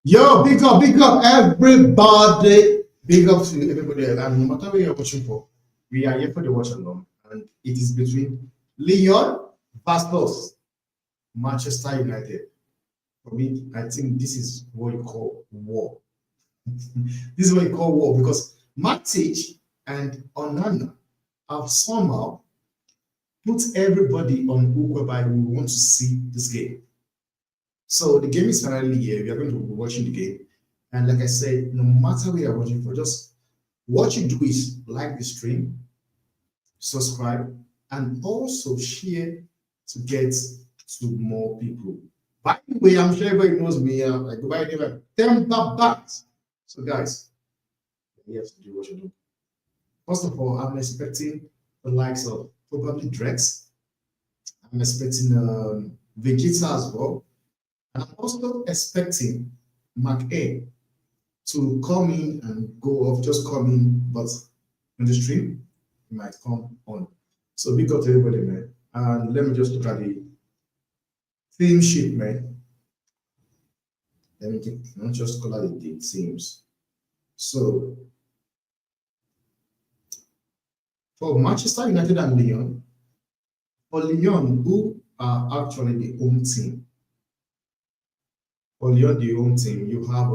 Yo, big up everybody. Big up to everybody. And no matter where you're watching for, we are here for the watch along. And it is between Lyon versus Manchester United. For me, I think this is what you call war. This is what you call war because Matic and Onana have somehow put everybody on hook whereby we want to see this game. So the game is finally here. We are going to be watching the game. And like I said, no matter where you're watching for, just what you do is like the stream, subscribe, and also share to get to more people. By the way, I'm sure everybody knows me. I go by the name of Temper Bat. So guys, you have to do what you do. First of all, I'm expecting the likes of probably Drex. I'm expecting Vegeta as well. And I'm also expecting Mark A to come in and go off, just come in, but on the stream, he might come on. So big up to everybody, man. And let me just look at the theme sheet, man. Let me just call out the themes. So for Manchester United and Lyon, for Lyon, who are actually the home team, for Lyon, the home team, you have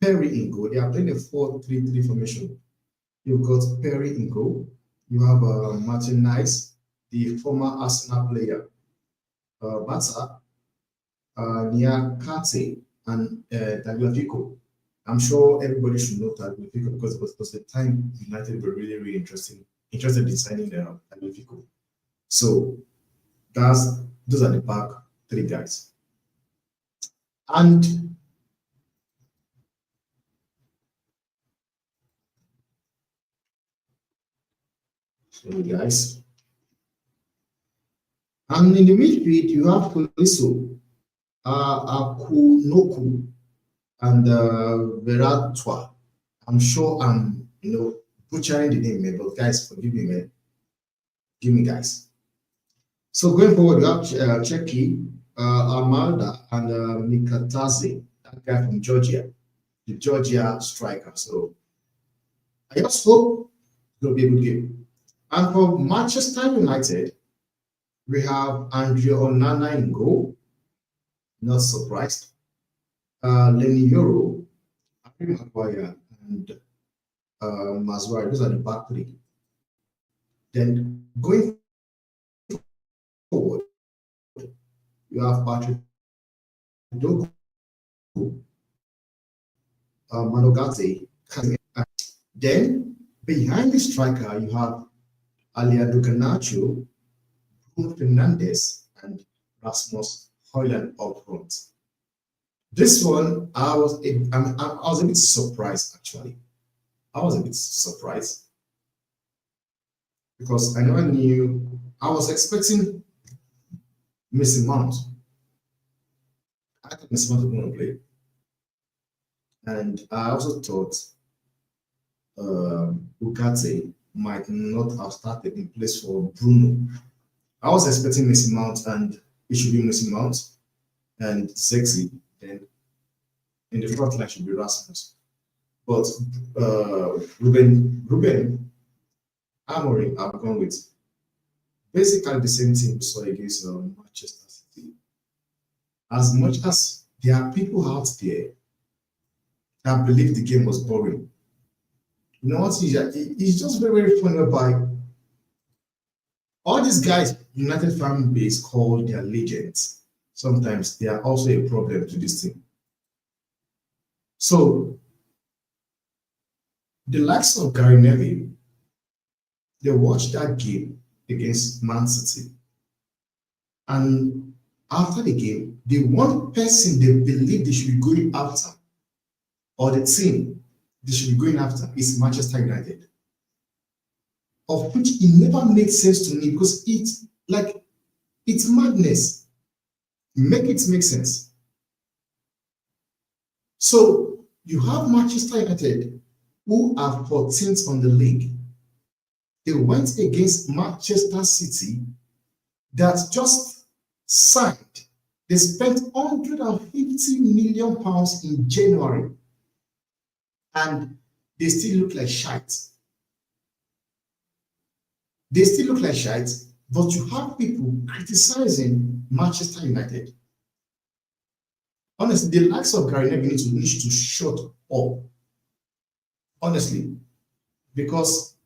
Perry in goal. They are playing a 4-3-3 formation. You've got Perry in goal. You have Martin Nice, the former Arsenal player, Bata, Niakate, and Tagliafico. I'm sure everybody should know Tagliafico because it was the time United were really interested in signing Tagliafico. So those are the back three guys. And guys, and in the midfield you have Poliso, Akunoku, and Veratwa. I'm sure I'm butchering the name, man, but guys, forgive me, man. Give me, guys. So going forward, we have Cheki, Amalda, and Mikataze, that guy from Georgia, the Georgia striker. So I just hope it'll be a good game. And for Manchester United, we have Andrea Onana in goal. Not surprised. Lenny Euro, Harry Maguire, and Mazwari. Those are the back three. Then going forward, you have Patrick Dogu, Manogate. Then behind the striker, you have Aliado Garnacho, Bruno Fernandes, and Rasmus Højlund up front. This one, I was a bit surprised actually. I was a bit surprised because I never knew. I was expecting Mason Mount. I thought Mason Mount was going to play, and I also thought Ugarte might not have started in place for Bruno. I was expecting Mason Mount, and it should be Mason Mount and Sexy. Then in the front line should be Rasmus. But Ruben Amorim, I've gone with basically the same team we saw against Manchester City. As much as there are people out there that believe the game was boring, you know what? It's just very funny by all these guys, United fan base call their legends. Sometimes they are also a problem to this team. So the likes of Gary Neville, they watched that game against Man City. And after the game, the one person they believe they should be going after, or the team they should be going after, is Manchester United. Of which it never makes sense to me because it's madness. Make it make sense. So you have Manchester United, who are 14th on the league. They went against Manchester City that just signed They spent 150 million pounds in January and they still look like shite. They still look like shite, but you have people criticizing Manchester United. Honestly, the likes of Gary Neville need to shut up. Honestly, because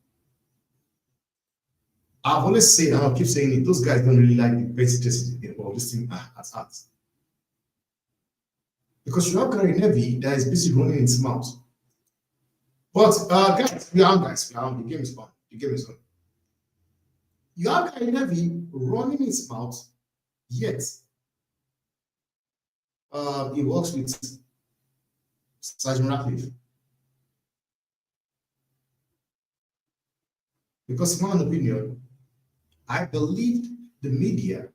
I've always said, and I'll keep saying it, those guys don't really like the best of this thing at heart. Because you have Gary Neville that is busy running his mouth. But guys, we are on, guys. We are on. The game is on. The game is on. You have Gary Neville running his mouth, yet he works with Sergeant Ratcliffe. Because in my opinion, I believe the media,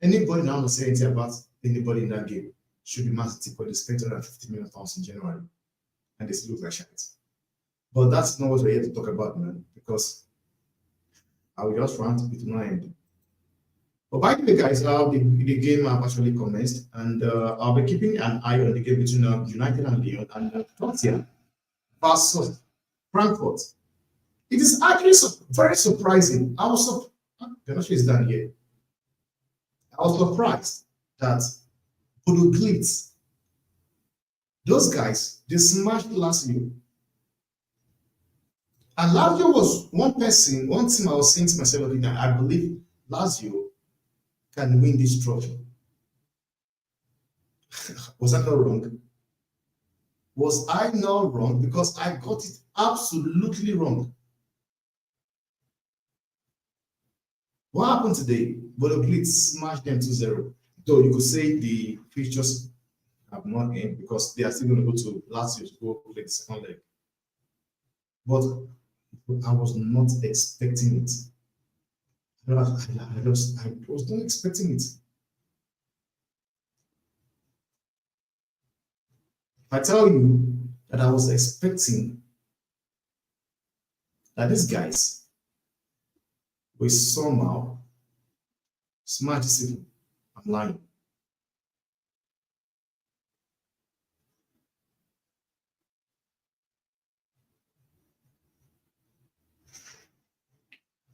anybody now to say anything about anybody in that game should be Man City, but they spent 150 million pounds in January and they still look like shit. But that's not what we're here to talk about, man, because I will just rant it to no end. But by the way, guys, the game have actually commenced, and I'll be keeping an eye on the game between United and Lyon and Tottenham versus Frankfurt. It is actually very surprising. I was surprised. Is done here. I was surprised that Bodo Glitz, those guys, they smashed Lazio. And Lazio was one team I was saying to myself, I believe Lazio can win this trophy. Was I not wrong? Was I not wrong? Because I got it absolutely wrong. What happened today? Bodo Glitz smashed them 2-0. Though you could say the fixtures have not ended because they are still going to go to Lazio to go play the second leg. But I was not expecting it. I was not expecting it. If I tell you that I was expecting that these guys will somehow smash this, I'm lying.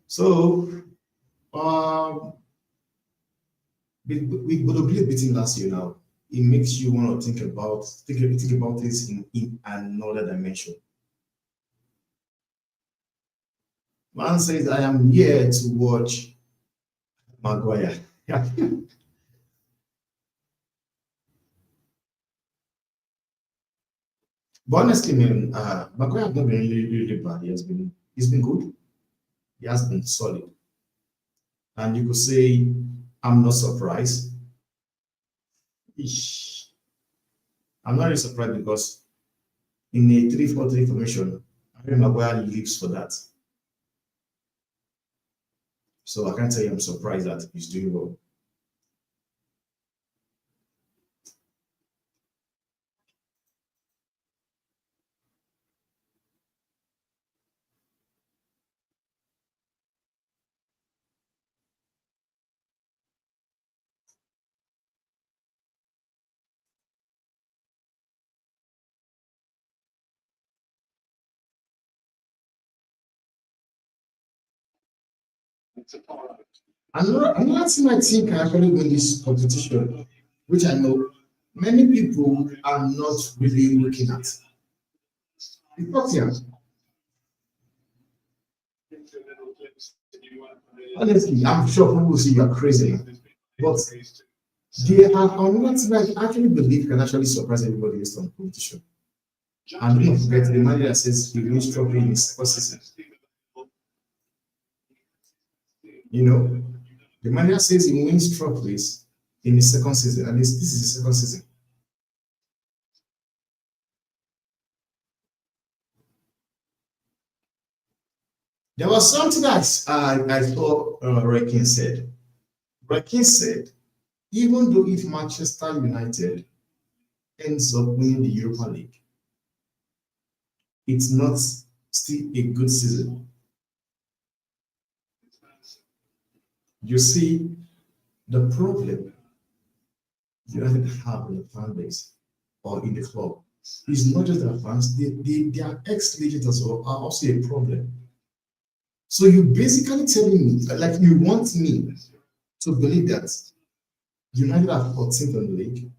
So, with Bodo Glimt beating last year now, it makes you want to think about this in another dimension. Man says, I am here to watch Maguire. But honestly, man, Maguire has not been really bad. He's been good. He has been solid. And you could say, I'm not surprised. Ish. I'm not really surprised because in a 3-4-3 formation, Harry Maguire lives for that. So I can't tell you I'm surprised that he's doing well. Another thing I think can actually win this competition, which I know many people are not really looking at. Because yeah, honestly, I'm sure people will say you're crazy. But they are another thing I actually believe can actually surprise everybody based on competition. And don't forget the man that says he wins trophy in his first season. You know, the manager says he wins trophies in his second season, and this is his second season. There was something that I thought Rekin said. Rekin said, even though if Manchester United ends up winning the Europa League, it's not still a good season. You see, the problem United have in the fan base or in the club. It's not just their fans, their ex-legends as well are also a problem. So you basically telling me, like you want me to believe that United are 14th on the league,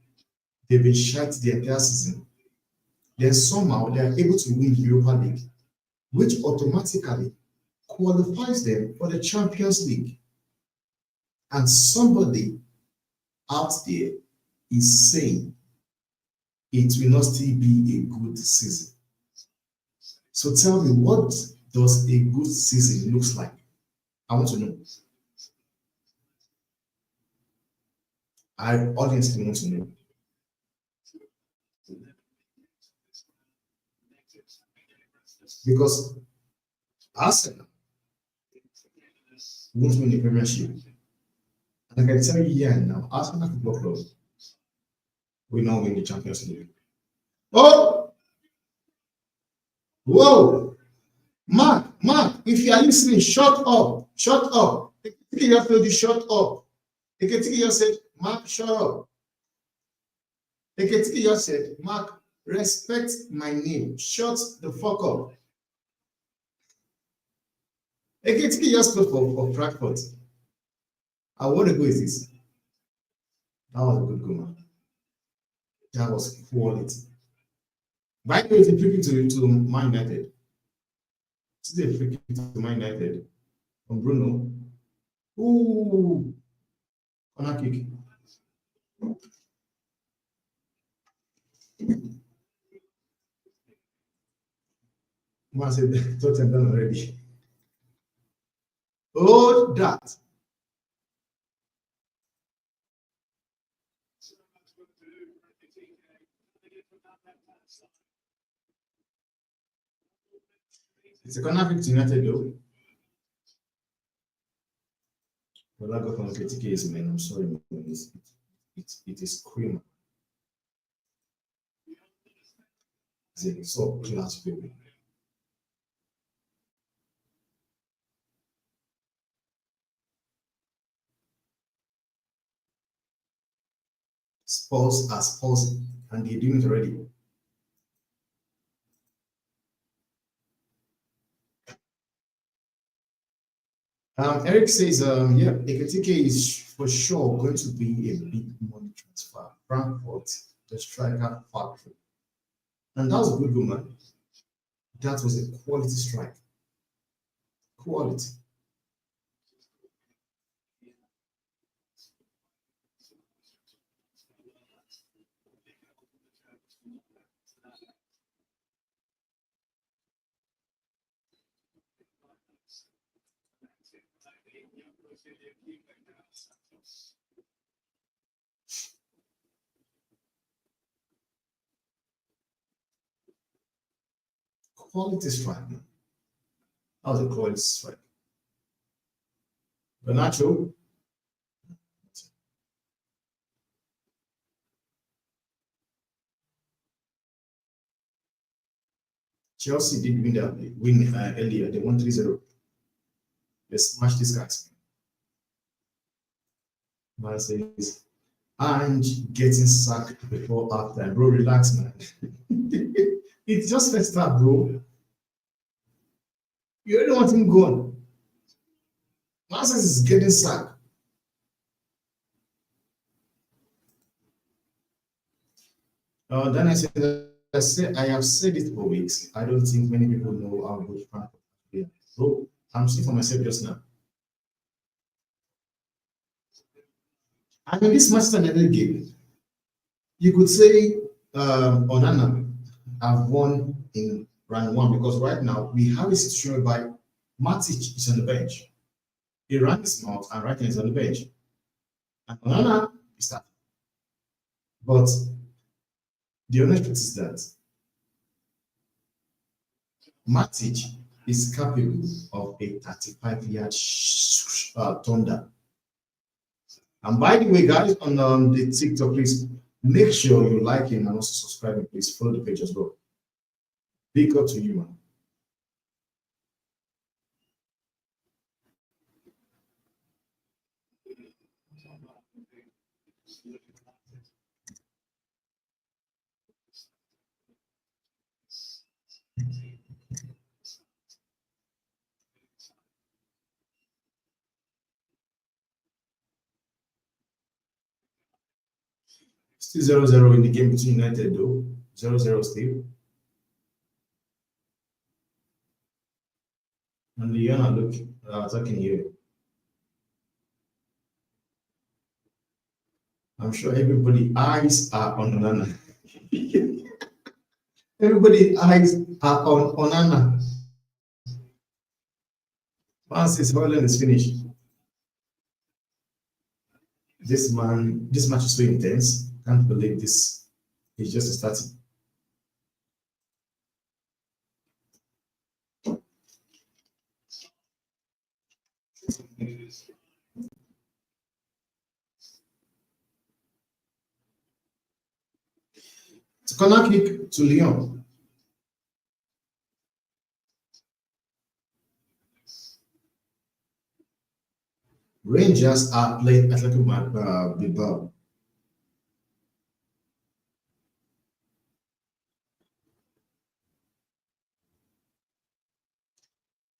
they've been shut the entire season, then somehow they are able to win the Europa League, which automatically qualifies them for the Champions League. And somebody out there is saying it will not still be a good season. So tell me, what does a good season looks like? I want to know. I honestly want to know. Because Arsenal won't win the Premiership. And I can tell you here now, Arsenal Football Club will not win the Champions League. Oh, whoa, Mark, if you are listening, shut up, shut up. You have to shut up. Eketiki said, Mark, shut up. Eketiki said, Mark, respect my name. Shut the fuck up. Eketiki just played for Frankfurt. And what a goal is this? That was a good goal, man. That was quality. By the way, it's a free kick to Man United. This is a free kick to Man United from Bruno. Ooh, corner kick. Man said, Tottenham done already. Oh, that. It's a corner kick to United, though. But that got from Ketike is, man. I'm sorry, man. It is cream. It's so class, baby. Spurs are Spurs, and they're doing it already. Eric says, yeah, Ekatike is for sure going to be a big money transfer. Frankfurt, the striker factory. And that was a good goal, man. That was a quality strike. Quality. Quality strike, man. That was a quality strike. Nacho, Chelsea did win earlier. They won 3-0. They smashed these guys. Man says, and getting sacked before halftime. Bro, relax, man. It's just first start, bro. You already want him gone. Man says is getting sacked. Then I said, I have said it for weeks. I don't think many people know how good Frankfurt is. Bro, I'm seeing for myself just now. And in this Manchester United game, you could say Onana have won in round one because right now we have a situation whereby Matic is on the bench. He ran his mouth and right is on the bench. And Onana is starting. But the honest truth is that Matic is capable of a 35-yard thunder. And by the way, guys, on the TikTok, please make sure you like him and also subscribe and please follow the page as well. Big up to you, man. See 0-0 in the game between United though. 0-0 still. And Lyon are looking attacking here. I'm sure everybody eyes are on Onana. Everybody eyes are on Onana. Once his Holland is finished, this match is so intense. Can't believe this is just starting. It's a corner kick to Lyon. Rangers are playing Atletico Bilbao.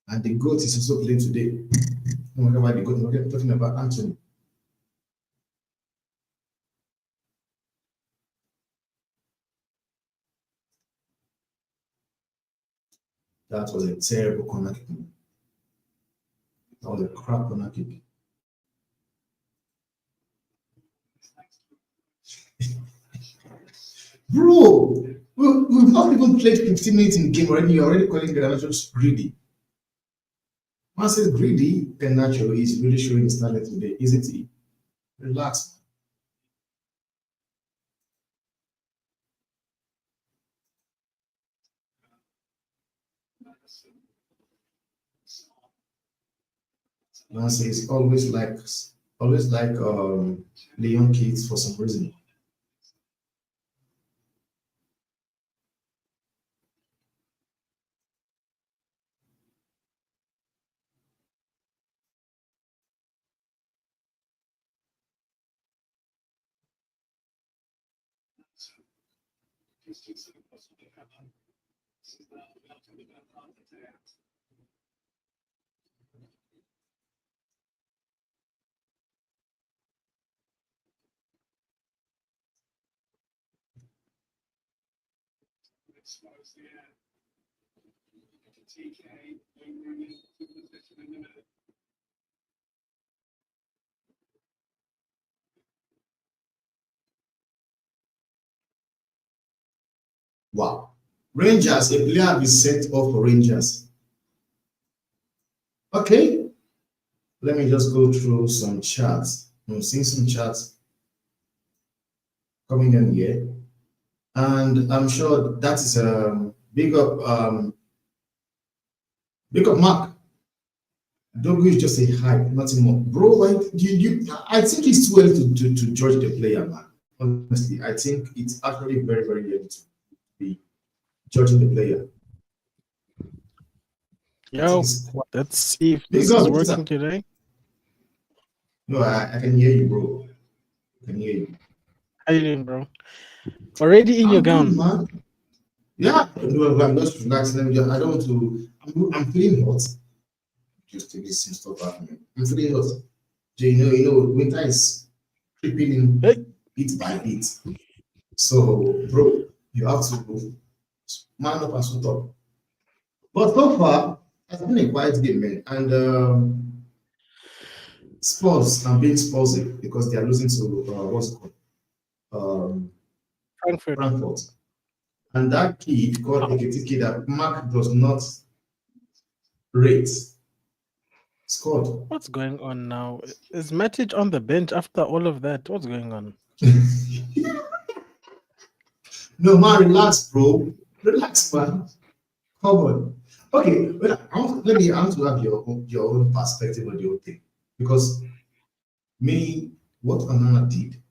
And the GOAT is also playing today. No matter why the GOAT, we're talking about Anthony. That was a terrible corner kick. That was a crap corner kick. Bro, we've not even played 15 minutes in the game already. You're already calling Garnacho greedy. Man says greedy, Garnacho is really showing his talent today, isn't he? Relax. Man says always like Leon kids for some reason. Wow. Rangers, a player is sent off for Rangers. Okay, let me just go through some charts. I'm seeing some charts coming in here, and I'm sure that is big up Mark. Dogu is just a hype, nothing more, bro. I think it's too early to judge the player, man. Honestly, I think it's actually very early to be judging the player. Yo, let's see if this Big is up, working today. No, I can hear you, bro. I can hear you. How you doing, bro? Already in your I'm good, gown. man. Yeah, no, I'm just relaxing. I don't want to. I'm feeling hot. Just take this stuff happening. I'm feeling hot. So, winter is creeping in Hey. bit by bit. So, bro, you have to man up and suit up. But so far, it's been a quiet game, man. And Spurs, I'm being Spursy because they are losing to what's it called? Frankfurt. Frankfurt. And that kid called Ekitiki that Mark does not rate scored. What's going on now? Is Matic on the bench after all of that? What's going on? No, man, relax, bro. Relax, man. Come on. Okay, well, I want to have your own perspective on the whole thing. Because me, what Onana did,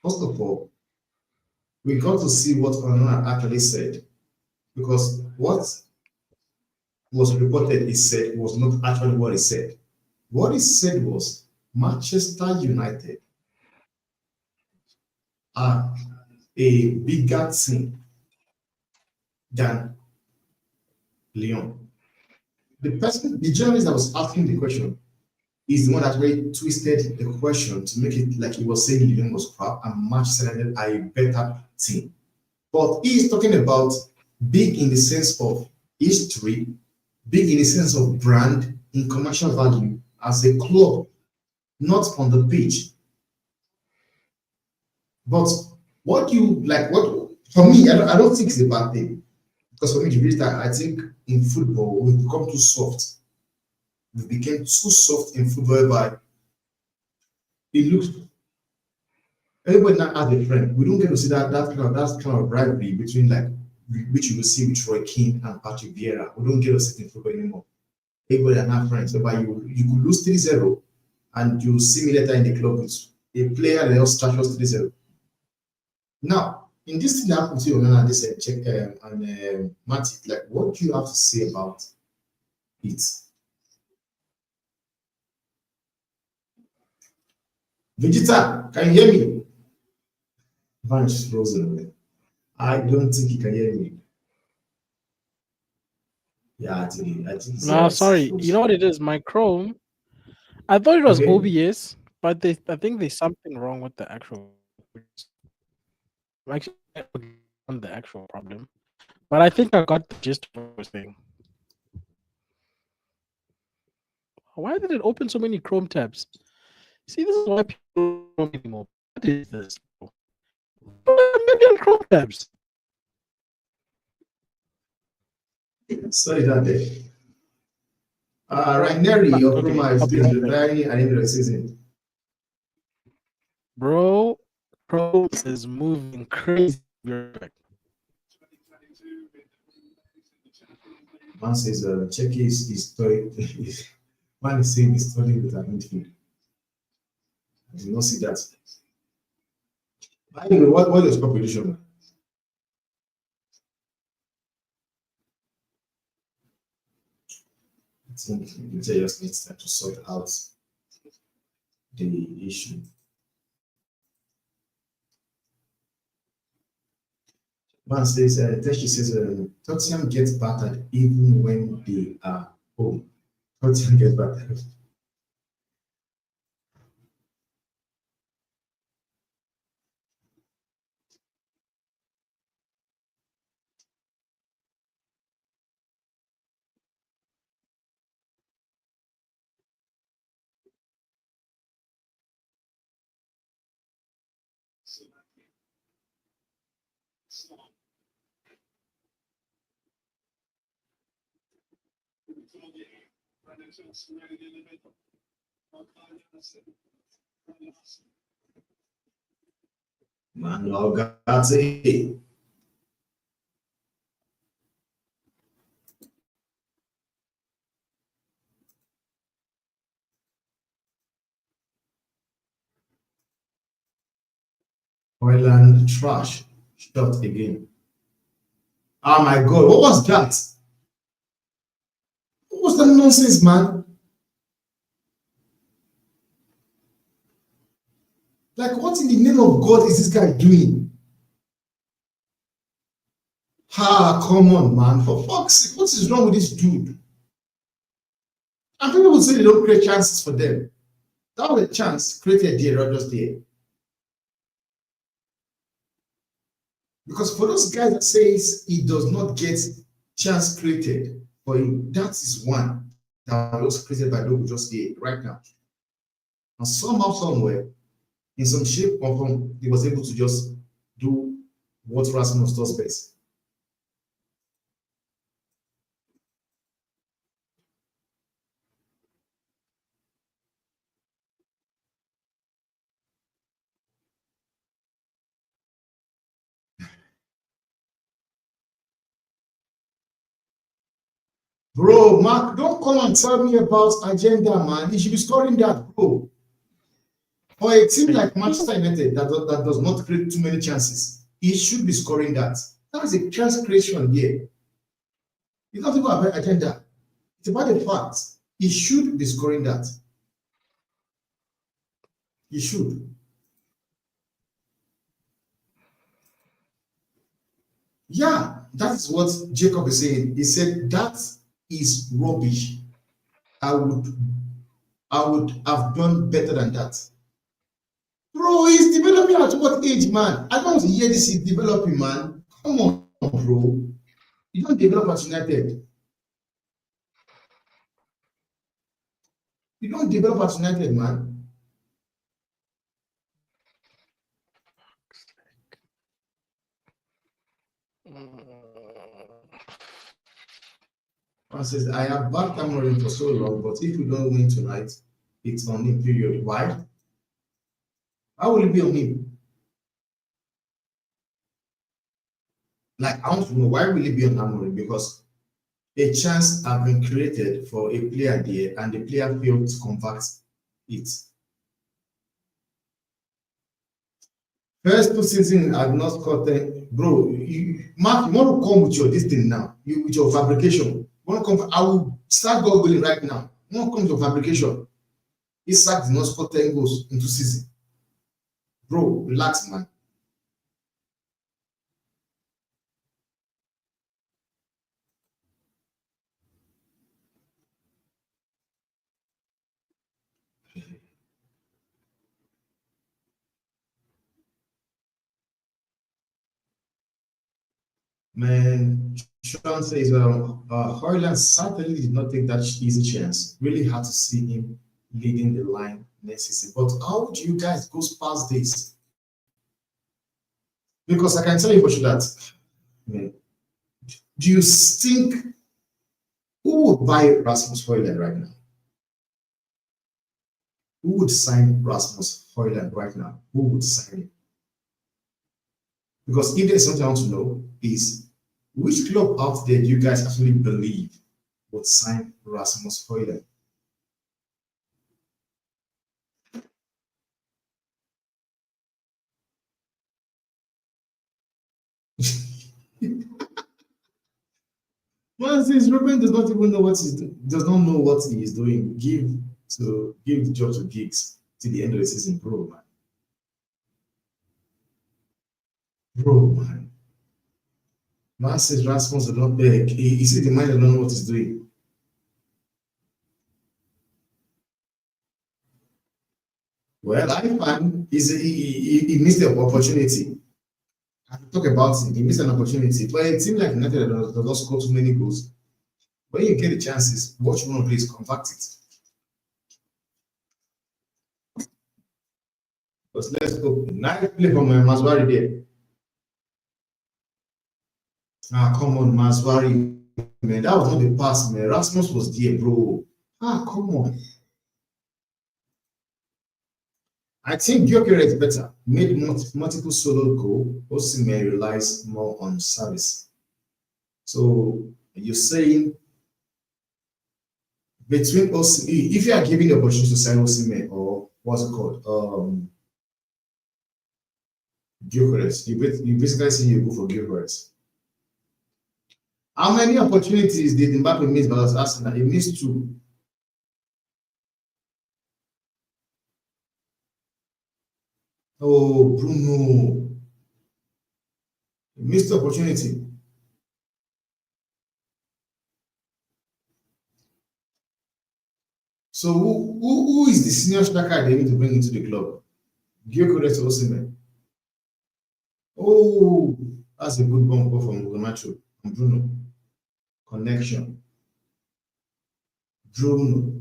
first of all, we got to see what Onana actually said. Because what was reported he said was not actually what he said. What he said was Manchester United are a bigger team than Lyon. The journalist that was asking the question He's the one that really twisted the question to make it like he was saying Lyon was crap and Manchester United are a better team. But he's talking about big in the sense of history, big in the sense of brand, in commercial value as a club, not on the pitch. But what you like, what for me, I don't think it's a bad thing. Because for me, the reason I think in football, we've become too soft. We became too soft in football, whereby it looks everybody now has a friend. We don't get to see that kind of rivalry between like which you will see with Roy Keane and Patrick Vieira. We don't get to see it in football anymore. Everybody are not friends. Whereby you could lose 3-0 and you see me later in the club with a player that else trashes 3-0. Now, in this thing that happened to you, and this check and Matic, like what do you have to say about it? Vegeta, can you hear me? Van's frozen. I don't think he can hear me. Yeah, I think Nah, it's sorry. frozen. You know what it is? My Chrome. I thought it was Okay. OBS, but I think there's something wrong with the actual. I'm actually on the actual problem, but I think I got the gist of this thing. Why did it open so many Chrome tabs? See, this is why people don't Chrome anymore. What is this? A million Chrome tabs. Sorry that day. Rainieri, your Okay, Chroma is I'll be right back. retiring at the end of the season. Bro, Chrome is moving crazy. Be right back. Man says, check his story. Man is saying he's studying with a midfield. I did not see that. By the way, what is your prediction? I think Inter just needs time to sort out the issue. Man says, Teshi says, Tottenham gets battered even when they are home. Tottenham gets battered. Man, no, that's it. Oiland trash shot again. Oh my god, what was that? What was that nonsense, man? Like, what in the name of God is this guy doing? Come on, man. For fuck's sake, what is wrong with this dude? And people would say they don't create chances for them. That was a chance created there, not just there. Because for those guys that says he does not get chance created for him, that is one that was created by Dogu just there right now. And somehow, somewhere, in some shape or form, he was able to just do what Rasmus does best. Bro, Mark, don't come and tell me about agenda, man. He should be scoring that, bro. For a team like Manchester United that does not create too many chances, he should be scoring that. That is a chance creation here. It's not even about agenda. It's about the fact he should be scoring that. He should. Yeah, that is what Jacob is saying. He said that is rubbish. I would I would have done better than that. Bro, he's developing at what age, man? I don't want to hear this. He's developing, man. Come on, bro. You don't develop at United. You don't develop at United, man. Man says, I have backed Amorim for so long, but if we don't win tonight, it's on him, period. Why? How will it be on him? Like, I want to know, why will it be on Amorim? Because a chance has been created for a player there, and the player failed to convert it. First 2 seasons I've not scored 10. Bro, Mark, you want to come with your this thing now? You with your fabrication. You want to come? I will start googling right now. You want to come with your fabrication? Isak did not score 10 goals in 2 seasons. Bro, relax, man. Man, Sean says, Hoyland certainly did not take that easy chance. Really had to see him leading the line next season. But how do you guys go past this? Because I can tell you for sure that, man, do you think who would buy Rasmus Hoyland right now? Who would sign Rasmus Hoyland right now? Who would sign him? Because if there's something I want to know is which club out there do you guys actually believe would sign Rasmus Hoyland? Man says Ruben does not even know what he's does not know what he is doing. Give the job to Giggs to the end of the season, bro, man. Bro, man. Man says Rasmus does not beg. He said the man does not know what he's doing. Well, I find he missed the opportunity. I talk about him. He missed an opportunity. But it seems like United does not score too many goals. When you get the chances, what you want to do is convert it. But let's go. Nice play from Maswari there. Ah, come on, Maswari. Man, that was not the pass, man. Rasmus was there, bro. Ah, come on. I think Gyökeres is better. Made multiple solo goal. Osimhen relies more on service. So you're saying between Osimhen, if you are giving the opportunity to sign Osimhen or what's it called, Gyökeres, you basically say you go for Gyökeres. How many opportunities did Mbappe miss versus Arsenal? He missed 2. Oh, Bruno. He missed the opportunity. So who is the senior striker they need to bring into the club? Gyökeres or Osimhen? Oh, that's a good bump from Garnacho and Bruno. Connection. Bruno.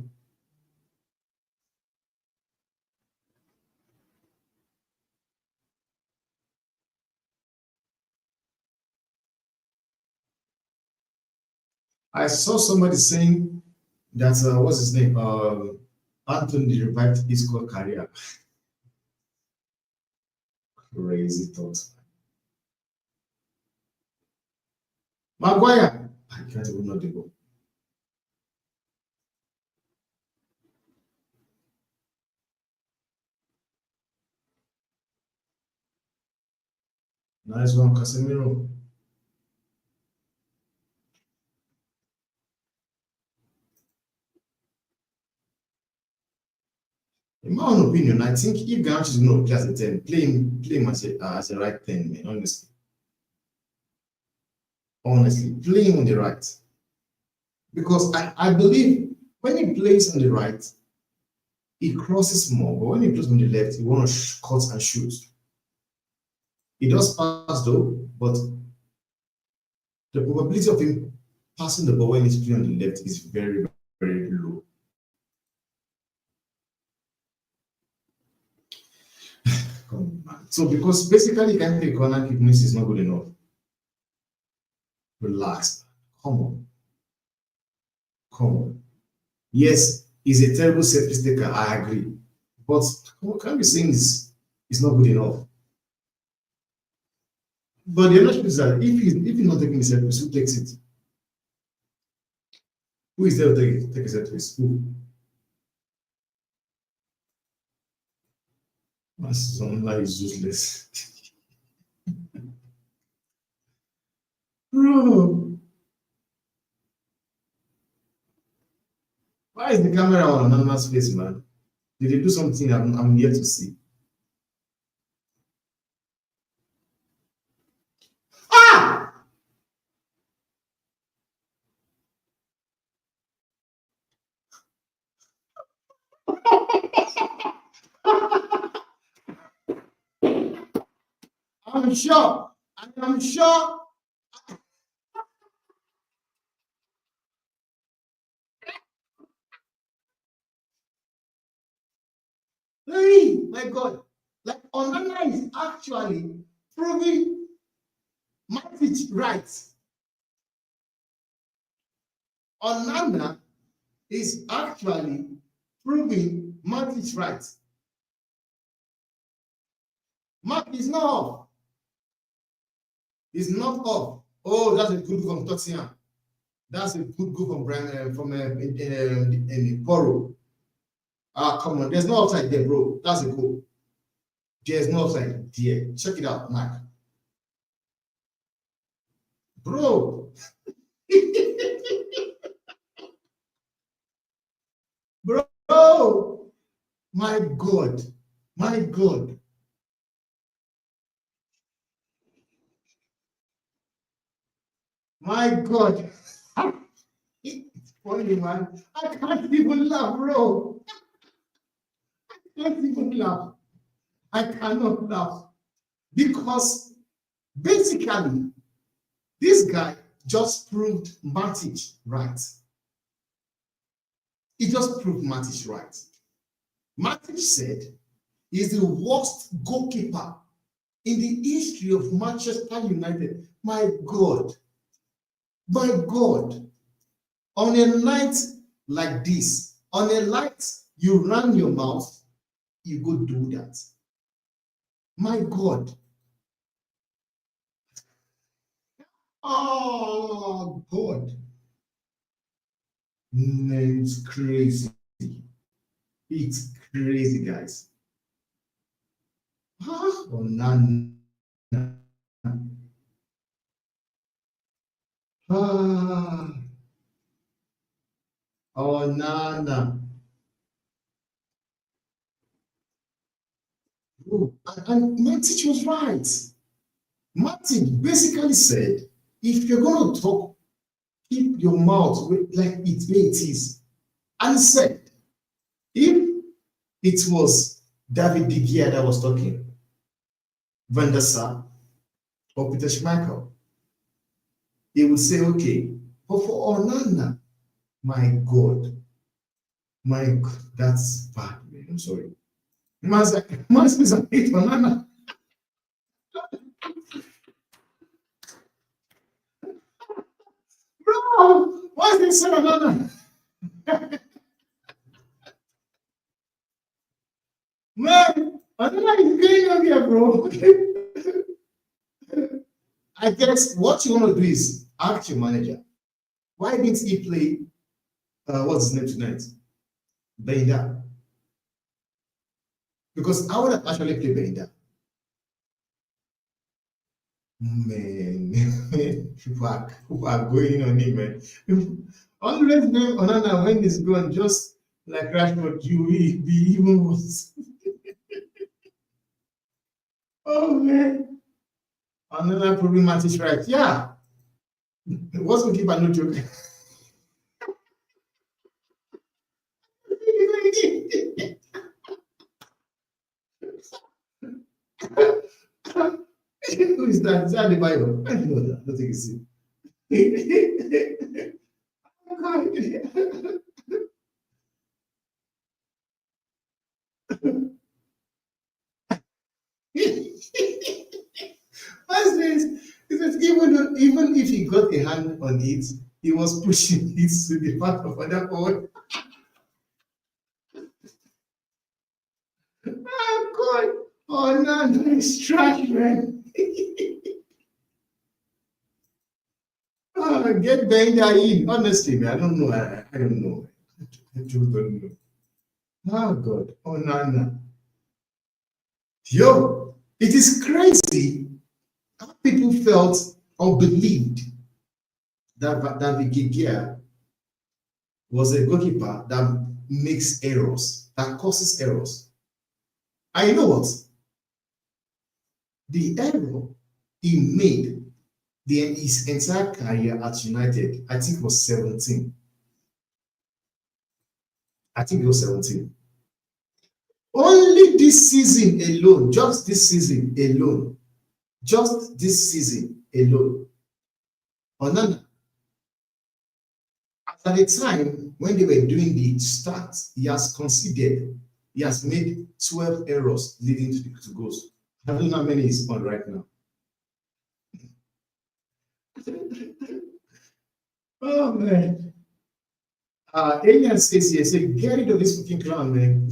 I saw somebody saying that what's his name? Anthony revived his career. Crazy thoughts. Maguire. I can't even know the goal. Nice one, Casemiro. In my own opinion, I think if Garnacho is going to play as a 10, play him as a right 10, man, honestly. Honestly, play him on the right. Because I believe when he plays on the right, He crosses more, but when he plays on the left, he wants to cut and shoot. He does pass though, but the probability of him passing the ball when he's playing on the left is very, very low. Come on. So because basically can't play corner kick means it's not good enough. Relax. Come on. Come on. Yes, he's a terrible set piece taker, I agree. But can't be saying it's not good enough. But the other is that if he's not taking the set piece, who takes it? Who is there to take a set piece? Who? Sonla is useless. Bro. Why is the camera on Anonymous face, man? Did they do something I'm yet to see? Ah! I'm sure. I'm sure. Hey, my God. Like Onana is actually proving Matic right. Onana is actually proving Matic right. Mark is not off. He's not off. Oh, that's a good goal from Tottenham. That's a good goal from Brian from Poro. Ah, come on. There's no offside there, bro. That's a goal. There's no offside there. Check it out, Mark. Bro. Bro. My God. My God. My God. It's funny, man. I can't even laugh, bro. I can't even laugh. I cannot laugh. Because basically, this guy just proved Matic right. He just proved Matic right. Matic said he's the worst goalkeeper in the history of Manchester United. My God. My God. On a night like this, on a night you run your mouth, you go do that. My God. Oh, God. It's crazy. It's crazy, guys. Oh, Nana. Oh, Nana. Oh, and Matic was right. Matic basically said, if you're going to talk, keep your mouth like it where it is. And he said, if it was David De Gea that was talking, Van der Sar, or Peter Schmeichel, he would say, okay, but for Onana, my God, that's bad, man. I'm sorry. Man says I hate Onana. Bro, why is they say Onana? Man, Onana is going on here, bro. I guess what you want to do is ask your manager, why didn't he play, what's his name tonight? Benda. Because I would have actually played Benda. Man, people are going on him, man. Always going on Onana when he's gone, just like Rashford, you will be even worse. Oh, man. Another problematic right. Yeah. What's going to keep a no joke? Who is that? Is that the Bible? I don't know that. I don't think it's it. What's this? He says even if he got a hand on it, he was pushing it to the part of other forward. Oh God! Oh no, no, it's trash, man. Oh, get Benga in. Honestly, man, I don't know. I don't know. I just don't know. Oh God! Oh no, no. Yo, it is crazy how people felt or believed that David Gea was a goalkeeper that makes errors, that causes errors. And you know what? The error he made his entire career at United, I think was 17. I think it was 17. Only this season alone, just this season alone, Onana, at the time when they were doing the stats, he has made 12 errors leading to goals. I don't know how many he's on right now. Oh man. Alien says here, say, get rid of this fucking clown, man.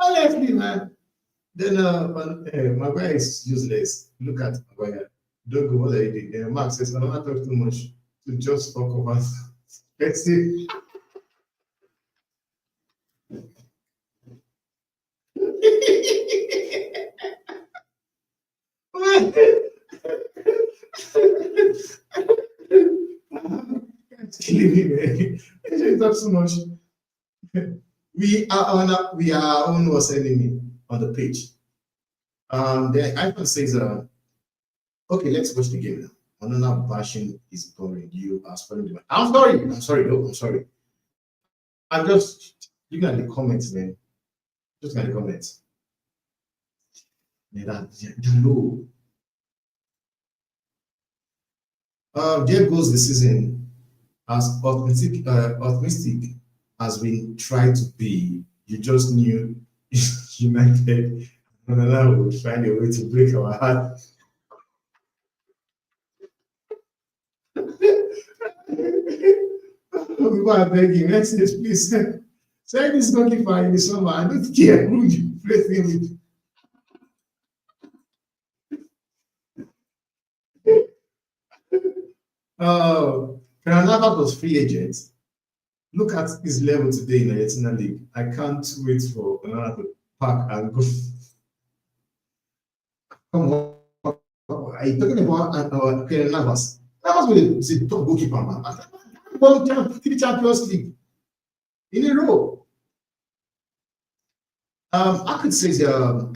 Honestly, man. Then Maguire is useless. Look at Maguire. Don't go what I did. Mark says, I don't want to talk too much to just talk about. Let's see. It's killing me, man. It's talk so much. We are our own worst enemy on the pitch. The icon says, okay, let's watch the game now. Onana bashing is boring. You are spoiling the. I'm sorry. No, I'm sorry. I'm just looking at the comments, man. Just at the comments. Yeah, that low. There goes the season as optimistic as we tried to be. You just knew United Onana would find a way to break our heart. People are begging, let's this, please. Say this goalkeeper in the summer. I don't care who you play with. Fernando was free agent. Look at his level today in the Latina League. I can't wait for another to pack and go. Come on. Are you talking about Navas? Navas was the top goalkeeper, man. Won 3 Champions League in a row. I could say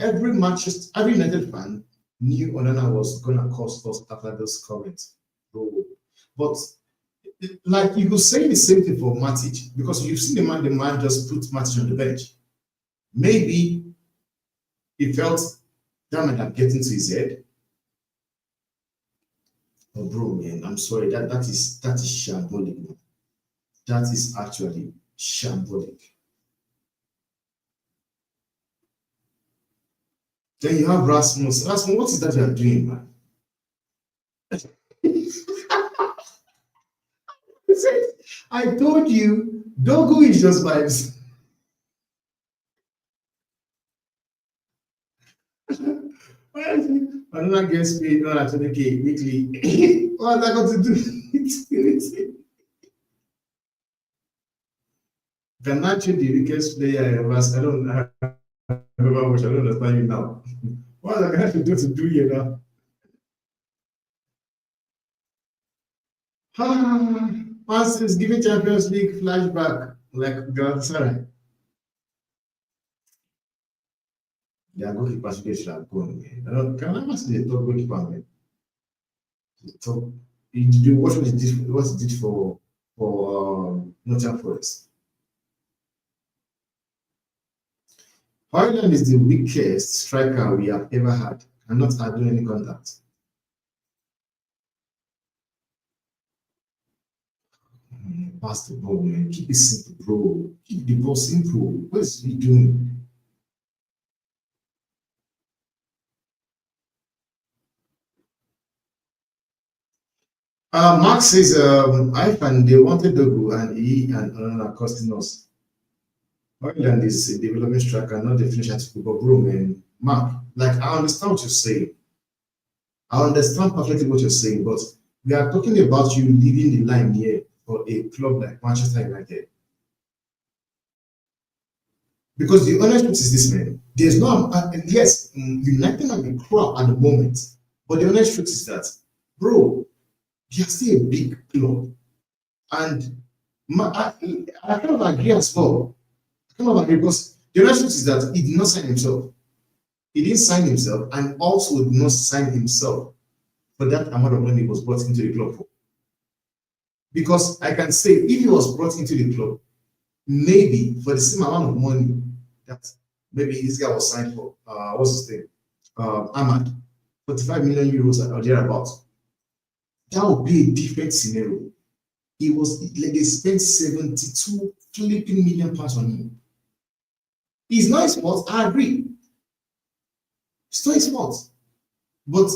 every United fan knew Onana was going to cost us after this current role. But like you could say the same thing for Matic, because you've seen the man just put Matic on the bench. Maybe he felt that might have gotten to his head. Oh, bro, man, I'm sorry. That is shambolic, man. That is actually shambolic. Then you have Rasmus. Rasmus, what is that you are doing, man? I told you, Dogu is just vibes. Another gets paid 120K weekly. What has that got to do with it? Ganacho, the weakest player ever. I don't understand you now. What are going to do here now? Once is giving Champions League flashback like Galatasaray. Their goalkeepers should have gone. Can I never see the top goalkeeper, man? The top. Did you watch what he did for Nottingham Forest. Hoyland is the weakest striker we have ever had. Cannot do any contact. Pass the ball, man. Keep it simple, bro. Keep the ball simple. What is he doing? Mark says, I find they wanted Dogu and he and Onana costing us. Hoyland is a development striker, not the finisher to but bro, man. Mark, like I understand what you're saying. I understand perfectly what you're saying, but we are talking about you leaving the line here for a club like Manchester United. Because the honest truth is this, man. There's no, yes, United might be crap at the moment, but the honest truth is that, bro, they are still a big club. And I kind of agree as well. I kind of agree because the honest truth is that he did not sign himself. He didn't sign himself and also did not sign himself for that amount of money he was brought into the club for. Because I can say if he was brought into the club, maybe for the same amount of money that maybe this guy was signed for, what's his name? Ahmad, 45 million euros or thereabouts. That would be a different scenario. It was like they spent 72 flipping million pounds on him. It's not his fault, I agree. It's not his fault. But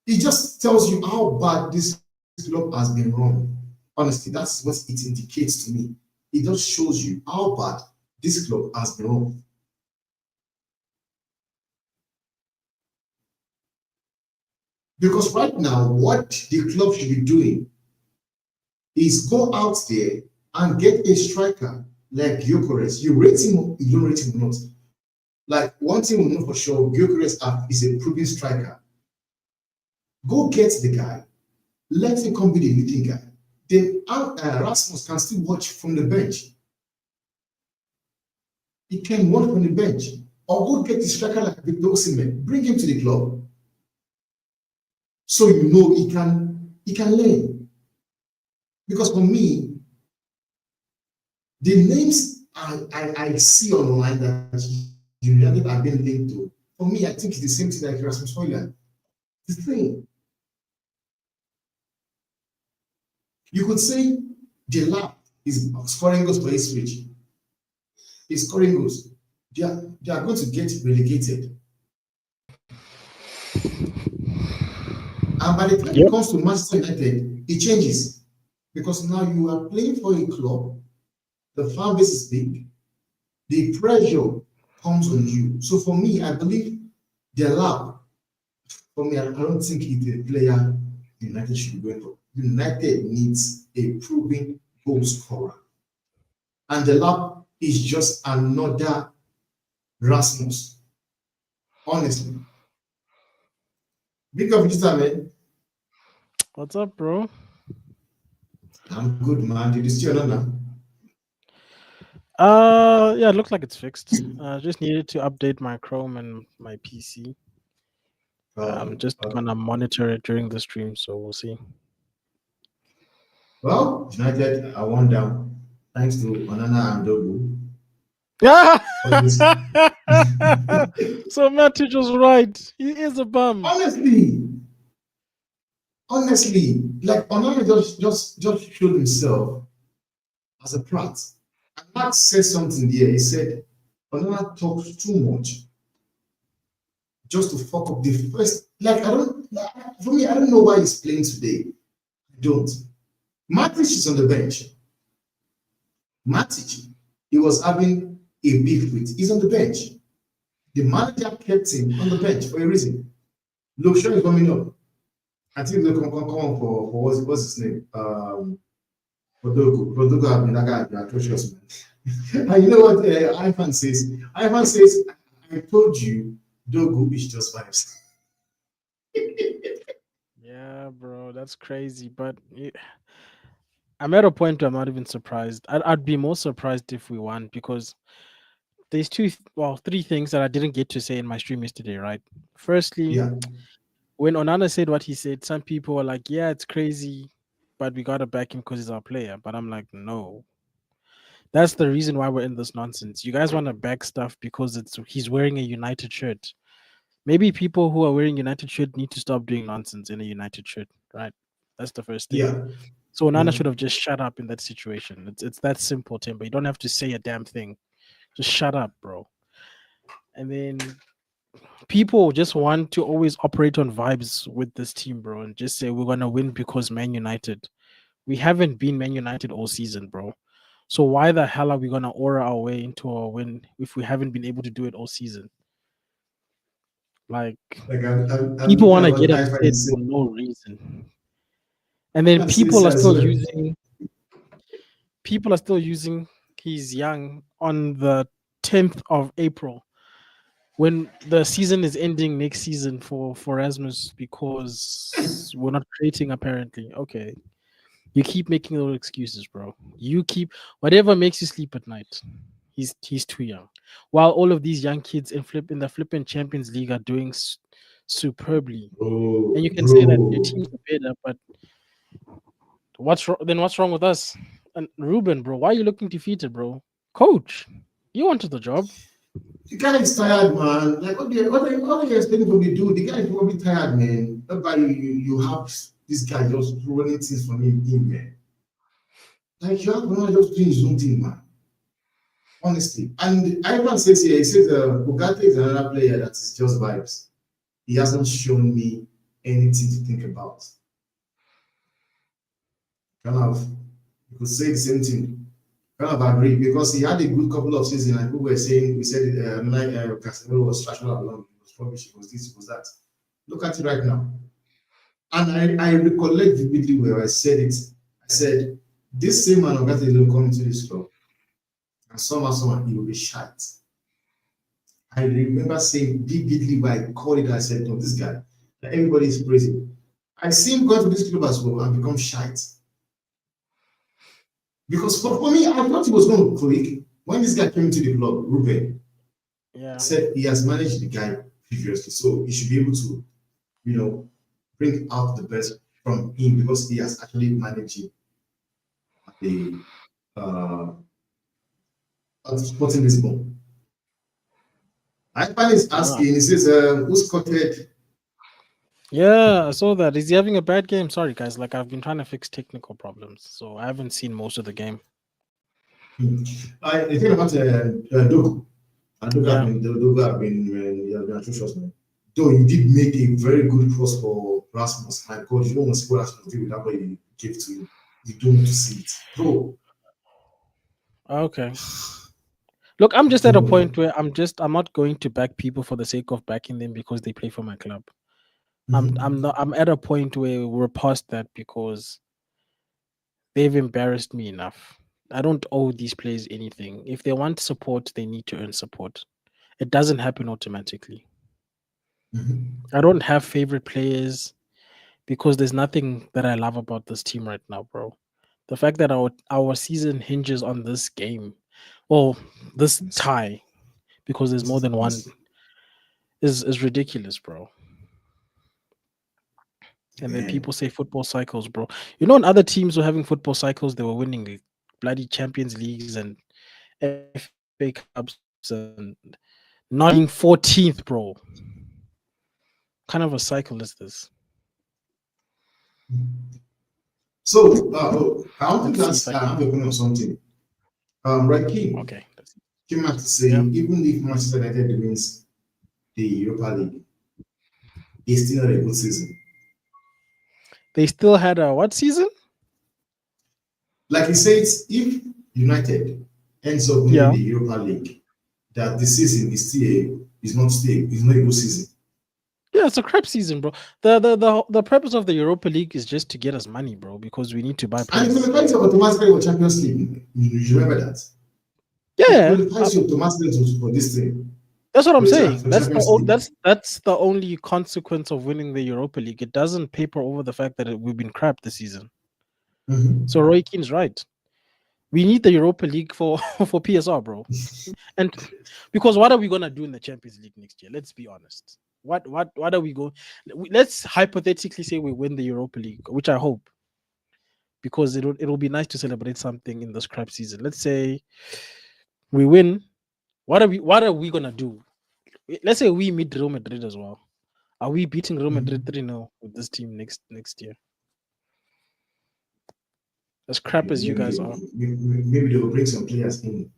it just tells you how bad this club has been run. Honestly, that's what it indicates to me. It just shows you how bad this club has been run. Because right now, what the club should be doing is go out there and get a striker like Gyökeres. You rate him, you don't rate him or not. Like one thing we know for sure, Gyökeres is a proven striker. Go get the guy, let him come be the leading guy. Then Rasmus can still watch from the bench. He can watch from the bench. Or go get the striker like Victor Osimhen, bring him to the club. So you know he can learn. Because for me, the names I see online that United have been linked to, for me, I think it's the same thing like Rasmus Højlund. The thing. You could say the lab is scoring goals for Ipswich. He's scoring goals. They are going to get relegated. And by the time it comes to Manchester United, it changes. Because now you are playing for a club, the fan base is big, the pressure comes on you. So for me, I believe the lab, for me, I don't think it's a player United should be going for. United needs a proven goal scorer. And the lab is just another Rasmus. Honestly. Big of this man. What's up, bro? I'm good, man. Did you see another? Yeah, it looks like it's fixed. Just needed to update my Chrome and my PC. I'm just gonna monitor it during the stream, so we'll see. Well, United are one down thanks to Onana and Dogu. Yeah. So Matic was right. He is a bum. Honestly, like Onana just showed himself as a prat. And Max said something there. He said Onana talks too much just to fuck up the first. Like for me, I don't know why he's playing today. I don't. Matic is on the bench. Matic, he was having a beef with. He's on the bench. The manager kept him on the bench for a reason. Look, sure is coming up. I think they'll come on for what's his name? Rodogo. Rodogo have been that guy been atrocious, man. And you know what Ivan says? Ivan says, I told you, Dogu is just vibes. Yeah, bro, that's crazy. But I'm at a point where I'm not even surprised. I'd be more surprised if we won because there's three things that I didn't get to say in my stream yesterday, right? Firstly, Yeah. when Onana said what he said, some people were like, yeah, it's crazy, but we got to back him because he's our player. But I'm like, no. That's the reason why we're in this nonsense. You guys want to back stuff because he's wearing a United shirt. Maybe people who are wearing United shirt need to stop doing nonsense in a United shirt, right? That's the first thing. Yeah. So Nana should Mhm. have just shut up in that situation. It's that simple, Timber. You don't have to say a damn thing. Just shut up, bro. And then people just want to always operate on vibes with this team, bro, and just say we're gonna win because Man United. We haven't been Man United all season, bro. So why the hell are we gonna aura our way into a win if we haven't been able to do it all season? Like Like I'm people looking want at to what get I find upset is for no reason. And then that's this as well. people are still using he's young on the 10th of April when the season is ending next season for Erasmus because we're not creating apparently. Okay. You keep making those excuses, bro. You keep whatever makes you sleep at night. He's too young. While all of these young kids in the flipping Champions League are doing superbly. And you can say that your Bro. teams are better, but what's wrong with us? And Ruben, bro, why are you looking defeated, bro? Coach, you wanted the job. The guy is tired, man. Like, what are you expecting from the dude? The guy is probably tired, man. That's why you have this guy just running things from him, man. Like, you have to just doing his own thing, man. Honestly. And Ivan says here, he says, Bugatti is another player that is just vibes. He hasn't shown me anything to think about. Kind of, you could say the same thing. Kind of agree because he had a good couple of seasons, and people were saying, we said, Casemiro was trash all along. It was rubbish, it was this, it was that. Look at it right now. And I recollect vividly where I said it. I said, this same man Ogata will come into this club, and somehow he will be shite. I remember saying vividly where I called it, I said, no, this guy, that everybody is praising. I see him go to this club as well and become shite. Because for me, I thought he was going to click when this guy came to the club, Ruben. I Yeah. said he has managed the guy previously, so he should be able to, you know, bring out the best from him because he has actually managed him at the uh, at Sporting Lisbon. Ivan is Ah. asking, he says, who's quoted? Yeah, I saw that. Is he having a bad game? Sorry, guys. Like I've been trying to fix technical problems, so I haven't seen most of the game. I think about Dogo. And Yeah. Dogo have been atrocious, man. Though you did make a very good cross for Rasmus. My God, you don't want to see what Rasmus did with that boy you gave to him. You don't want to see it. Bro, Okay. Look, I'm just at a bro. point where I'm not going to back people for the sake of backing them because they play for my club. Mhm. I'm at a point where we're past that because they've embarrassed me enough. I don't owe these players anything. If they want support, they need to earn support. It doesn't happen automatically. Mhm. I don't have favorite players because there's nothing that I love about this team right now, bro. The fact that our season hinges on this game, or this tie, because there's more than one, is ridiculous, bro. And then Man. people say football cycles, bro. You know, when other teams were having football cycles, they were winning bloody Champions Leagues and FA Cups and not being 14th, bro. What kind of a cycle is this? So, I want Let's to see if ask, I I can. have a opinion on something. Right, King Okay, let's see. came out to say, Yeah, even if Manchester United wins the Europa League, it's still not a good season. they still had a what season? Like he says, if United ends up winning Yeah, the Europa League, that the season is not a good season. yeah, it's a crap season, bro. The purpose of the Europa League is just to get us money, bro, because we need to buy And it players. qualifies you automatically for Champions League. You remember that? It Yeah, qualifies you automatically for this thing, that's what I'm saying. for Champions League. That's the only consequence of winning the Europa League. It doesn't paper over the fact that we've been crap this season. So Mhm. Roy Keane's right. We need the Europa League for for PSR, bro. And because what are we gonna do in the Champions League next year? Let's be honest. What are we going? Let's hypothetically say we win the Europa League, which I hope. because it'll be nice to celebrate something in this crap season. Let's say we win. What are we gonna do? Let's say we meet Real Madrid as well. Are we beating Real Madrid 3-0 with this team next year? As crap as you Maybe guys are. maybe they will bring some players in.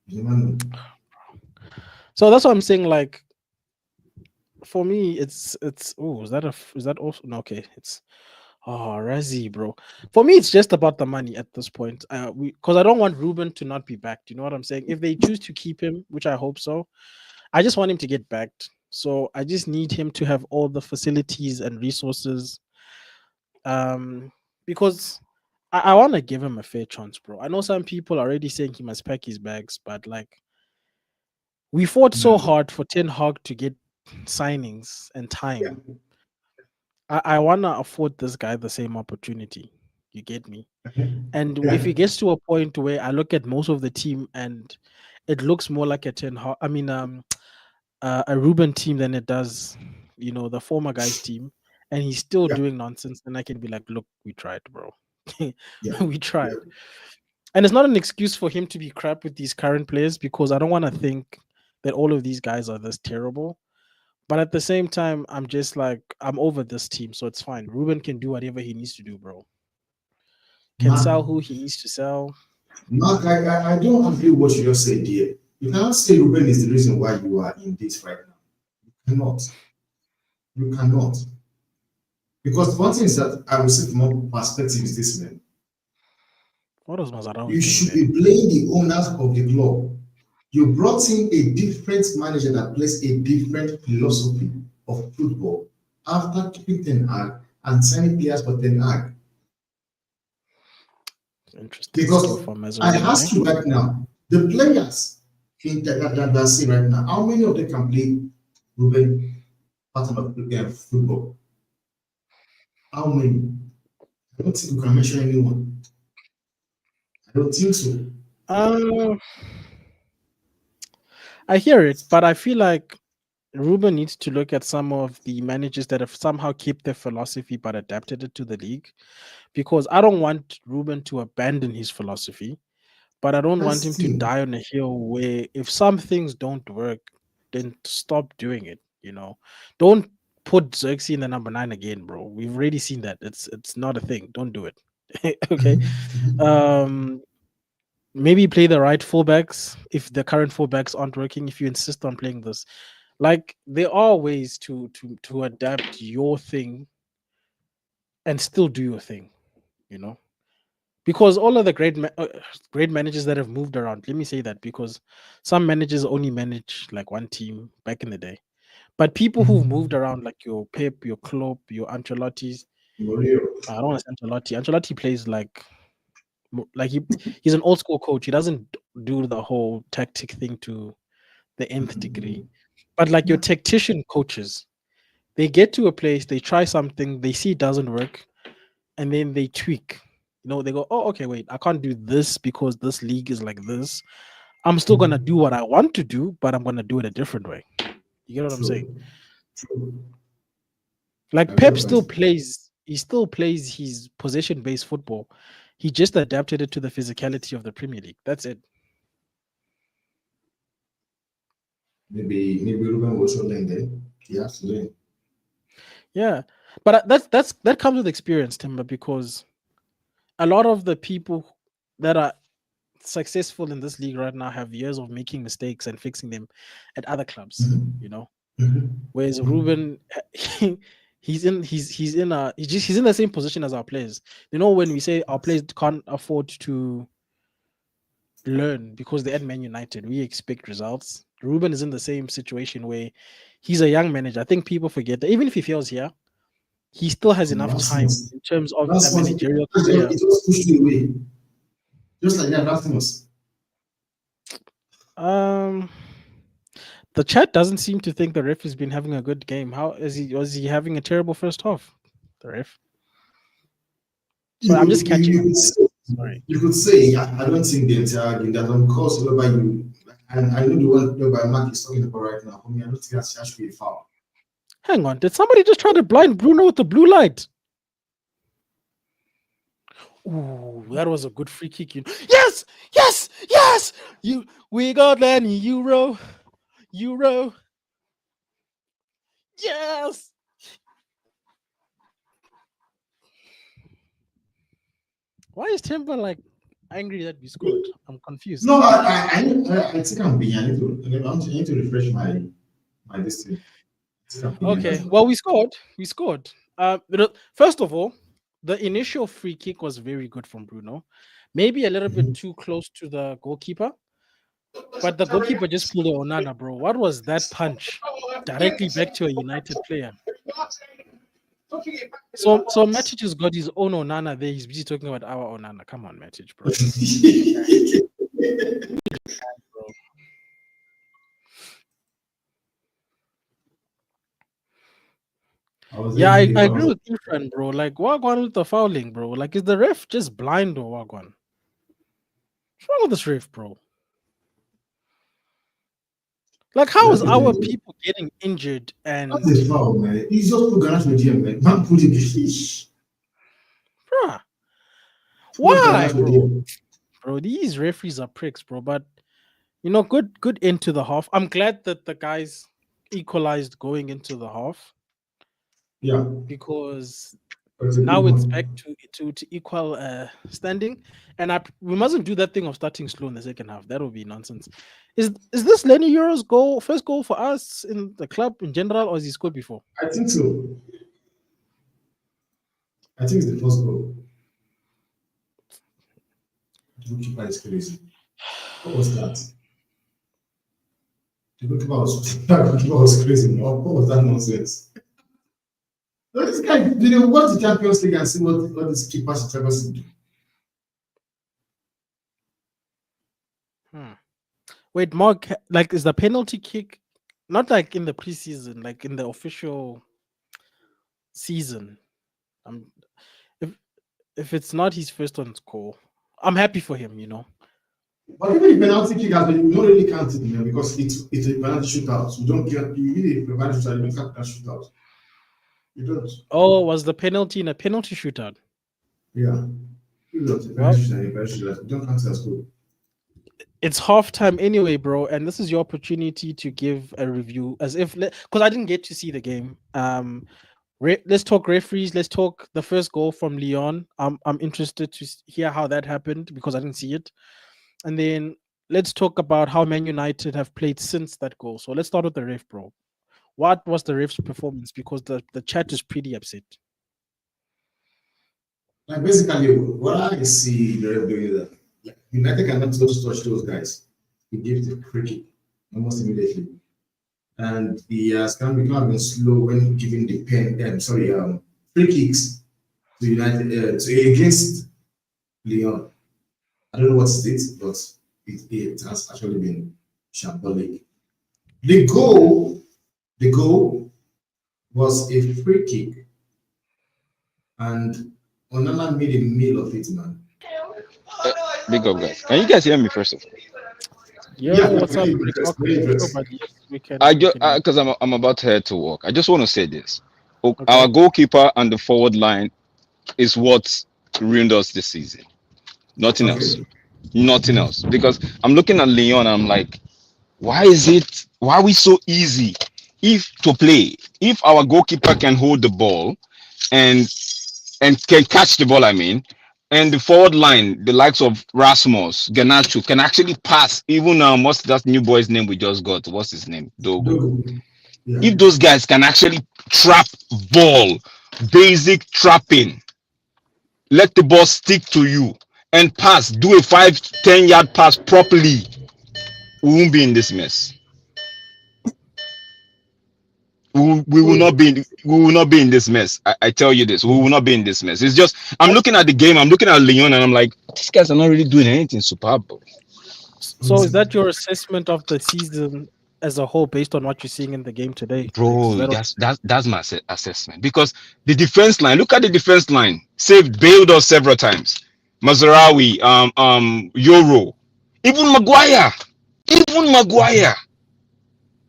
You never know. So that's what I'm saying. Like for me, it's oh, is that also no, okay? It's Razzie, bro. For me, it's just about the money at this point. Because I don't want Ruben to not be backed. You know what I'm saying? If they choose to keep him, which I hope so, I just want him to get backed. So I just need him to have all the facilities and resources. Um, because I want to give him a fair chance, bro. I know some people are already saying he must pack his bags, but like we fought so No. hard for Ten Hag to get signings and Yeah. time. I wanna afford this guy the same opportunity. You get me? And if Yeah. it gets to a point where I look at most of the team and it looks more like a a Ruben team than it does, the former guy's team, and he's still Yeah. doing nonsense, then I can be like, look, we tried, bro. Yeah. We Yeah. tried. And it's not an excuse for him to be crap with these current players because I don't want to think that all of these guys are this terrible. But at the same time, I'm just like, I'm over this team, so it's fine. Ruben can do whatever he needs to do, bro. Can Mark, sell who he needs to sell. Mark, I don't agree with what you just said here. You cannot say Ruben is the reason why you are in this right now. You cannot. You cannot. Because one thing is that I will see from my perspective is this, man. What does Mazarawi You doing should there? be blaming the owners of the club. You brought in a different manager that plays a different philosophy of football after keeping Ten Hag and signing players for Ten Hag. Interesting skill Because for I Mazarawi, eh? ask you right now, the players in that are seeing right now, how many of them can play Ruben pattern of football? How many? I don't think you can mention anyone. I don't think so. Uh, I hear it, but I feel like Ruben needs to look at some of the managers that have somehow kept their philosophy but adapted it to the league. Because I don't want Ruben to abandon his philosophy, but I don't want That's him the to thing. die on a hill where if some things don't work, then stop doing it. Don't put Xerxes in the number 9 again, bro. We've already seen that. It's not a thing. Don't do it. Okay. Um, maybe play the right fullbacks if the current fullbacks aren't working. If you insist on playing this, like there are ways to adapt your thing and still do your thing. You know, because all of the great managers that have moved around. Let me say that because some managers only manage like one team back in the day, but people who've moved around like your Pep, your Klopp, your Ancelotti's. I don't want to say Ancelotti. Ancelotti plays like he's an old school coach. He doesn't do the whole tactic thing to the nth degree. But like your Yeah. tactician coaches, they get to a place, they try something, they see it doesn't work, and then they tweak. They go, oh, okay, wait, I can't do this because this league is like this. I'm still gonna do what I want to do, but I'm gonna do it a different way. You get what I'm saying? True. True. Like I get Pep your point. still plays his possession based football. He just adapted it to the physicality of the Premier League. That's it. Maybe Ruben was also learn there. He has to learn. Yeah, but that comes with experience, Timber, because a lot of the people that are successful in this league right now have years of making mistakes and fixing them at other clubs. Mhm. You know, Mhm. whereas Mhm. Ruben, he's in the same position as our players. When we say our players can't afford to learn because they're at Man United, we expect results. Ruben is in the same situation where he's a young manager. I think people forget that even if he fails here, he still has From enough time Rasmus. in terms of a Rasmus, managerial career. it was pushed away. Just like that, Rasmus. Um, the chat doesn't seem to think the ref has been having a good game. How is he? Was he having a terrible first half? The ref. Sorry, I'm just catching up, guys. Sorry. You could say, I don't think the entire game, that on course, whereby and I know the one whereby Mark is talking about right now. For me, I don't think that's actually a foul. Hang on. Did somebody just try to blind Bruno with the blue light? Ooh, that was a good free kick. Yes, yes, yes. We got Lenny Euro. Yes. Why is Timber like angry that we scored? I'm confused. No, I think I'm being. I need to refresh my this thing. I think I'm being. That's Okay, all. well, we scored. We scored. First of all, the initial free kick was very good from Bruno. Maybe a little bit too close to the goalkeeper, but the goalkeeper just pulled a Onana, bro. What was that punch? Directly back to a United player. So Matic has got his own Onana there. He's busy talking about our Onana. Come on, Matic, bro. Bro. I was Yeah, thinking I if I agree was with you, friend, bro. Like, Wagwan with the fouling, bro. Like, is the ref just blind or Wagwan? What's wrong with this ref, bro? Like, how is our referee. people getting injured That's and a foul, man. He's just put Ganache with him, man. Man put it fish. bruh, Just why, Ganache with bro? him. Bro, these referees are pricks, bro. But good into the half. I'm glad that the guys equalized going into the half Yeah, because but it's a good now it's back one. to equal standing. And we mustn't do that thing of starting slow in the second half. That would be nonsense. Is this Lenny Euro's first goal for us in the club in general, or has he scored before? I think so. I think it's the first goal. The goalkeeper is crazy. What was that? The goalkeeper was, the goalkeeper was crazy. What was that nonsense? No, this guy, watch the Champions League and see what this keeper should ever do. Hmm. Wait, Mark, like, is the penalty kick not like in the preseason, like in the official season? Um, if if it's not his first on score, I'm happy for him. But even the penalty kick has been, we don't really count it, because it's a penalty shootout. We don't get you need a penalty shootout, you don't count that shootout. You don't. Oh, was the penalty in a penalty shootout? Yeah. You don't. A Well, penalty shootout, a penalty shootout. You don't count it as goal. it's halftime anyway, bro, and this is your opportunity to give a review as if because I didn't get to see the game. Let's talk referees. Let's talk the first goal from Lyon. I'm interested to hear how that happened because I didn't see it. And then let's talk about how Man United have played since that goal. So let's start with the ref, bro. What was the ref's performance? Because the chat is pretty upset. Like basically, what I see the ref doing is that, like, United cannot just touch those guys. He gives the free kick almost immediately, and he has become been slow when giving the free kicks to United against Lyon. I don't know what it is, but it has actually been shambolic. The goal, the goal was a free kick, and Onana made a meal of it, man. Big up, guys. Can you guys hear me first of all? Yo, Yeah, yeah, what's up, very Chris? impressed, Okay, very sure, impressed. but yes, we can hear. Because I'm about to head to work. I just want to say this. Okay. Our goalkeeper and the forward line is what ruined us this season. Nothing else. Okay. Nothing else. Because I'm looking at Leon and I'm like, why are we so easy if to play? If our goalkeeper can hold the ball and can catch the ball, I mean, and the forward line, the likes of Rasmus, Ganacho, can actually pass. Even what's that new boy's name we just got? What's his name? Dogo. Dogo. Yeah. If those guys can actually trap ball, basic trapping, let the ball stick to you and pass, do a 5-10 yard pass properly, we won't be in this mess. We will not be in this mess. I tell you this, we will not be in this mess. It's just I'm looking at the game, I'm looking at Leon, and I'm like, these guys are not really doing anything superb. So is that your assessment of the season as a whole based on what you're seeing in the game today? Like, is Bro, that what that's my assessment. Because the defense line, look at the defense line. Saved, bailed us several times. Mazarawi, Euro, even Maguire.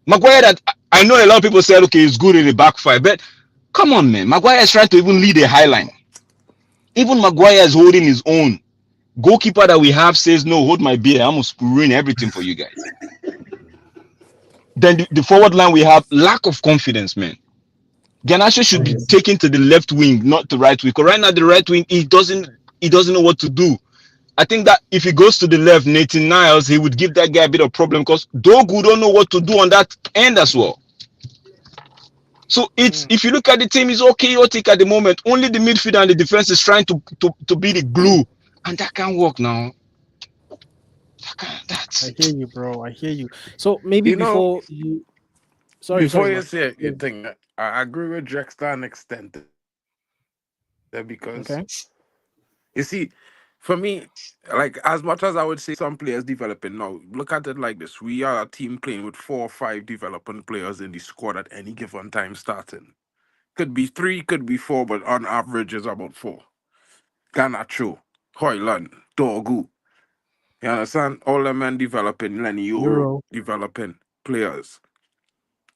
Maguire that I know a lot of people said, okay, he's good in the back five, but come on, man. Maguire is trying to even lead a high line. Even Maguire is holding his own. Goalkeeper that we have says, no, hold my beer. I'm going to ruin everything for you guys. Then the forward line, we have lack of confidence, man. Garnacho should be Yes. taken to the left wing, not the right wing. Because right now, the right wing, he doesn't know what to do. I think that if he goes to the left, Nathan Niles, he would give that guy a bit of problem because Dogu don't know what to do on that end as well. So it's, if you look at the team, it's all chaotic at the moment. Only the midfield and the defense is trying to be the glue, and that can't work now. I That's hear you, bro. I hear you. So maybe You know, before you, sorry, before you Mark. say it, you Yeah. think I agree with Drex to an extent because Okay. you see, for me, like as much as I would say some players developing now, look at it like this: we are a team playing with 4 or 5 developing players in the squad at any given time starting. Could be 3, could be 4, but on average is about 4. Ganacho, Hoyland, Dorgu. You understand? All the men developing, Lenny Euro Euro. developing players.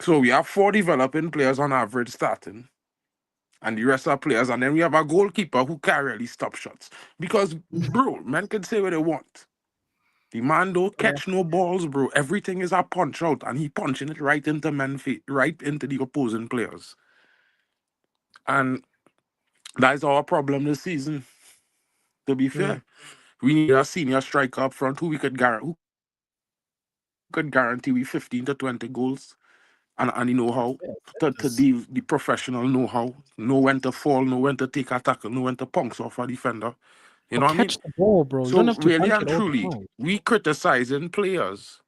So we have 4 developing players on average starting, and the rest are players. And then we have a goalkeeper who can't really stop shots. Because, bro, men can say what they want. The man don't Yeah. catch no balls, bro. Everything is a punch out, and he punching it right into right into the opposing players. And that is our problem this season. To be Mm. fair, we need a senior striker up front who could guarantee we 15 to 20 goals, and the know-how Yeah. to Yes. the professional know-how, know when to fall, know when to take a tackle, know when to punch off a defender. You Or know what I mean? catch the ball, bro. You don't So have to really punch and it all the truly, time. we criticizing players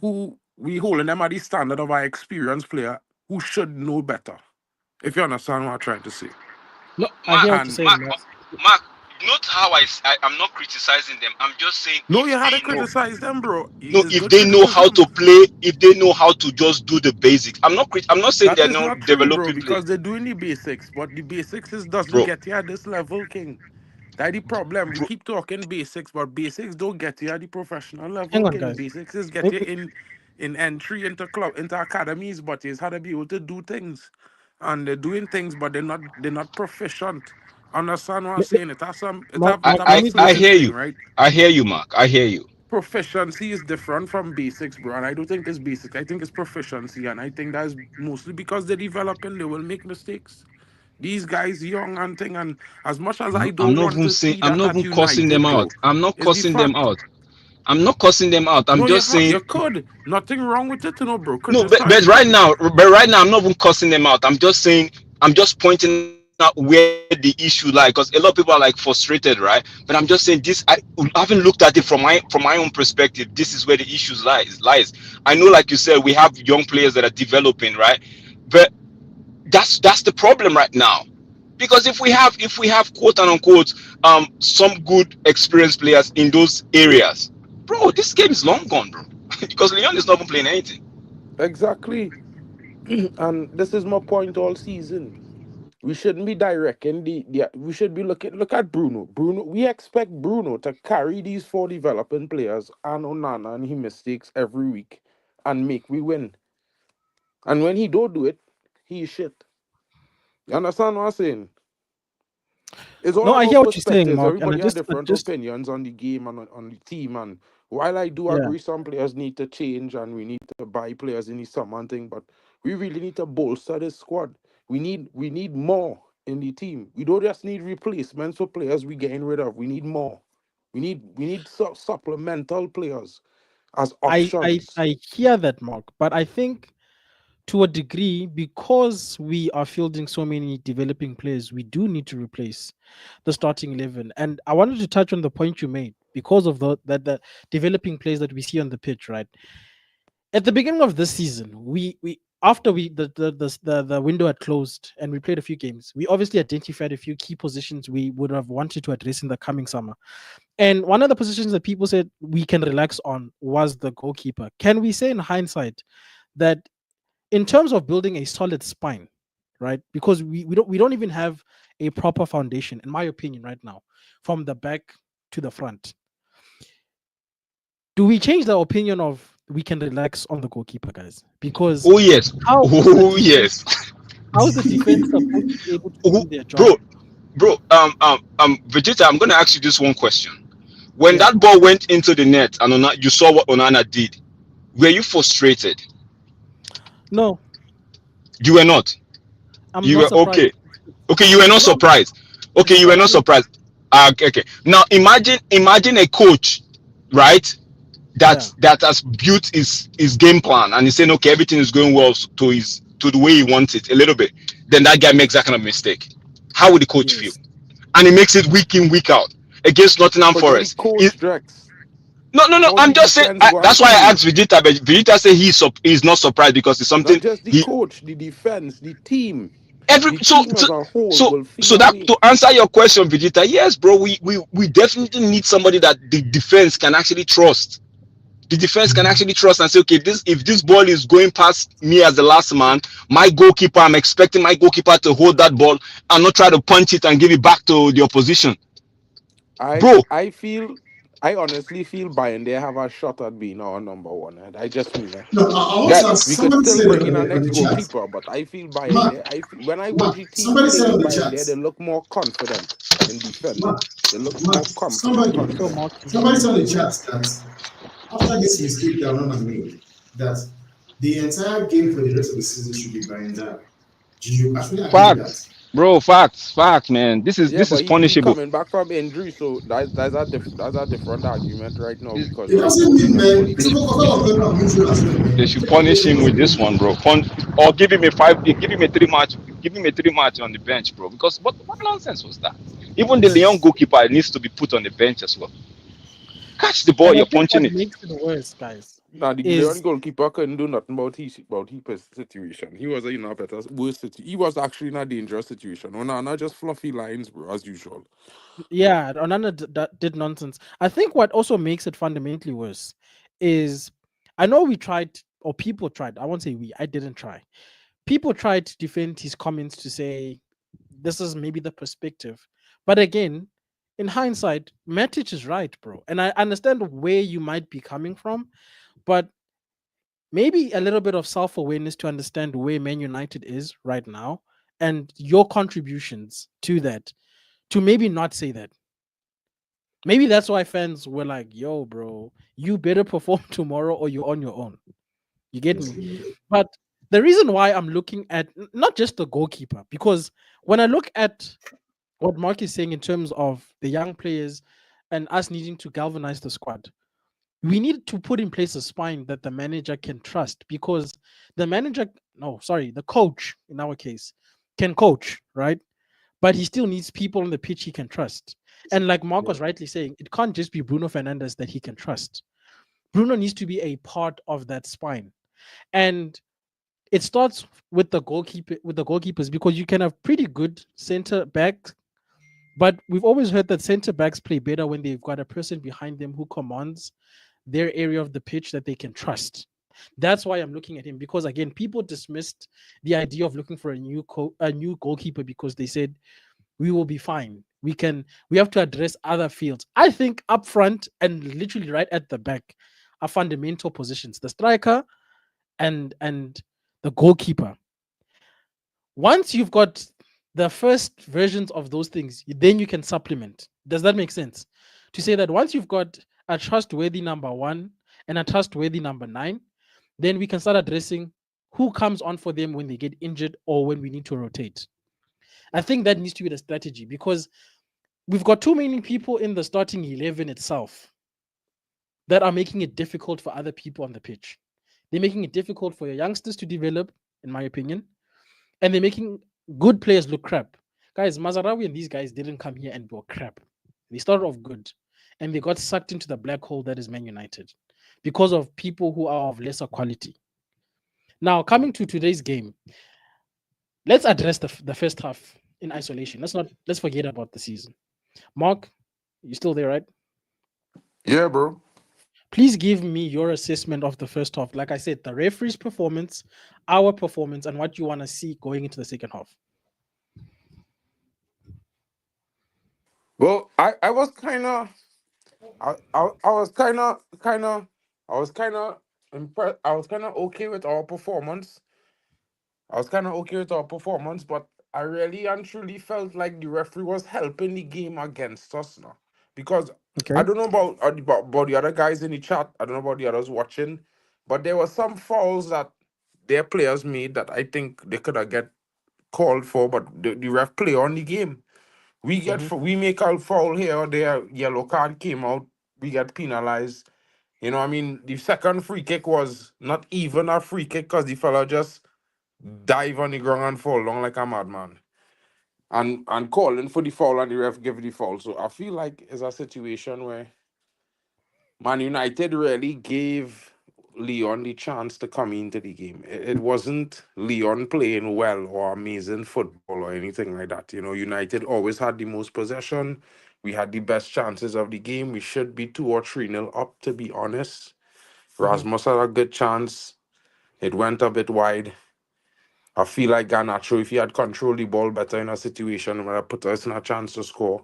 who we holding them at the standard of our experienced player who should know better. If you understand what I'm trying to say. no, I Mark. hear what you're And saying, Mark, Mark. Mark. Not how I'm not criticizing them. I'm just saying no, you if had to they know. criticize them, bro. No, It's if good they know how criticism. to play, if they know how to just do the basics. I'm not saying That they're is not not true, bro, developing play, because they're doing the basics, but the basics is doesn't bro. get you at this level, King. That's the problem. We Bro, keep talking basics, but basics don't get you at the professional Hang level, on, King. guys. Basics is get you Maybe in entry into club into academies, but is how to be able to do things. And they're doing things, but they're not proficient. Understand what I'm m- m- saying? Mark, I, It's Mark, a let I me do I this. backslating hear thing, you. right? I hear you, Mark. I hear you. Proficiency is different from basics, bro. And I don't think it's basic. I think it's proficiency. And I think that's mostly because they're developing, they will make mistakes. These guys young and thing, and as much as I I'm don't not want even to saying. see I'm that not at even cussing them United, out. though, I'm not is the cussing them fact. out. I'm not cussing them out. I'm No, you just saying you could. Nothing wrong with it, bro. no. Criticize them. But right now, I'm not even cussing them out. I'm just saying. I'm just pointing out where the issue lies because a lot of people are like frustrated, right? But I'm just saying this. I haven't looked at it from my own perspective. This is where the issues lies. I know, like you said, we have young players that are developing, right? But that's the problem right now. Because if we have quote and unquote some good experienced players in those areas, bro, this game is long gone, bro. Because Leon is not even playing anything. Exactly. And this is my point all season. We shouldn't be directing we should be look at Bruno. We expect Bruno to carry these 4 developing players and Onana and he mistakes every week and make we win. And when he don't do it, he is shit. You understand what I'm saying? It's all No, I about hear what you're saying, perspectives. Mark, and Everybody have I different just, opinions on the game and on the team. And while I do yeah, agree some players need to change and we need to buy players in the summer and thing, but we really need to bolster this squad. We need more in the team. We don't just need replacements for players we getting rid of. We need more. We need supplemental players as options. I hear that, Mark, but I think to a degree, because we are fielding so many developing players, we do need to replace the starting 11. And I wanted to touch on the point you made because of the developing players that we see on the pitch, right? At the beginning of this season, we after we the window had closed and we played a few games, we obviously identified a few key positions we would have wanted to address in the coming summer. And one of the positions that people said we can relax on was the goalkeeper. Can we say in hindsight that in terms of building a solid spine, right? Because we don't even have a proper foundation, in my opinion, right now, from the back to the front. Do we change the opinion of we can relax on the goalkeeper, guys? Because Oh yes. how is the Oh defense yes. how is the defense supposed to be able to Oh, do their bro, job? bro. Vegeta, I'm gonna ask you this one question. When Yeah. that ball went into the net and you saw what Onana did, were you frustrated? No, You were not. I'm You not were surprised. okay. Okay, you were not No, surprised. Okay, you were not Onana. surprised. Okay, okay. Now imagine a coach, right? Yeah. That has built his game plan and he's saying, okay, everything is going well to the way he wants it a little bit. Then that guy makes that kind of mistake. How would the coach feel? Yes. And he makes it week in, week out against Nottingham But you're the Forest. coach, Drex. No, no, no. How I'm the just saying. defense go and That's why I feel? asked Vegeta, but Vegeta said he's not surprised because it's Not something just the he coach, the defense, the team. every The team as a whole so will feel so a that way. to answer your question, Vegeta, yes, bro, we definitely need somebody that the defense can actually trust. The defense can actually trust and say, okay, this if this ball is going past me as the last man, my goalkeeper, I'm expecting my goalkeeper to hold that ball and not try to punch it and give it back to the opposition, I bro. I feel I honestly feel Bayern they have a shot at being our number one. And I just mean No, I want yeah, to ask. we could Somebody still said bring in our on next the chat. goalkeeper, but I feel Bayern Mark, there. I feel when I watch Mark. the team Somebody play said on in the Bayern chat. there, they look more confident in defending. Mark, They look Mark. more Somebody, So confident. Marky. somebody said on the chat that after this mistake that Ronald made, that the entire game for the rest of the season should be by entire. Do you actually agree with that? Facts, bro. Facts, man. This is Yeah, this is but he punishable. coming back from injury, so that's a different argument right now because It right doesn't now he mean, not man. fully It's fit. about couple of them are mutual as well, They man. should Take away punish from him us, with this man. one, bro. Or give him a five. Give him a 3 match. Give him a 3 match on the bench, bro. Because what nonsense was that? Even the Leon goalkeeper needs to be put on the bench as well. Catch the ball, And I you're think what punching it. makes it worse, guys, Now the Leon is goalkeeper couldn't do nothing about his situation. He was in a better worse situation. He was actually in a dangerous situation. No, not just fluffy lines, bro, as usual. yeah, Onana did nonsense. I think what also makes it fundamentally worse is I know we tried or people tried. I won't say we. I didn't try. People tried to defend his comments to say this is maybe the perspective, but again, in hindsight, Matic is right, bro. And I understand where you might be coming from, but maybe a little bit of self awareness to understand where Man United is right now and your contributions to that, to maybe not say that. Maybe that's why fans were like, yo, bro, you better perform tomorrow or you're on your own. You get me? But the reason why I'm looking at not just the goalkeeper, because when I look at what Mark is saying in terms of the young players and us needing to galvanize the squad, we need to put in place a spine that the manager can trust because the manager, no, sorry, the coach in our case can coach, right? But he still needs people on the pitch he can trust. And like Mark Yeah. was rightly saying, it can't just be Bruno Fernandes that he can trust. Bruno needs to be a part of that spine. And it starts with the goalkeepers because you can have pretty good center backs, but we've always heard that center backs play better when they've got a person behind them who commands their area of the pitch that they can trust. That's why I'm looking at him because again, people dismissed the idea of looking for a new goalkeeper because they said we will be fine. We have to address other fields. I think up front and literally right at the back are fundamental positions. The striker and the goalkeeper. Once you've got the first versions of those things, then you can supplement. Does that make sense? To say that once you've got a trustworthy number one and a trustworthy number nine, then we can start addressing who comes on for them when they get injured or when we need to rotate. I think that needs to be the strategy because we've got too many people in the starting 11 itself that are making it difficult for other people on the pitch. They're making it difficult for your youngsters to develop, in my opinion, and they're making good players look crap. Guys, Mazarawi and these guys didn't come here and were crap. They started off good and they got sucked into the black hole that is Man United because of people who are of lesser quality. Now, coming to today's game, let's address the first half in isolation. Let's forget about the season. Mark, you still there, right? Yeah, bro. Please give me your assessment of the first half. Like I said, the referee's performance, our performance, and what you want to see going into the second half. Well, I was kind of I was I was kind of impressed. I was kind of okay with our performance. I was kind of okay with our performance, but I really and truly felt like the referee was helping the game against us now. Because Okay. I don't know about the other guys in the chat. I don't know about the others watching, but there were some fouls that their players made that I think they could have get called for, but the ref play on the game. Mm-hmm. We make a foul here or there, yellow card came out, we get penalized. You know, I mean, the second free kick was not even a free kick because the fella just dive on the ground and fall down like a madman. And calling for the foul and the ref give the foul. So I feel like it's a situation where Man United really gave Lyon the chance to come into the game. It wasn't Lyon playing well or amazing football or anything like that. You know, United always had the most possession. We had the best chances of the game. We should be 2 or 3 nil up, to be honest. Mm-hmm. Rasmus had a good chance. It went a bit wide. I feel like Garnacho, if he had controlled the ball better in a situation, would have put us in a chance to score.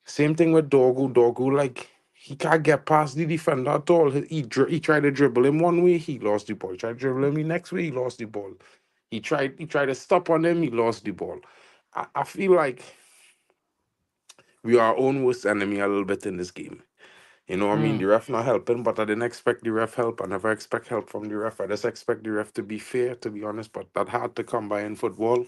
Same thing with Dorgu. Dorgu, like, he can't get past the defender at all. He tried to dribble him one way, he lost the ball. He tried to dribble him the next way, he lost the ball. He tried to stop on him, he lost the ball. I feel like we are our own worst enemy a little bit in this game. You know what I mean? Mm. The ref not helping, but I didn't expect the ref help. I never expect help from the ref. I just expect the ref to be fair, to be honest, but that hard to come by in football.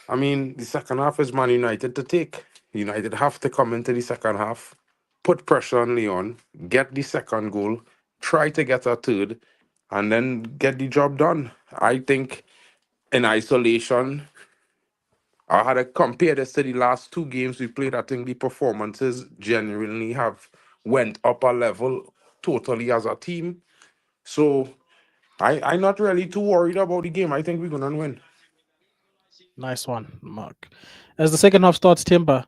I mean, the second half is Man United to take. United have to come into the second half, put pressure on Leon, get the second goal, try to get a third, and then get the job done. I think in isolation, I had to compare this to the last 2 games we played. I think the performances genuinely have went up a level totally as a team. So I'm not really too worried about the game. I think we're gonna win. Nice one, Mark. As the second half starts, Timber,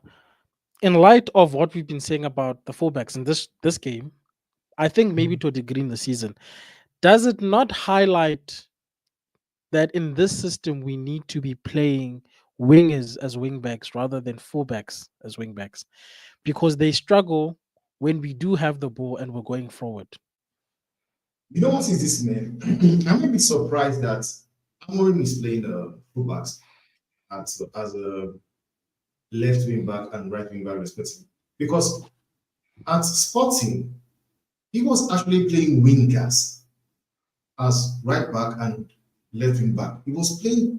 in light of what we've been saying about the fullbacks in this game, I think maybe to a degree in the season, does it not highlight that in this system we need to be playing wingers as wingbacks rather than fullbacks as wingbacks because they struggle when we do have the ball and we're going forward. You know what is this, man? I'm a bit surprised that Amorim is playing fullbacks as a left wing back and right wing back, respectively. Because at Sporting, he was actually playing wingers as right back and left wing back. He was playing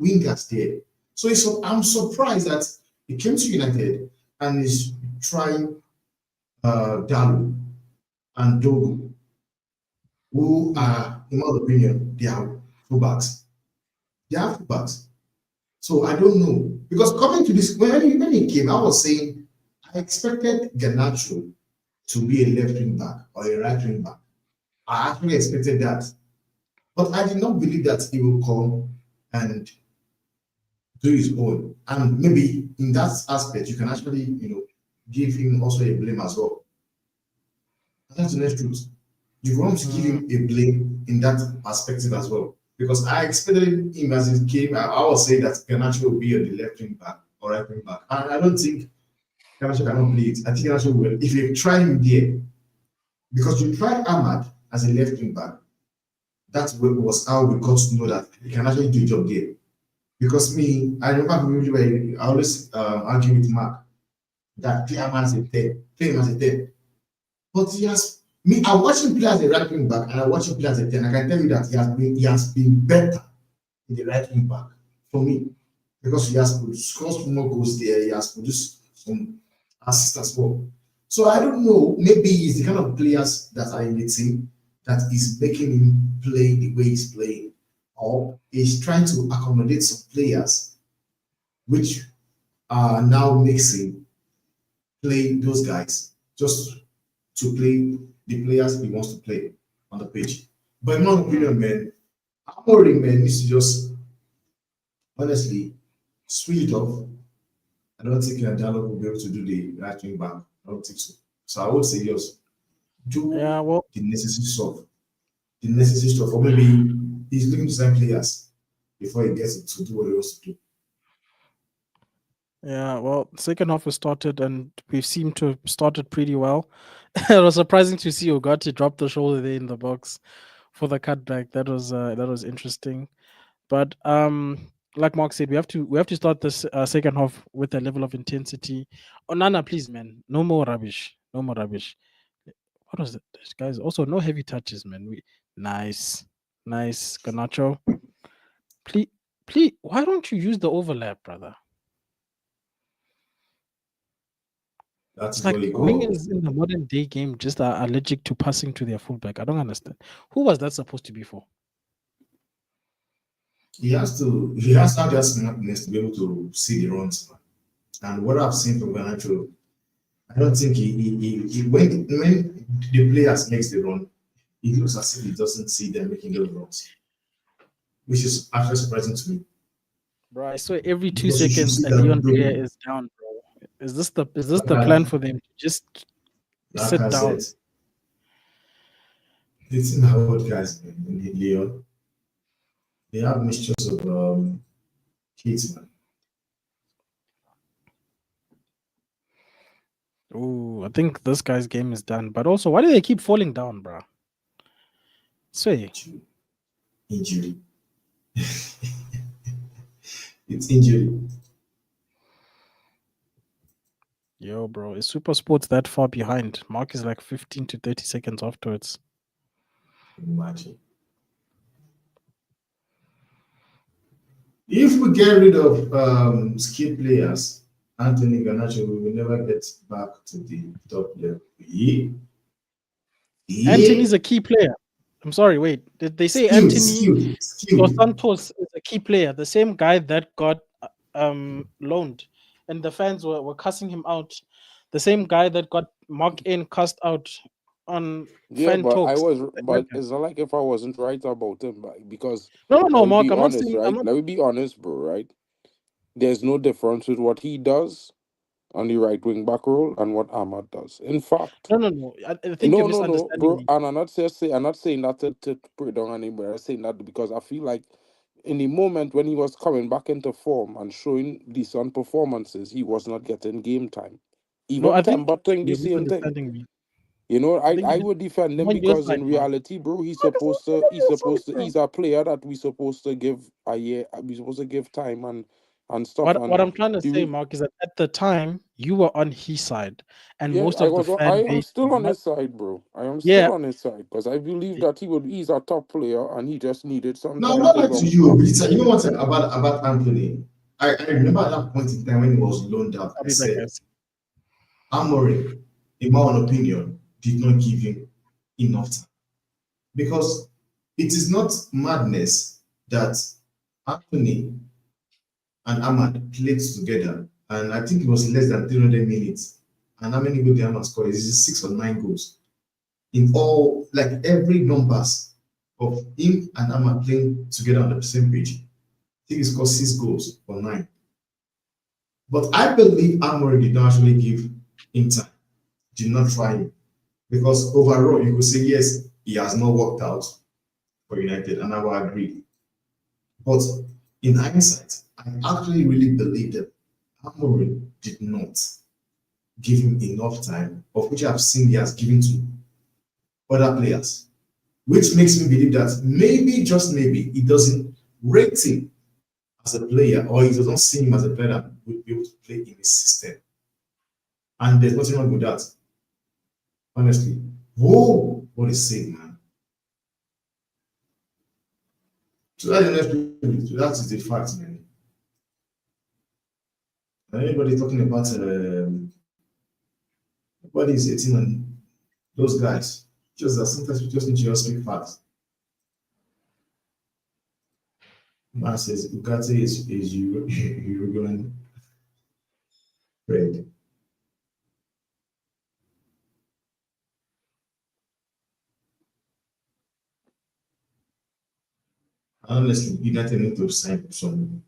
wingers there. I'm surprised that he came to United and is trying Dalu and Dogu, who are, in my opinion, they are fullbacks. They are fullbacks. So I don't know. Because coming to this, when he came, I was saying I expected Garnacho to be a left wing back or a right wing back. I actually expected that. But I did not believe that he will come and do his own. And maybe in that aspect, you can actually, give him also a blame as well. And that's the next truth. You want to give Mm, him a blame in that perspective as well. Because I expected him as it came, I was saying that Garnacho will be on the left wing back or right wing back. And I don't think Garnacho cannot play it. I think Garnacho will. If you try him there, because you tried Ahmad as a left wing back, that was how we got to know that he can actually do a job there. Because me, I remember really I always argue with Mark that play him as a 10, play him as a 10. But he has me, I watch him play as a right wing back and I watch him play as a 10. I can tell you that he has been better in the right wing back for me. Because he has scored some more goals there, he has produced some assists as well. So I don't know, maybe he's the kind of players that are in the team that is making him play the way he's playing, or he's trying to accommodate some players which are now mixing play those guys just to play the players he wants to play on the pitch. But in my mm. opinion, man, Amorim man needs to just honestly switch it off. I don't think Diallo will be able to do the right wing back. I don't think so. So I would say yes, do Yeah, well, the necessary stuff. The necessary stuff. Or maybe he's looking to sign players before he gets to do what he wants to do. yeah, well, second half has started and we seem to have started pretty well. It was surprising to see Ugarte drop the shoulder there in the box for the cutback. That was interesting. But like Mark said, we have to start this second half with a level of intensity. Oh, Nana, please, man, no more rubbish, no more rubbish. What was it, guys? Also, no heavy touches, man. Nice, nice, Ganacho. Please, please, why don't you use the overlap, brother? That It's is what like you go. wingers in the modern day game just are allergic to passing to their fullback. I don't understand. Who was that supposed to be for? He has to have that smartness to be able to see the runs, man. And what I've seen from Garnacho, I don't think when the players makes the run, it looks as if he doesn't see them making those runs, which is actually surprising to me Bro, I swear every two because you should seconds see a that Leon player doing is down, bro. Is this the plan like for them to just like sit I said. down? The thing about guys in the Lyon, they have mixtures of kids, man. Oh, I think this guy's game is done. But also, why do they keep falling down, bro? Swear. Injury. It's injury. Yo, bro, is Super Sports that far behind? Mark is like 15 to 30 seconds afterwards. Imagine. If we get rid of skilled players, Anthony Garnacho, we will never get back to the top level. Yeah. Yeah. Anthony's a key player. I'm sorry, wait. Did they say Skilled, Anthony skilled, Dos skilled. Santos is a key player? The same guy that got loaned and the fans were cussing him out. The same guy that got Mark in cussed out on Yeah, fan but talks. but it's not like if I wasn't right about him, because No, no, let no, me be Mark. I'm not honest, saying I'm right? not. Let me be honest, bro, right? There's no difference with what he does on the right wing back role and what Ahmad does. In fact, No, no, no. I think you're no, misunderstanding bro. me. And I'm not saying that to put it on anybody. I'm saying that because I feel like in the moment when he was coming back into form and showing decent performances, he was not getting game time. No, Even I think Temba doing the you're same thing. misunderstanding me. You know, I I, think I would defend I'm him on your because side, in Mark. reality, bro, Mark is on your side, bro. he's a player that we supposed to give a year, we supposed to give time and stuff. What And I'm trying to the say, re- Mark, is that at the time you were on his side, and yeah, most of the I fan am base still did on not. his side, bro. I am Yeah, still on his side because I believe that he's a top player and he just needed some Now, time not to like to bounce you, back. Peter. You know what about Anthony? I remember at that point in time when he was loaned out, I'll I be back, said, guys. Amorim, in my own opinion, did not give him enough time. Because it is not madness that Anthony and Ahmad played together. And I think it was less than 300 minutes. And how many goals did Ahmad score? Is it 6 or 9 goals? In all, like every numbers of him and Ahmad playing together on the same page. I think he scored 6 goals or 9. But I believe Amorim did not actually give him time, did not try him. Because overall, you could say, yes, he has not worked out for United, and I will agree. But in hindsight, I actually really believe that Amorim did not give him enough time, of which I've seen he has given to other players, which makes me believe that maybe, just maybe, he doesn't rate him as a player, or he doesn't see him as a player that would be able to play in his system. And there's nothing wrong with that, honestly. Whoa, what is saying, man? So that's the next thing. So that is the fact, man. And anybody talking about nobody is hating on those guys. Just that sometimes we just need to just speak facts. Man says Ugarte is Uruguayan bread. Honestly, United need to sign some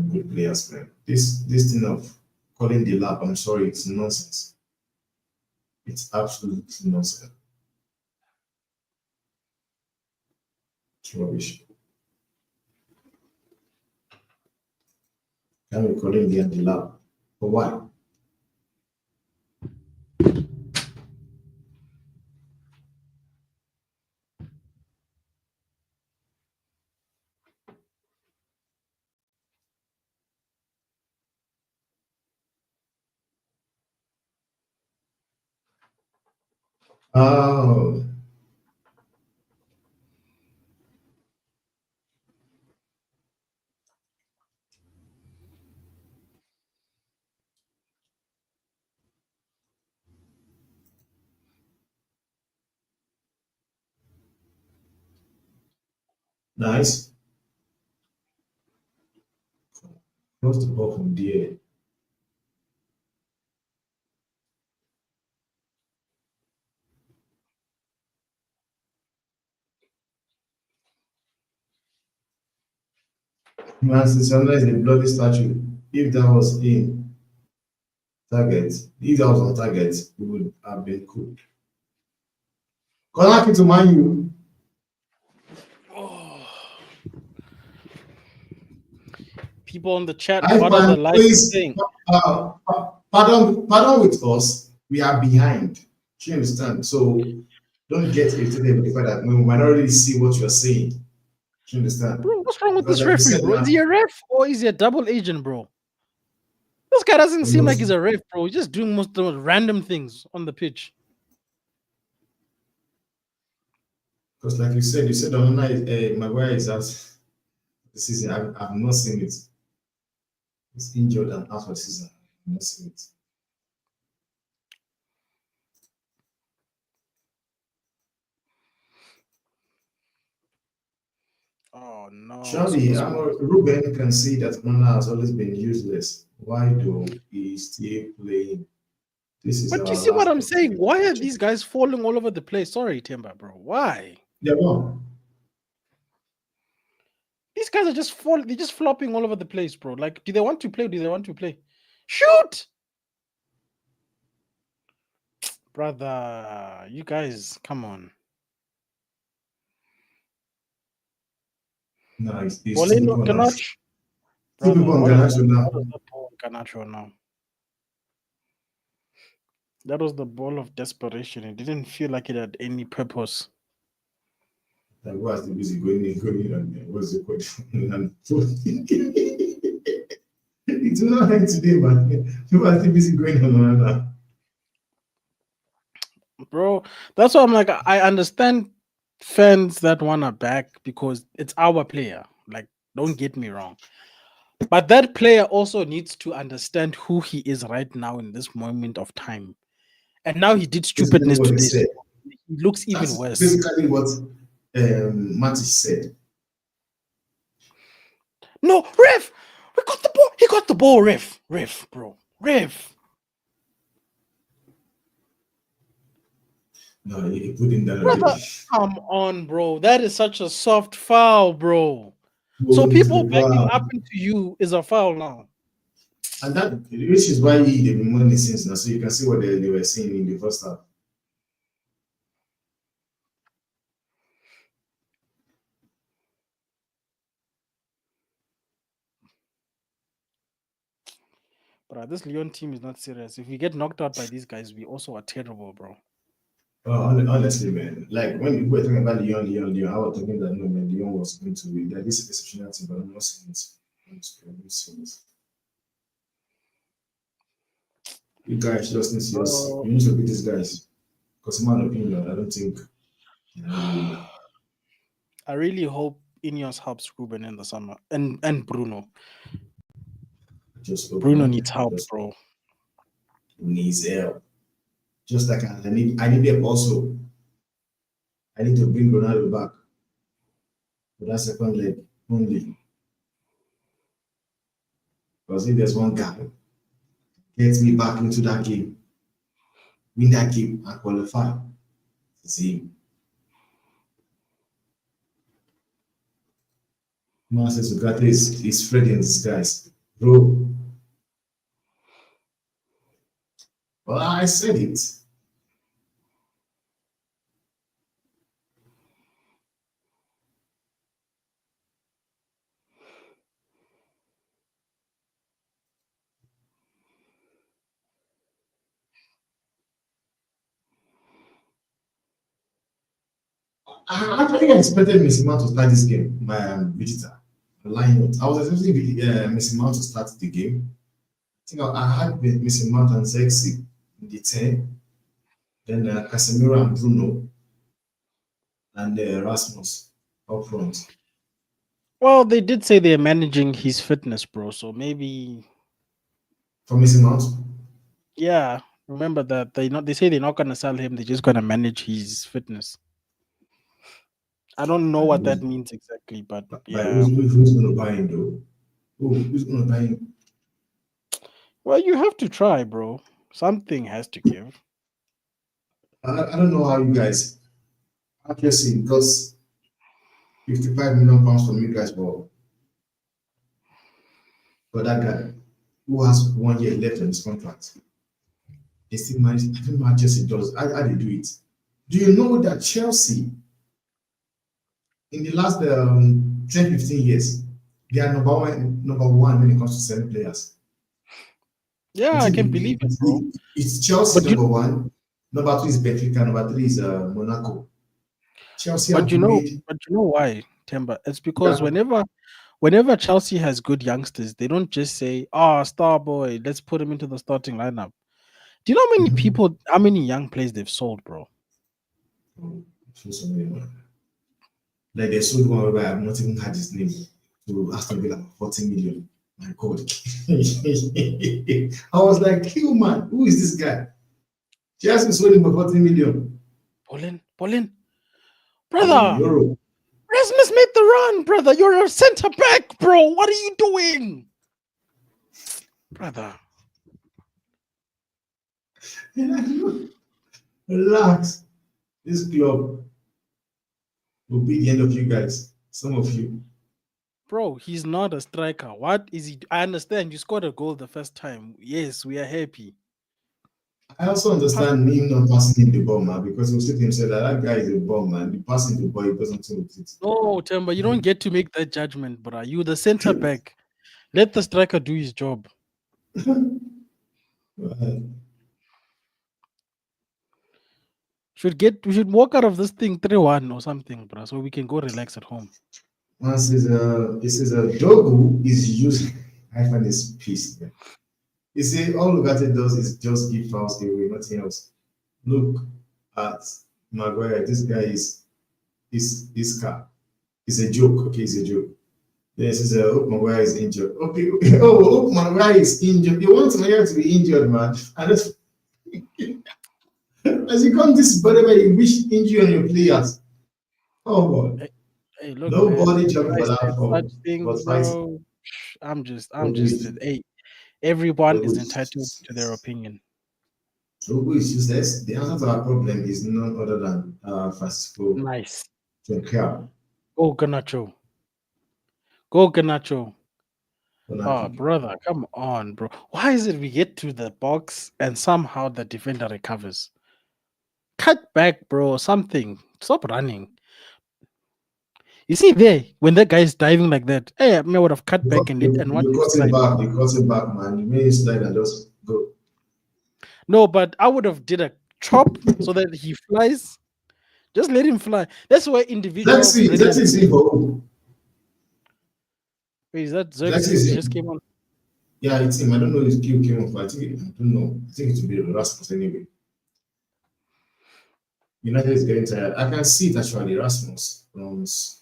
good players, man. This thing of calling the lab, I'm sorry, it's nonsense. It's absolutely nonsense. It's rubbish. Can we call him the lab? But why? Oh, nice. Cross the ball from there. Man, sunrise the bloody statue. If that was in target, if that was on target, it would have been cool. Corner kick to Man U. People in the chat, I what are the find, lights please, saying? pardon with us. We are behind. Do you understand? So don't get irritated with the fact that we might not really see what you're saying. Do you understand? Bro, what's wrong with Because this like you referee, said bro? Is now, he a ref or is he a double agent, bro? This guy doesn't who seem like knows? he's a ref, bro. He's just doing most of the random things on the pitch. Because like you said on night, Maguire is out the season. I've not seen it. He's injured and out for the season. I've not seen it. Oh no. Surely, Ruben can see that Onana has always been useless. Why do he still playing? This is But you our see what last I'm saying? opportunity. Why are these guys falling all over the place? Sorry, Timber, bro. Why? Yeah, well, These guys are just they're just flopping all over the place, bro. Like, do they want to play? Do they want to play? Shoot! Brother, you guys, come on. no, it's two Bolino people now. Ganacho. Two Brother, people on what is Ganacho now. that ball on Ganacho now? That was the ball of desperation. It didn't feel like it had any purpose. Like, what's the busy going in, and what's the question? And it's not like today, man. People are still busy going on now. Bro, that's why I'm like, I understand fans that want to back because it's our player. Like, don't get me wrong. But that player also needs to understand who he is right now in this moment of time. And now he did Basically stupidness what they today. said. So he looks even That's worse. basically what Matic said. No, ref! We got the ball. He got the ball, ref. Ref, bro. Ref. No, he put him down Brother, already. come on, bro. That is such a soft foul, bro. So Go into people the backing bar. up into you is a foul now. And that, which is why they've been money since now. So you can see what they were saying in the first half. Bro, this Lyon team is not serious. If we get knocked out by these guys, we also are terrible, bro. Honestly, man, like when we were talking about Lyon, I was talking that no, man, Lyon was going to win. That this is exceptional team, but I'm not saying it. I'm not saying it. You guys just need to Bro. you need to beat these guys. Because in my opinion, I don't think they really win now. I really hope Ineos helps Ruben in the summer. And Bruno. Just hope, Bruno man. needs help, Just bro. needs help. Just like I need help also. I need to bring Ronaldo back for that second leg only. Because if there's one guy gets me back into that game, win that game and qualify, it's him. Man says Ugarte is Fred in disguise. Bro. Well, I said it. I actually expected Messi to start this game, my visitor. Line I was expecting Messi to start the game. I think I had Messi and Sexy in the 10. Then Casemiro and Bruno and Rasmus up front. Well, they did say they're managing his fitness, bro. So maybe, For missing out. yeah. Remember that they say they're not gonna sell him. They're just gonna manage his fitness. I don't know what that means exactly, but But yeah. who's going to buy him though? Who's going to buy him? Well, you have to try, bro. Something has to give. I don't know how you guys accuracy because 55 million pounds from you guys for that guy who has 1 year left on his contract. They still manage. I don't know how Chelsea does. How they do it. Do you know that Chelsea in the last 10, 15 years, they are number one when it comes to selling players. I Yeah, I think can believe it, bro. it's Chelsea But number one, number two is Benfica, number three is Monaco. Chelsea have made but you know why, Temba? It's because yeah, whenever Chelsea has good youngsters, they don't just say, "Oh, star boy, let's put him into the starting lineup." Do you know how many young players they've sold, bro? so sorry, man. Like they sold one where I have not even had his name to Aston Villa 40 million. My God. I was like, you man, who is this guy? Chelsea sold him for 40 million. Pauline, In brother, Europe. Rasmus made the run, brother. You're a centre back, bro. What are you doing, brother? Relax. This club will be the end of you guys. Some of you. Bro, he's not a striker. What is he? I understand you scored a goal the first time. Yes, we are happy. I also understand him not passing him the ball, man, because he said to himself that guy is a bomb, man. The passing the ball, he doesn't know with it. No, Temba, you don't get to make that judgment, bro. You the centre back. Let the striker do his job. We should walk out of this thing 3-1 or something, bro, so we can go relax at home. Man says, Dogu is using. I find this piece. Man. You see, all Lugate does is just give fouls away, nothing else. Look at Maguire. This guy is car. It's a joke. Okay, it's a joke. This is Hope Maguire is injured. Okay. Oh, Hope Maguire is injured. You want Maguire to be injured, man. And that's, as you come this whatever you wish injury on your players. Oh boy. Hey, look, Nobody man. jumping for I that said for such things, but fighting. bro. I'm just Dogu hey, everyone is entitled to their is opinion. useless. The answer to our problem is none other than Francisco Nice. Trinquer. Go Ganacho. Go Ganacho. Oh, Konate. brother, come on, bro. Why is it we get to the box and somehow the defender recovers? Cut back, bro. Something. Stop running. You see there, when that guy is diving like that, hey, I would have cut back and watch You him cut him slide. back, you cut him back, man. You made him slide and just go. No, but I would have did a chop so that he flies. Just let him fly. That's why individual Let's brilliance. see for who. Wait, is that Let's Xerxes see just him. came on? Yeah, it's him. I don't know his kill came off. I don't know. I think it will be Rasmus anyway. United is getting tired. I can see it actually. Rasmus runs.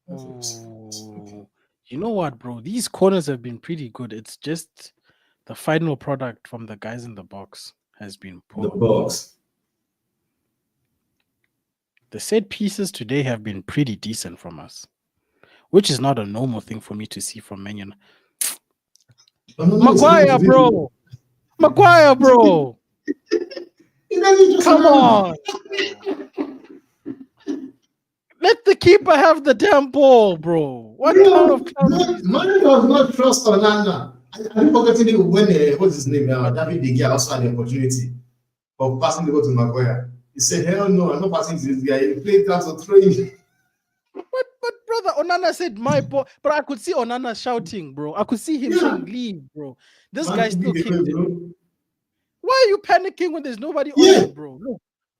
Oh, you know what, bro? These corners have been pretty good. It's just the final product from the guys in the box has been The poor. box. The set pieces today have been pretty decent from us, which is not a normal thing for me to see from Man United. Maguire, bro. Maguire, bro. Come on. Let the keeper have the damn ball, bro. What kind of Man does not trust Onana. I'm forgetting it when what's his name? David De Gea also had the opportunity of passing the ball to Maguire. He said, "Hell no, I'm not passing to this guy." He played that to throw him. But brother, Onana said my ball, but I could see Onana shouting, bro. I could see him saying, "Leave, bro." This Man guy to still beat the kicked way, it. bro. Why are you panicking when there's nobody on Yeah. you, bro?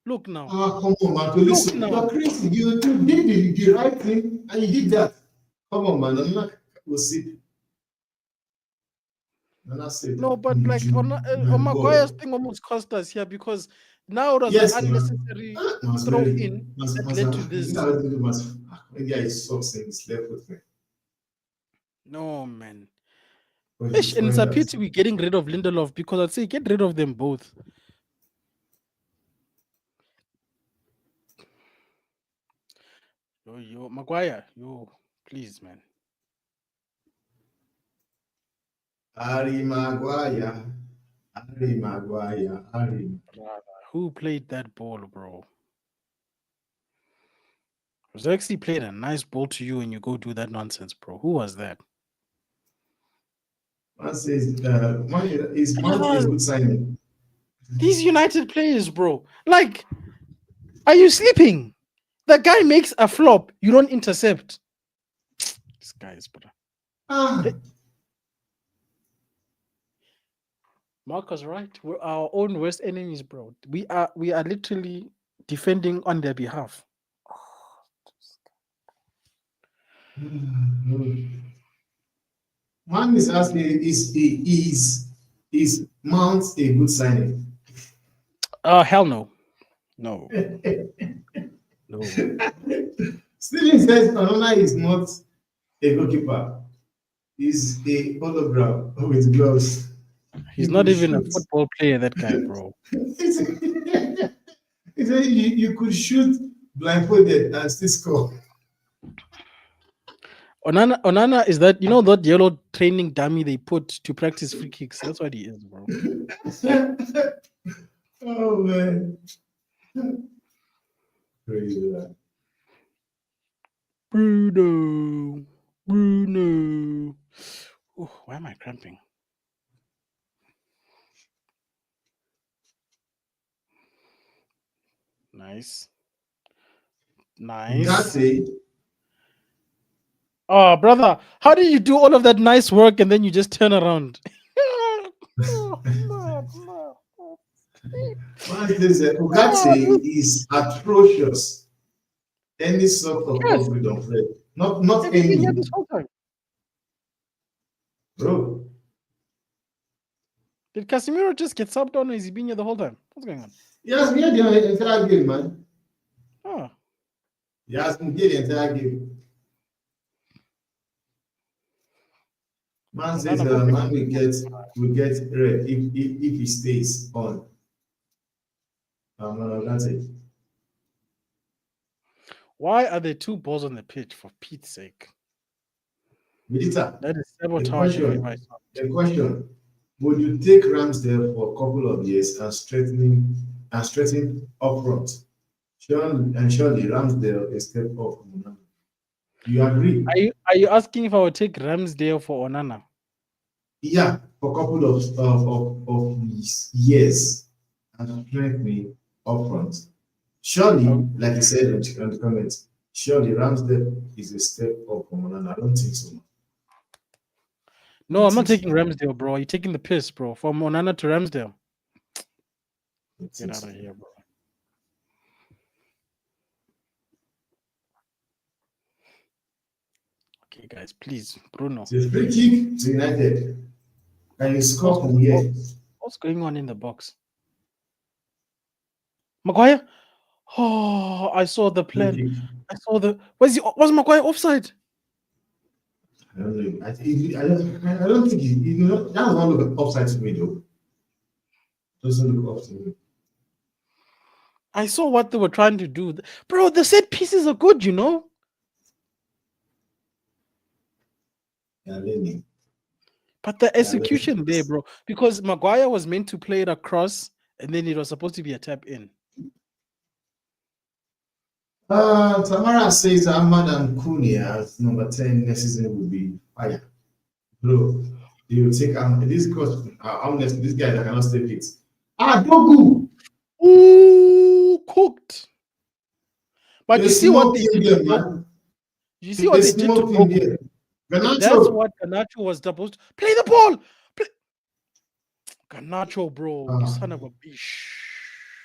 Look now. Come on, man. To listen, you're crazy. You did the right thing and you did that. Come on, man. I'm not. We'll see. No, but like on Maguire's thing almost cost us here because now it was Yes, an unnecessary throw in that led to this. India is sucks in his left foot, man. No, man. But Ish, and it's a pity we're getting rid of Lindelof because I'd say get rid of them both. Yo, Maguire, please, man. Harry Maguire. Who played that ball, bro? Was actually played a nice ball to you and you go do that nonsense, bro. Who was that? Man says, is Mount a good signing? These United players, bro. Like, are you sleeping? The guy makes a flop. You don't intercept. This guy is better. Mark was right. We're our own worst enemies, bro. We are literally defending on their behalf. Man is asking, is Mount a good signing? Hell no. No. No. Steven says Onana is not a goalkeeper. He's a hologram with gloves. He's not even a football player, that guy, bro. He said you could shoot blindfolded and still score. Onana is that, that yellow training dummy they put to practice free kicks. That's what he is, bro. Oh, man. Crazy, man. Bruno. Oh, why am I cramping? Nice. Oh, brother, how do you do all of that nice work and then you just turn around? Ugarte is atrocious. Any sort of freedom play. Not any. This whole time. Bro. Did Casemiro just get subbed on or is he been here the whole time? What's going on? He has been here the entire game, man. Oh. He has been here the entire game. Man says man will get red if he stays on. That's it. Why are there two balls on the pitch, for Pete's sake? Vidita, that is sabotage. The question: would you take Ramsdale for a couple of years and strengthen up front? Surely Ramsdale is step up. Do you agree? Are you asking if I would take Ramsdale for Onana? Yeah, for a couple of years and strengthening up front. Surely, like you said in the comments, surely Ramsdale is a step up from Onana. I don't think so. No, I'm not taking Ramsdale, bro. You're taking the piss, bro. From Onana to Ramsdale. Get out of here, bro. Okay, guys, please, Bruno. It's a free kick to United. Can you score from here? What's going on in the box? Maguire? Oh, I saw the plan. I saw the. Was Maguire offside? I don't know. I don't think that one look offside to me though. Doesn't look off to me. I saw what they were trying to do, bro. The set pieces are good, Yeah, but the execution there, bro. Because Maguire was meant to play it across, and then it was supposed to be a tap in. Tamara says Ahmad and Kunia as number 10 next season will be fire. Bro, you will take this course. Honestly, this guy that cannot stay fit. Dogu! Ooh, cooked. But you see what they did, man. You see what they did to Dogu. That's what Garnacho was supposed to play the ball. Garnacho, bro, you son of a bitch.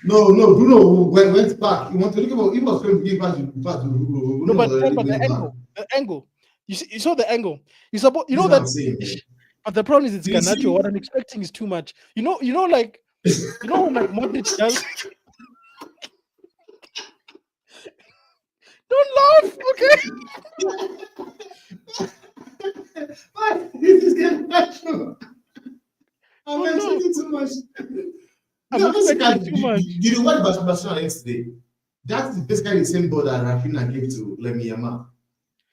No, Bruno went back. He wanted to look at. He was going to give back to no, but the angle. You saw the angle. You know that But the problem is it's Do you see? Garnacho. What I'm expecting is too much. Like what like Modric does. Don't laugh, okay? Why? This is getting natural. I'm Don't laugh. expecting too much. I'm No, expecting basically, too much. you know what Barcelona yesterday? That's basically the same ball that Rafinha gave to Lamine Yamal.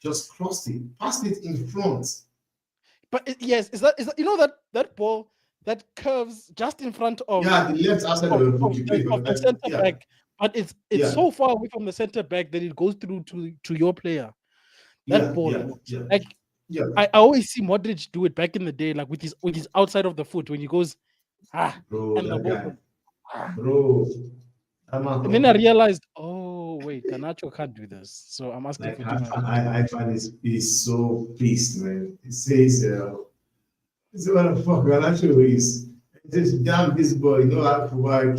Just crossed it, passed it in front. But yes, is that that ball that curves just in front of Yeah, the left outside of the goalkeeper. of the center Yeah, back, but it's yeah, so far away from the center back that it goes through to your player. That yeah, ball, yeah, yeah, like yeah. I always see Modric do it back in the day, like with his outside of the foot when he goes Bro, and the that ball guy, goes, bro, that man, and then I realized, oh wait, Garnacho can't do this. So I'm asking like for too much. I find is so pissed, man. He says, "This what the fuck Ganacho is." Just damn this boy, you know how to work.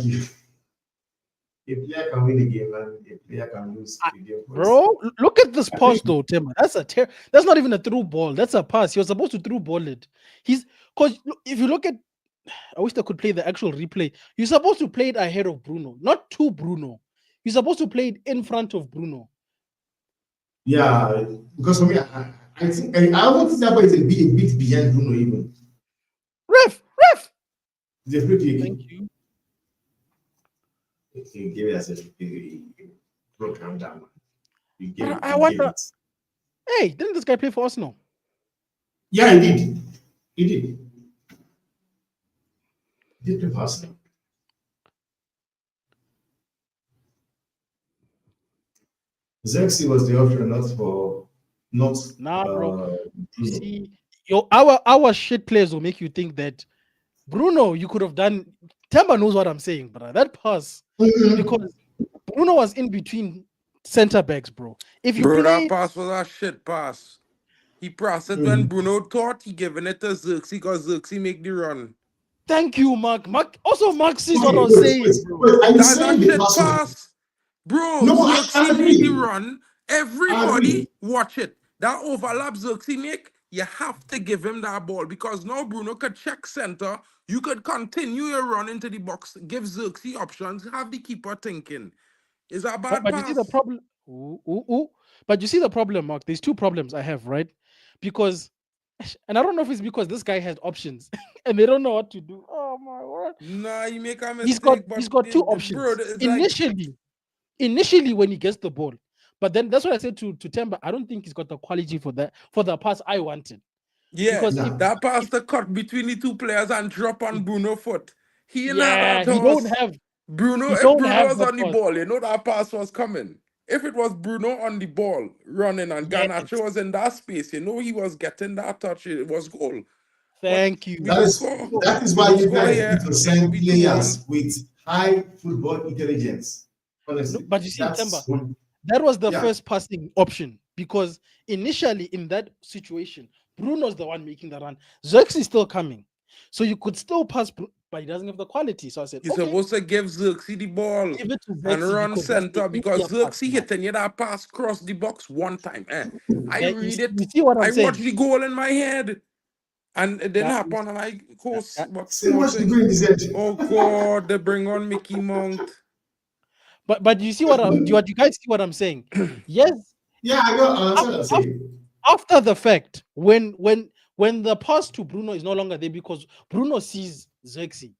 A player can win the game and a player can lose the game for his Bro, team. look at this I pass think, though, Timber. That's not even a through ball. That's a pass. You're supposed to through ball it. Because if you look at, I wish I could play the actual replay. You're supposed to play it ahead of Bruno, not to Bruno. You're supposed to play it in front of Bruno. yeah, because for me, I think I also think that boy is a bit behind Bruno even. Ref. The free kick. Thank you. He gave us a broke him down. You gave But it. I You gave wonder, it. hey, didn't this guy play for Arsenal? Yeah, he did. He did. He did play for Arsenal. Zexi was the option, not Nah, bro. You Bruno. see, our shit players will make you think that Bruno, you could have done. Temba knows what I'm saying, bro. That pass, because Bruno was in between center backs, bro. If you Bro, that play, pass was a shit pass. He passed it when Bruno thought he giving it to Xerxes because Xerxes make the run. thank you, Mark. Mark sees what I Okay, was saying, bro. wait. Are you That's a saying the shit pass was? pass. Bro, No, I Xerxes made the agree. run. I agree. Everybody watch it. That overlap Xerxes make, you have to give him that ball because now Bruno could check center. You could continue your run into the box, give Xerxes options, have the keeper thinking. Is that a bad But you see the pass? problem. Ooh. But you see the problem, Mark. There's two problems I have, right? Because, and I don't know if it's because this guy has options and they don't know what to do. Oh my word! Nah, you make a He's got mistake, but he's got two bro, options. it's like Initially when he gets the ball, but then that's what I said to Temba. I don't think he's got the quality for the pass I wanted. yeah, Because Nah. that pass the cut between the two players and drop on Bruno foot. He in that yeah, horse. Bruno, he if don't Bruno have was the on the pass. ball, you know that pass was coming. If it was Bruno on the ball running and Yes, Garnacho was in that space, you know he was getting that touch. It was goal. But thank you. we That go is score. So, that is We why go you score guys here. need to It go sign be 2-1. players with high football intelligence. no, Honestly, but you see, Temba, that's one. that was the Yeah, first passing option because initially in that situation, Bruno's the one making the run. Zirks is still coming, so you could still pass, but he doesn't have the quality. So I said, You're okay, supposed to give Xerxes the ball give it to and Zexi run because that's the center easier because pass Xerxes now. hitting you that pass cross the box one time. I Yeah, read it. you see what I'm I watch saying? the goal in my head. And it didn't Guys, happen, and I course what see small what you do thing. in this end. Oh God, they bring on Mickey Mount. but you see what you guys see what I'm saying? Yes, Yeah, I know. I understand what I'm after, saying. after the fact, when the pass to Bruno is no longer there because Bruno sees Zexi,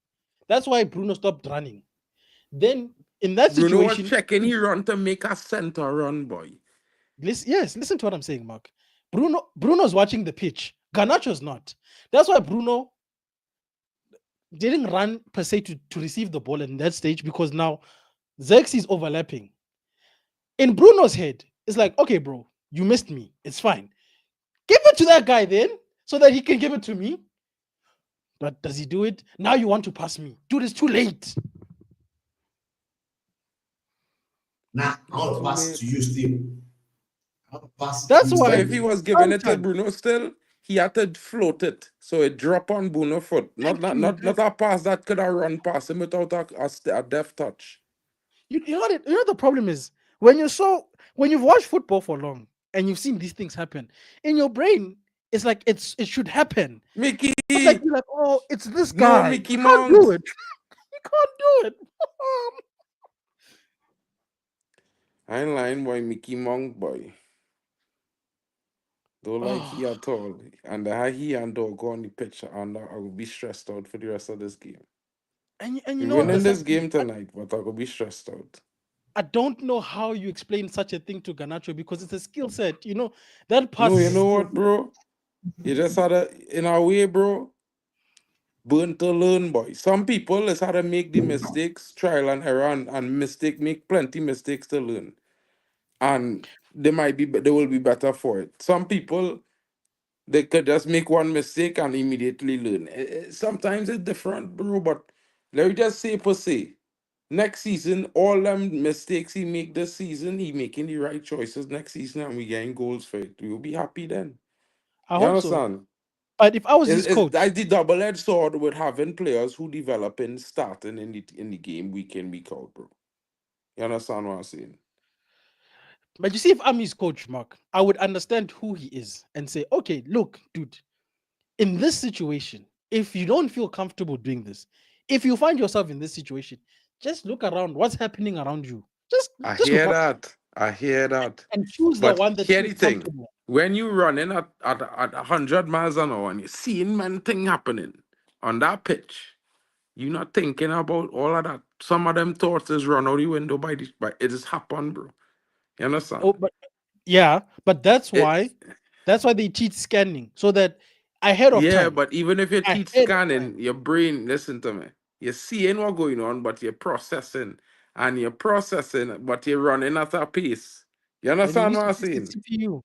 that's why Bruno stopped running. Then in that Bruno was situation, checking, he run to make a center run, boy. listen to what I'm saying, Mark. Bruno's watching the pitch. Garnacho's not. That's why Bruno didn't run per se to receive the ball in that stage because now Zexi is overlapping. In Bruno's head, it's like, okay, bro, you missed me. It's fine. Give it to that guy then so that he can give it to me. But does he do it? Now you want to pass me. Dude, it's too late. Nah, I It's want to too pass it to late. you still. I want to pass it to That's you But why if he still. was giving it to sometimes, Bruno still, he had to float it. So it drop on Bruno foot. thank you. Not a pass that could have run past him without a deft touch. You know the problem is when you've watched football for long and you've seen these things happen in your brain, it's like it should happen. Mickey, It's like you're like, oh, it's this no guy. Mickey You can't do Monks. it. You can't do it. I ain't lying, boy. Mickey Monk, boy. Don't like he Oh, at all. And how he and dog go on the pitch, and I will be stressed out for the rest of this game. and We you know what the winning sad this thing is? game tonight, but I will be stressed out. I don't know how you explain such a thing to Garnacho because it's a skill set. You know that pass. No, you is know still- what, bro? You just had to, in a way, bro, burn to learn, boy. Some people just had to make the mistakes, trial and error, and make plenty mistakes to learn. And they will be better for it. Some people, they could just make one mistake and immediately learn. Sometimes it's different, bro, but let me just say per se, next season, all them mistakes he make this season, he making the right choices next season and we getting goals for it. We'll be happy then. I You hope so. understand? But if I was his coach, That's the double-edged sword with having players who developing starting in the game week in, week out, bro. You understand what I'm saying? but you see, if I'm his coach, Mark, I would understand who he is and say, okay, look, dude, in this situation, if you don't feel comfortable doing this, if you find yourself in this situation, just look around. What's happening around you? Just I just hear watch that. I hear that. and choose the But one that hear feels the thing. comfortable. When you running at 100 miles an hour and you're seeing man thing happening on that pitch, you're not thinking about all of that. Some of them thoughts is run out the window by it just happened, bro. You understand? Oh, but yeah, but that's It, why they teach scanning so that ahead of yeah, time, but even if you teach ahead of time. scanning, your brain, listen to me, you're seeing what's going on, but you're processing. And you're processing, but you're running at a pace. You Then you understand need what to I'm fix the saying?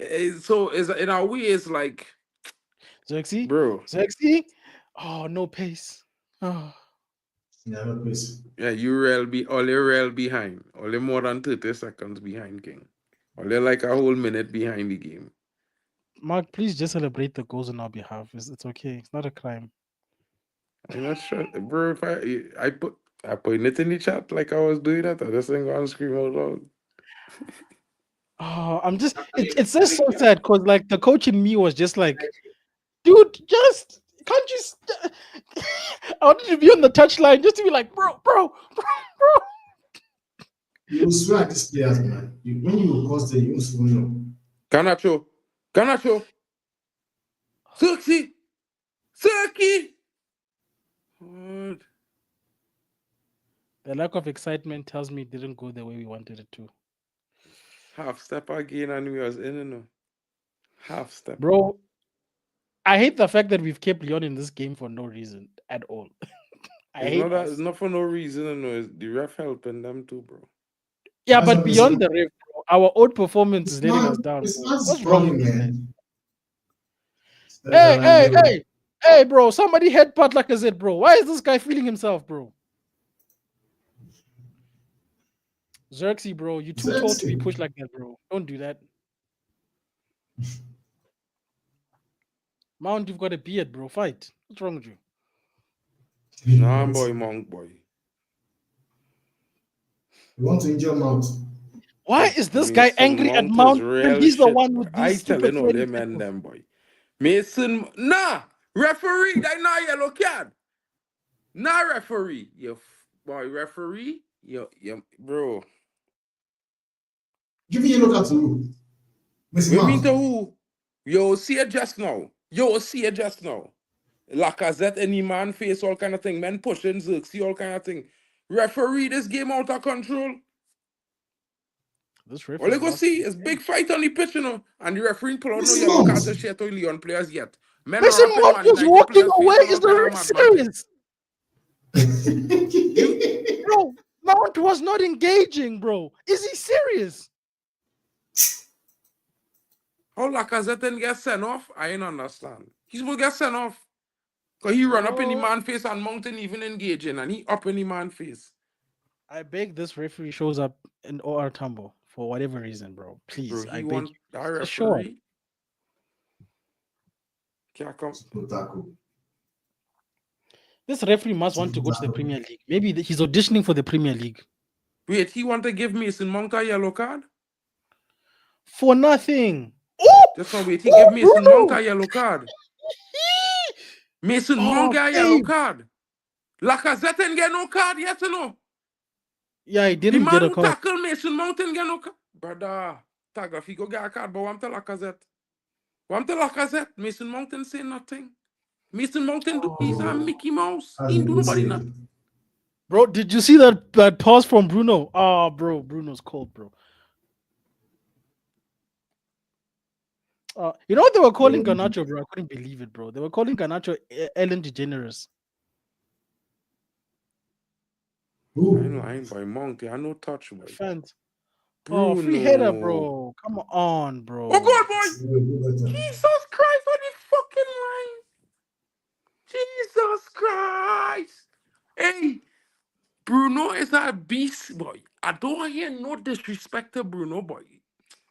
CPU. So is in a way, it's like, Xerxes, bro, Xerxes. Oh, no pace. Oh. Yeah, no, please. yeah, only rail behind. Only more than 30 seconds behind King. Only like a whole minute behind the game. Mark, please just celebrate the goals on our behalf. It's okay. It's not a crime. I'm not sure, bro. If I put it in the chat like I was doing that, I just ain't gonna scream out loud. Oh, it's just so sad because like the coach in me was just like, dude, just can't you? I wanted to be on the touchline just to be like, bro. You will swear at these players, man. When you cause them, you will still know. Ganacho. Cirky. What? The lack of excitement tells me it didn't go the way we wanted it to. Half step again and we was in, you know. Half step. Bro, I hate the fact that we've kept Lyon in this game for no reason at all. I It's hate not that. us. It's not for no reason. You know, it's the ref helping them too, bro. Yeah, That's but what beyond this- the ref, bro, our own performance is It's letting not, us down. it's Bro. not What's wrong funny, with you guys? man. Hey, bro, somebody headbutt like I said, bro. Why is this guy feeling himself, bro? Xerxes, bro, you too tall to be Xerxes. pushed like that, bro. Don't do that. Mount, you've got a beard, bro. Fight. What's wrong with you? Nah, boy, monk, boy. You want to injure Mount? Why is this guy Mason angry at Mount is Mount when real he's the shit, one boy. with I these stupid telling all sweaty them and tackles? them, boy. Mason, nah, referee, that not yellow card. Nah, referee, boy, referee, bro. Give me a look at who? Miss We mean Mount. to who? You see it just now. Lacazette, any man face all kind of thing. Men pushing Xerxes, all kind of thing. Referee this game out of control. This All referee you go lost see his is head. big fight on the pitch, you know, and the referee pull out no Miss yellow Mount. card to share to Leon players yet. Men are Mason rapping Mount Man was United walking players away. face on Is all the kind of ref madman thing. serious? Bro, Mount was not engaging, bro. Is he serious? How Lacazette didn't get sent off? I ain't understand. He's supposed to get sent off. Because he run up in the Bro, man face and Mountain even engaging, and he up in the man face. I beg this referee shows up in OR Tumble for whatever reason, bro. Please, Bro, I he beg want you. that Just show up. referee. Can't come. Otaku. This referee must want to go to the Premier League. Maybe he's auditioning for the Premier League. Wait, he want to give Mason Mount a yellow card? For nothing. Oh! Just now wait, he give Mason Mount Bruno! a yellow card. Mason Mount Oh, get a yellow babe. card. Lacazette ain't get no card, yes or no? Yeah, he The didn't get man a who card. tackle Mason Mount ain't get no card. Brother, Tagrafi go get a card, but I'm tell Lacazette. I'm tell Lacazette, Mason Mount ain't say nothing. Mason Mount ain't do, he's a Mickey Mouse. That's He a ain't do good nobody save. nothing. Bro, did you see that pass from Bruno? Oh, bro, Bruno's cold, bro. You know what they were calling Garnacho, bro? I couldn't believe it, bro. They were calling Garnacho Ellen DeGeneres. I ain't by Mount. I no touch, boy. Fans. Oh, free header, Bruno. bro. Come on, Oh, bro. God, boy. Jesus Christ, on the fucking line. Jesus Christ. Hey, Bruno is a beast, boy. I don't hear no disrespect to Bruno, boy.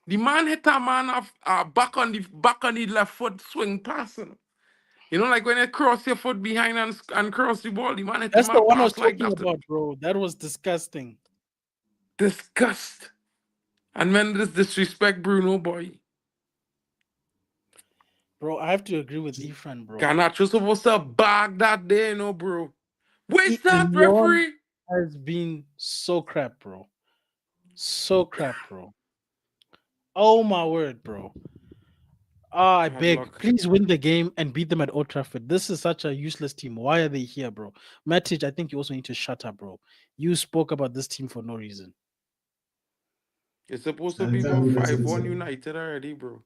The man hit a man off back on the left foot swing passing. You know, like when you cross your foot behind and cross the ball, the man hit That's him the a one I was pass like talking that. about, bro. That was disgusting. Disgust. And when this disrespect Bruno, boy. Bro, I have to agree with Efran, bro. Garnacho supposed to bag that day, no, bro. Where's that Leon referee? has been so crap, bro. So crap, bro. Oh my word, bro. I Bad beg, luck. please win the game and beat them at Old Trafford. This is such a useless team. Why are they here, bro? Matic, I think you also need to shut up, bro. You spoke about this team for no reason. It's supposed to be about 5-1 United already, bro.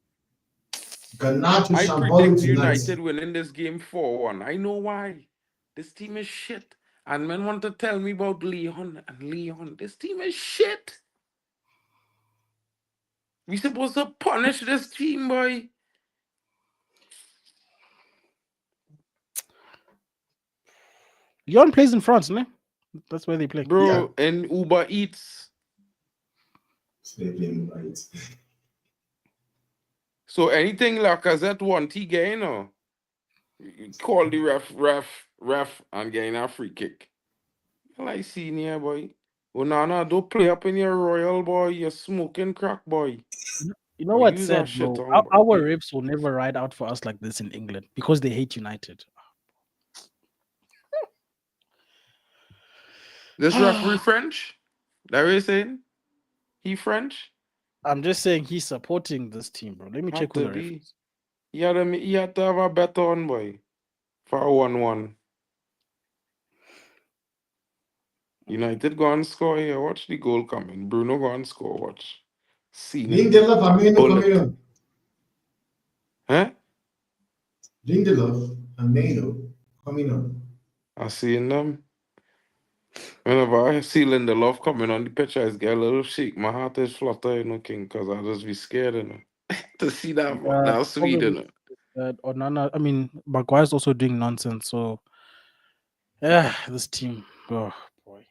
Garnacho I shambolic predict tonight. United winning this game 4-1. I know why. This team is shit. And men want to tell me about Leon and Leon. This team is shit. We supposed to punish this team, boy. Lyon plays in France, no? That's where they play. Bro, and Uber Eats. Sleeping right. So anything Lacazette want, he gain or call the ref, and gain a free kick. I like senior boy. Oh Nana, don't play up in your royal boy. You're smoking crack boy. You know Or what's use that sad, shit bro? on boy. Our refs will never ride out for us like this in England because they hate United. This referee French? That what you saying? He French? I'm just saying he's supporting this team, bro. Let me Have check who to the ref be. is. He had to have a bet on boy. For a 1-1. United go and score here. Watch the goal coming. Bruno go and score. Watch. Seen it. Lindelof and Maino coming Bullet. on. Huh? Lindelof and Maino coming on. I seen them. Whenever I see Lindelof coming on the pitch, I just get a little shake. My heart is flutter, King, because I just be scared, to see that sweet, Problem is that Onana, I mean, Maguire's also doing nonsense. So, yeah, this team, oh boy.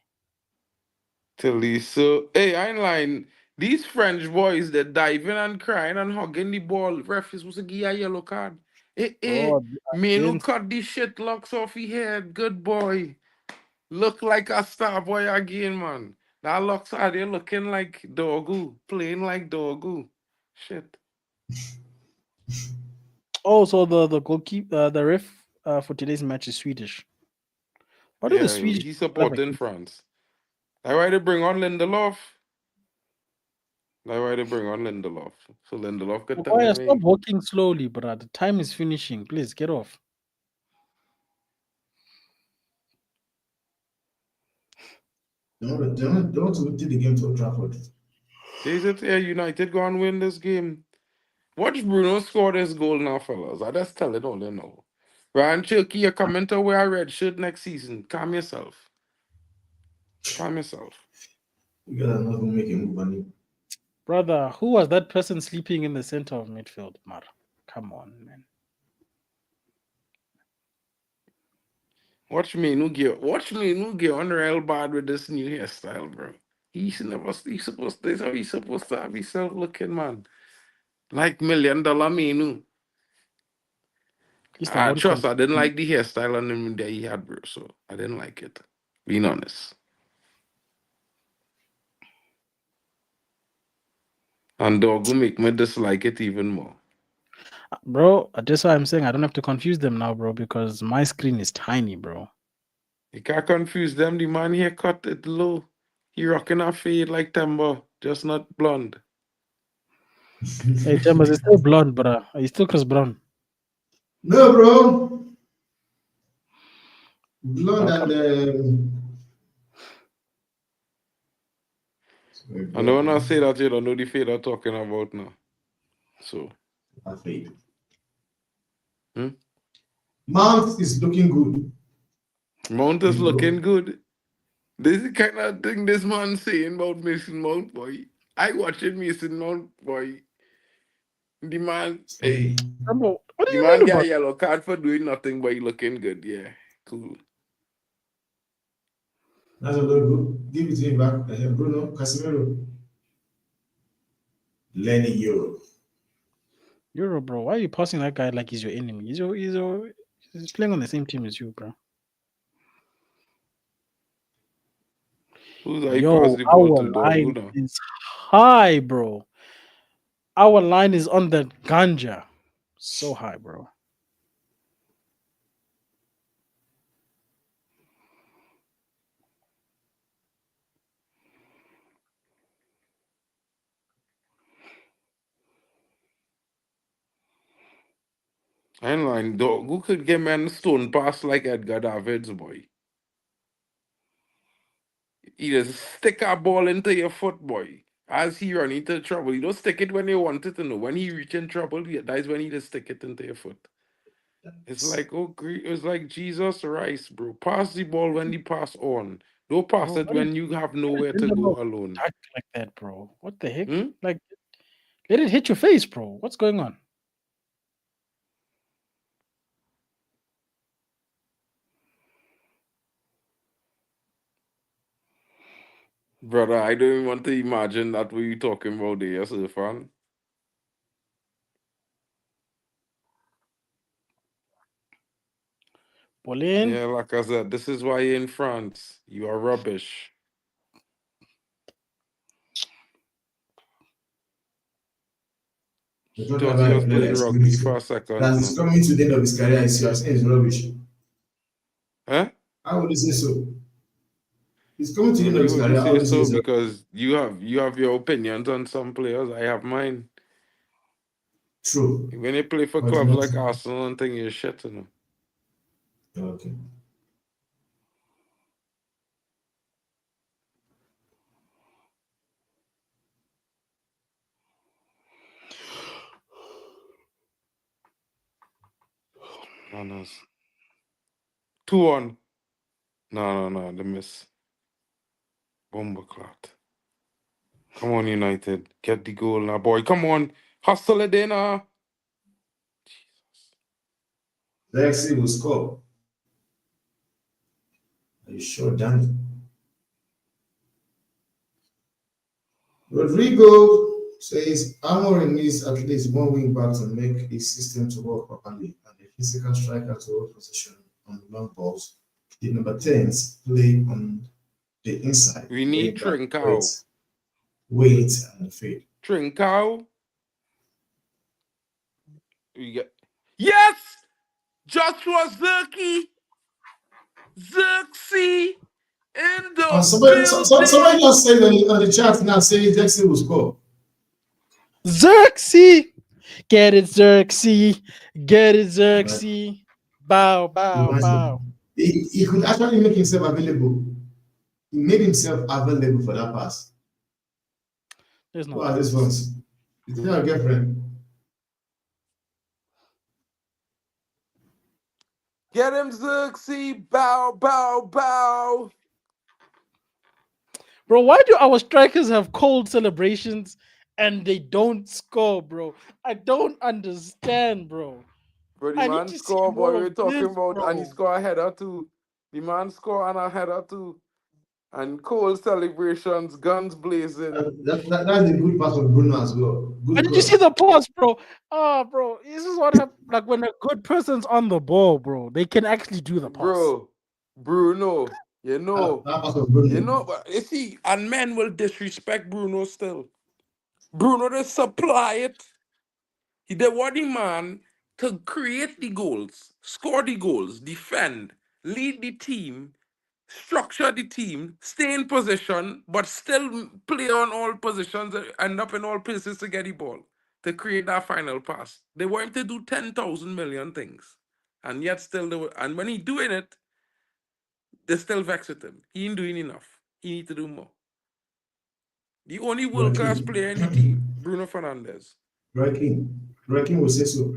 Till these so hey, I ain't lying. These French boys that diving and crying and hugging the ball, ref is supposed to give you a yellow card. Bro, Menu against cut these shit locks off his head. Good boy. Look like a star boy again, man. That locks are there looking like doggo, playing like doggo. Shit. so the goalkeeper, the ref for today's match is Swedish. What do the Yeah, Swedish he's have supporting against? France. That's why they bring on Lindelof. That's why they bring on Lindelof. So Lindelof could tell Maguire, him, stop hey, walking slowly, bro. The time is finishing. Please get off. Don't take the game to Old Trafford. is it here United go and win this game? Watch Bruno score this goal now, fellas. I just tell it all they know. Ryan Cherky, you're coming to wear a red shirt next season. Calm yourself. Calm yourself. You guys are not going to make a move on him. Brother, who was that person sleeping in the center of midfield, Mar? Come on, man. Watch me no get on real bad with this new hairstyle, bro. He's supposed to, he's supposed to have himself looking, man. Like $1 million Menu. At least I I won't trust, I didn't continue. like the hairstyle on him that he had, bro. So I didn't like it. Being honest. And dog will make me dislike it even more. Bro, that's why I'm saying I don't have to confuse them now, bro, because my screen is tiny, bro. You can't confuse them. The man here cut it low. He rocking a fade like Timber, just not blonde. Hey, Chambers is still blonde, but he's still Chris Brown. No, bro. Blonde Come- I know when I say that, you don't know the fade I'm talking about now. So, fade. Hmm? Mount is looking good. Mount is You know. looking good. This is the kind of thing this man saying about Mason Mount, boy. I watching Mason Mount, boy. The man, hey, Bro, what do the you man mean got about a yellow card for doing nothing, but he looking good. Yeah, cool. That's a very good. Give it to him back. Bruno Casemiro. Lenny Euro. Euro, bro? Why are you passing that guy like he's your enemy? He's playing on the same team as you, bro. Who's I pass Yo, the ball our to, dog? Who line now? is high, bro. Our line is on the ganja. So high, bro. I ain't lying, dog. Who could get man stone pass like Edgar Davids, boy? He just stick a ball into your foot, boy. As he run into trouble, he don't stick it when you want it to know. When he reach in trouble, that's when he just stick it into your foot. It's like it's like Jesus Rice, bro. Pass the ball when you pass on. Don't pass Bro, it when you have nowhere to go alone. act like that, bro. What the heck? Hmm? Like, let it hit your face, bro. What's going on? Brother, I don't even want to imagine that what you talking about there, Sirfan. Pauline, Yeah, like I said, this is why you're in France. You are rubbish. We're talking Thought he about a was player playing that's rugby good. for a second, That's no. coming to the end of his career. Is you are saying it's rubbish. Huh? How would you say so? He's coming to the end of Only his would you career. How say would you say so it's rubbish? because you have your opinions on some players. I have mine. True. When you play for But clubs not like Arsenal and thing, you're shit, you know. okay. Manners. 2-1. No, the miss. Bomberclat. Come on, United. Get the goal now, boy. Come on. Hustle it in now. Lexi will score. Are you sure, Danny? Rodrigo says Amorim needs at least one wing back to make his system to work properly and a physical striker to hold position on long balls. The number 10s play on the inside, We laying need back, Trincao. wait, and fade. Trincao. We get. Yes! Joshua Zirkey. Zirksy in And the somebody building. just said on the chat now saying Jackson will score. Xerxes, get it, Xerxes, get it, Right. Xerxes. Bow, bow, bow. Imagine. He could actually make himself available. He made himself available for that pass. There's no What are these chance. ones? Is that your girlfriend? Get him, Zirksy. Bow, bow, bow. Bro, why do our strikers have cold celebrations and they don't score, bro? I don't understand, bro. Bro, the I need man to see score, boy. more of We're talking this, about, and he bro. score a header too. The man score and a header too. And cold celebrations, guns blazing. That's the good part of Bruno as well. And Good did you see cross. the pause, bro? Oh, bro, this is what happens. Like when a good person's on the ball, bro, they can actually do the pass. Bro, Bruno, That part of Bruno. but you see, and men will disrespect Bruno still. Bruno just supply it. He the what the man to create the goals, score the goals, defend, lead the team, structure the team, stay in position, but still play on all positions, end up in all places to get the ball, to create that final pass. They want him to do 10,000 million things. And yet still, and when he doing it, they still vex with him. He ain't doing enough. He need to do more. The only world-class Rocky, player in the team, Bruno Fernandes. Rocky will say so.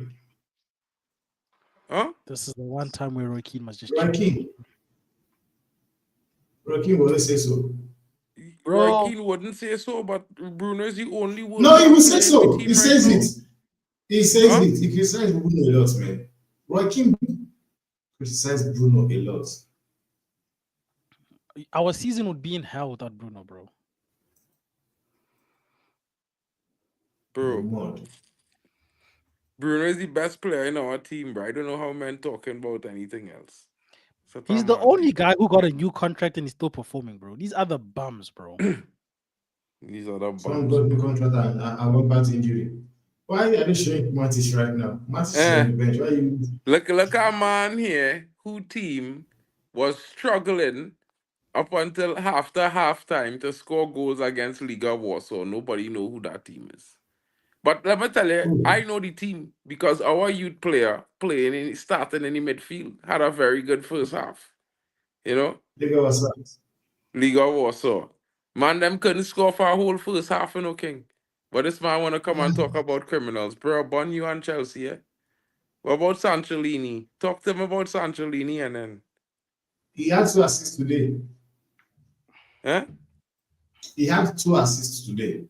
Huh? This is the one time where Roy Keane must just chill. Rocky will say so. Roy Bro. Keane wouldn't say so, but Bruno is the only No, he will world-class say player in the so. team He right says now. it. He says Huh? it. He criticizes Bruno a lot, man. Rocky criticizes Bruno a lot. Our season would be in hell without Bruno, bro. Bro, Mod. Bruno is the best player in our team, bro. I don't know how men talking about anything else. So He's the only guy who got a new contract and he's still performing, bro. These other bums, bro. These are the Someone bums. got new contract and went back to injury. Why are they showing Matis right now? Matis is Eh. on the bench. Why are you? Look at a man here who team was struggling up until after halftime to score goals against Liga Warsaw. Nobody know who that team is. But let me tell you, Oh, I know the team because our youth player starting in the midfield had a very good first half. You know, Liga was out. Liga Warsaw. Man, them couldn't score for a whole first half, you know, King. But this man want to come and talk about criminals. Bro, Bun you and Chelsea, eh? What about Sanchellini? Talk to him about Sanchellini and then. He had 2 assists today. Eh? He had 2 assists today.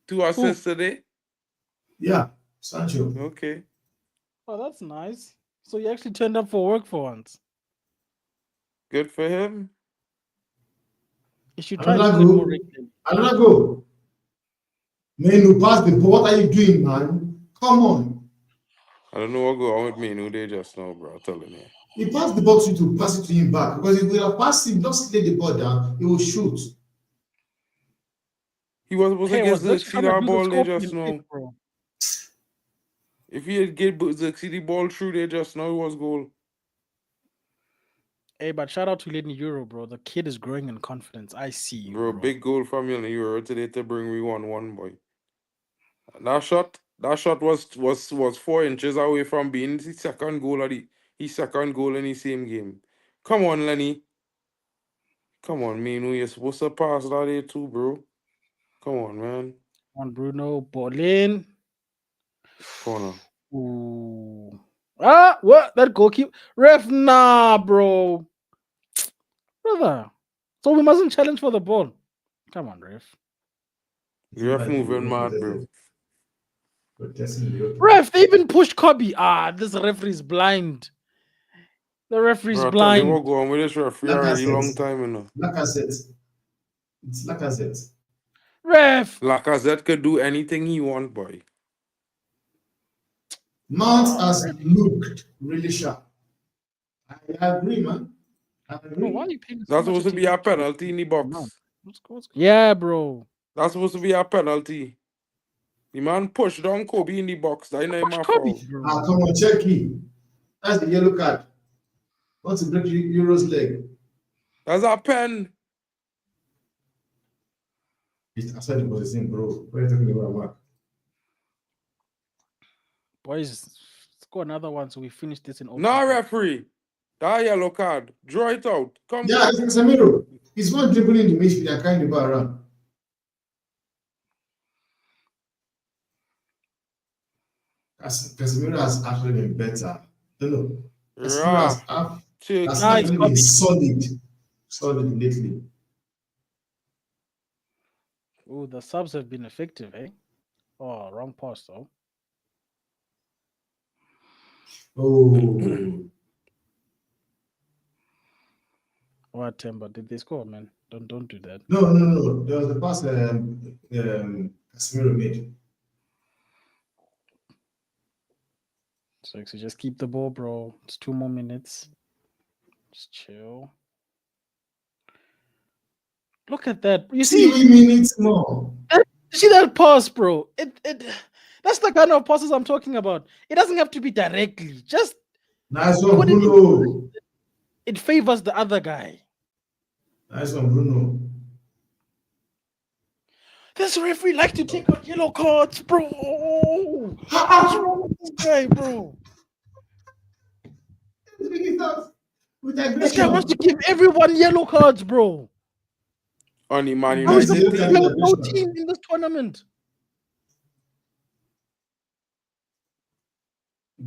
2 assists today? Yeah, Sancho. Okay. Oh, that's nice. So you actually turned up for work for once. Good for him. You should try Another doing it more goal. regularly. Another goal. Man, who passed the ball? What are you doing, man? Come on. I don't know what go on with me who they just now, bro. I'm telling you. He passed the ball to you to pass it to him back because if we have passed him, just lay the ball down, he will shoot. He was supposed to Hey, get was Zirkzee Xerxes trying to that do the ball, they scorpion just kick, know. bro? If he had get Xerxes the ball through, they just know it was goal. Hey, but shout out to Lenny Euro, bro. The kid is growing in confidence. I see you, Bro, bro. big goal from you in the Euro today to bring we 1-1, boy. That shot was 4 inches away from being the second goal of his second goal in the same game. Come on, Lenny. Come on, man. You're supposed to pass that there too, bro. Come on, man. On Bruno, Bolin. Corner. Ooh. Ah, what? That goalkeeper. Ref, nah, bro. Brother. So we mustn't challenge for the ball. Come on, ref. The ref moving mad, bro. Ref, they even pushed Kobe. Ah, this referee is blind. The referee is Bro, I tell you blind. what go on with this referee already long time, you know. Lacazette. It's Lacazette. Ref. Lacazette could do anything he want, boy. Mount has looked really sharp. I agree, man. I Bro, agree. why are you paying so That's much supposed to be a attention penalty in the box. Yeah, bro. That's supposed to be a penalty. The man pushed down Kobe in the box. That ain't my Kobe, fault. bro. Come on, Cherky. That's the yellow card. Want to break Euro's leg. That's a pen. I said it was the same, bro. What are you talking about, Mark? Boys, score another one so we finish this in Nah, overtime. referee. That yellow card. Draw it out. Come Yeah, back. it's Casemiro. He's one dribbling the midfield and carrying the ball around. Casemiro has actually been better. No. Casemiro has Cheeky. actually been solid lately. Oh, the subs have been effective, eh? Oh, wrong pass though. Oh, What Timber? Did they score, man? Don't do that. no. There was the pass Casemiro made. So just keep the ball, bro. It's 2 more minutes. Just chill. Look at that. You see 3 minutes more. see that pass, bro? That's the kind of passes I'm talking about. It doesn't have to be directly. Just Nice one, put it in. Bruno. It favors the other guy. Nice one, Bruno. This referee likes to take out yellow cards, bro. What's wrong with this guy, bro? With This guy wants to aggression. give everyone yellow cards, bro. On the Man How is the Gives United yellow best card team. with player no aggression. team in this tournament?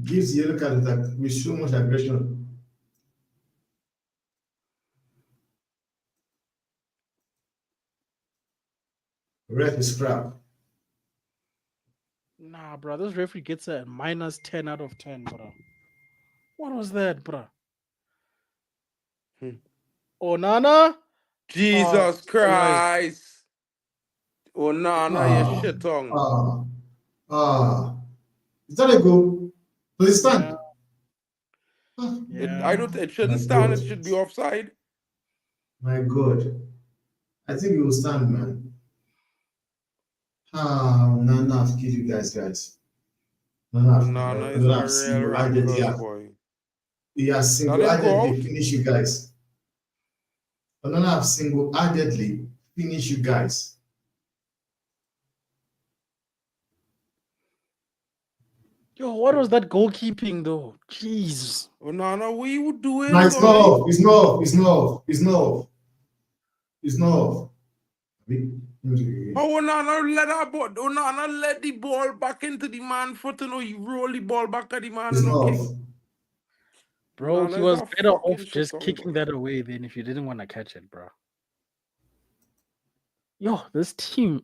Gives yellow card with so much aggression. Red is crap. Nah, bro. This referee gets a minus 10 out of 10, bro. What was that, bro? Hmm. Onana? Jesus it's alright. Christ. Oh, nah, you shit tongue. Is that a goal? Does it Yeah, stand? Ah, yeah. It my shouldn't stand, it God. should be offside. My God. I think it will stand, man. Nana have killed you guys. Oh, nah, is Nana a have real rank single-handedly us, have, boy. he has That didn't go single-handedly out. finished you guys. Nana have single-handedly finished you guys. Yo, what was that goalkeeping, though? Jeez. Oh, nah, what you doing, No, it's not boy? off. It's not off. It's not off. It's not off. It's not off. Oh, nah, let the ball back into the man foot, you know, he roll the ball back at the man, It's you not know, off. king. Bro, Nah, he is was a better fucking off shit just tongue, kicking boy. that away than if you didn't want to catch it, bro. Yo, this team.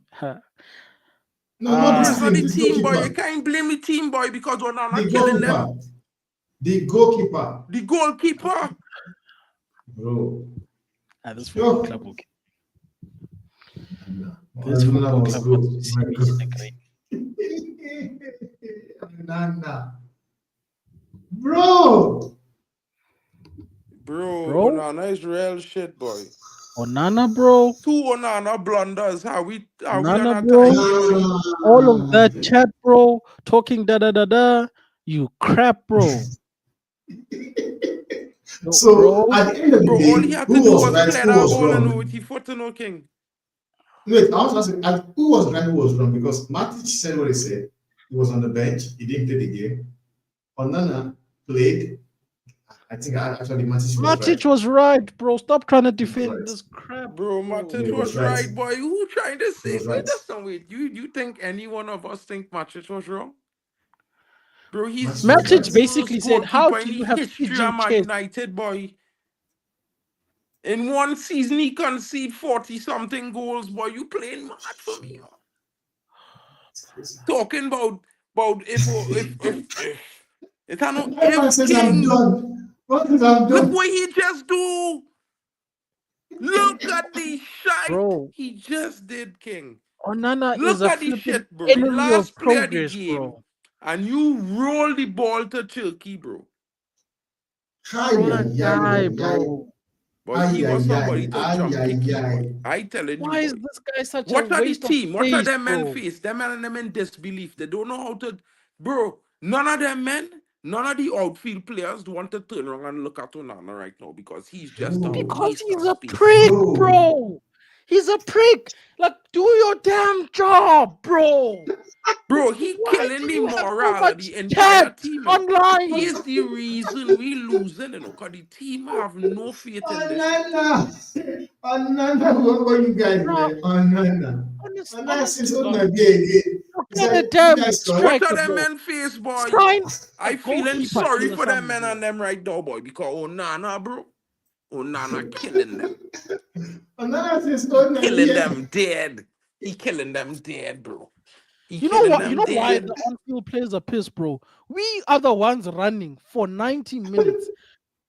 No, not Bro, this it's not team. the This team, boy. goalkeeper. You can't blame the team, boy, because we're The not killing goalkeeper. them. The goalkeeper. The goalkeeper. Bro. This football Yo. club will This Nana football was club wants good. to see My me God. in the green. Nana. Bro. Bro, Bro, Onana is real shit, boy. Onana, bro. Two Onana blunders. How we on Onana, our bro. time here, boy? All of that chat, bro. Talking da da da da. You crap, bro. Yo, So bro. at the end of the Bro, all he day, had to who do was was right? clear Who that was ball and know wrong? with his foot, you know, king. Wait, I was asking who was right, who was wrong? Because Matic said what he said. He was on the bench. He didn't play the game. Onana played. I think actually Matic was right. Matic was right, bro. Stop trying to He was defend right. this crap, Bro, bro. Yeah, Matic he was was right. right, boy. Who trying to He say? was Wait, right. that's not wait. You think any one of us think Matic was wrong? Bro, he's Matic was the right. Matic worst basically said, "How goalkeeper do in the you have history of pigeon Man chest?" United, boy. In one season, he conceded 40 something goals, boy. You playing mad for me? Talking about if it's not That man if says I'm King. done. What is I'm Look done? what he just do. Look at the shite Bro, he just did, King. Onana is Look a at the flipping shit, bro. The enemy of last play of the progress, game, bro. and you roll the ball to Turkey, bro. Ay, Roll a ay, ay, die, ay, ay. bro. Boy, Ay, he was ay, ay, somebody to ay, jump ay, kick you, boy. ay. I telling you, Why is boy. this guy such a What are the waste of team? What are space, them men bro? face? Them men and them in disbelief. They don't know how to, bro. None of them men, none of the outfield players want to turn around and look at Onana right now because he's just a Bro, Because waste of he's a space. prick, bro. bro. He's a prick. Like, do your damn job, bro. Bro, he Why killing do the you have so morale of much the entire chat team, you know. He online? is the reason we losing, you know, because the team have no faith in this shit. Anana. Anana, what you guys, Bro, man? Anana. Anana honest says, to oh, God, my again. look He at a said, you damn guys scored? What are striker, them bro. men face, boy? Sign a I feeling goalkeeper sorry here or for them something, men bro. and them right now, boy, because Onana, bro. Onana killing them. Anana says, He oh, my killing yeah. them dead. He killing them dead, bro. He You know killing what? You them know why dead. the on-field players are pissed, bro? We are the ones running for 90 minutes.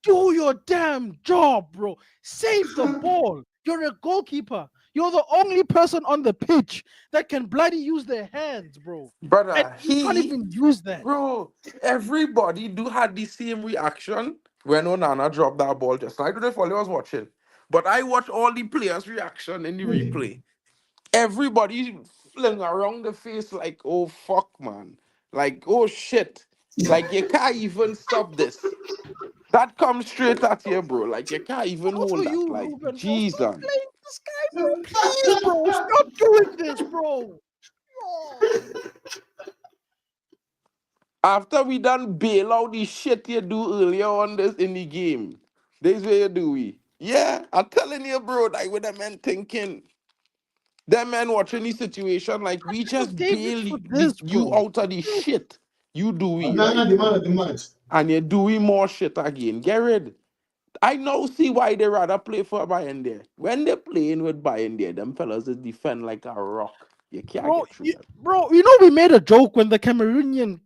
Do your damn job, bro. Save the ball. You're a goalkeeper. You're the only person on the pitch that can bloody use their hands, bro. And Brother, you can't even use that. bro, everybody do had the same reaction when Onana dropped that ball just now. I don't know if all was watching, but I watched all the players' reaction in the replay. Everybody fling around the face like, oh fuck, man. Like, oh shit. Like you can't even stop this. That comes straight at you, bro. Like you can't even Also, hold that. you, Like, Ruben, bro, jeez, stop man. playing this guy, bro. Please, bro, stop doing this, bro. Yo. After we done bail out the shit you do earlier on this in the game, this way you do we. Yeah, I'm telling you, bro, like with the men thinking, them men watching the situation, like we You just David bail for this, you bro. out of the shit. You do we, Nana, right? the man of the match. And you do we more shit again. Get rid. I now see why they rather play for Bayern there. When they're playing with Bayern there, them fellas just defend like a rock. You can't Bro, get through them. you know we made a joke when the Cameroonian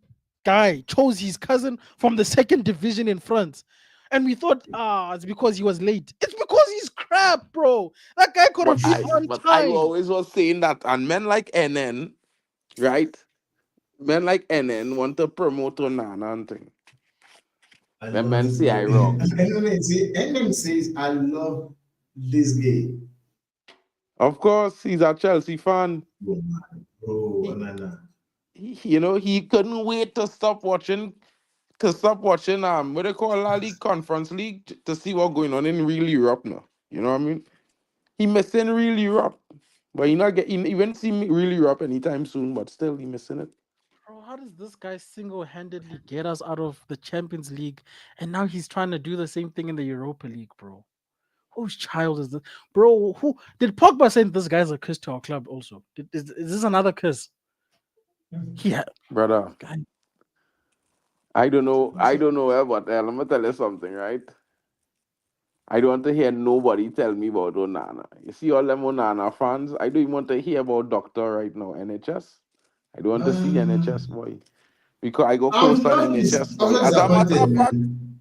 guy chose his cousin from the second division in France. And we thought, it's because he was late. It's because he's crap, bro. That guy could have been on But I time. always was saying that, and men like NN, right? Men like NN want to promote Onana and thing. I When love men this say guy. I wrong. NM says, I love this game. Of course, he's a Chelsea fan. Oh, man. Oh, He, Nana. he couldn't wait to stop watching what they call La League Conference League to see what's going on in real Europe now. You know what I mean? He missing real Europe. But he not get he won't see real Europe anytime soon, but still he missing it. Bro, how does this guy single-handedly get us out of the Champions League and now he's trying to do the same thing in the Europa League, bro? Whose child is this? Bro, who did Pogba say this guy's a curse to our club also? Is this another curse? Yeah. Brother. Guy. I don't know but I'm gonna tell you something, right? I don't want to hear nobody tell me about Onana. You see all them Onana fans, I don't even want to hear about doctor right now, NHS. I don't want to see NHS boy. Because I go I'm close on not, NHS I'm boy. not disappointed, man.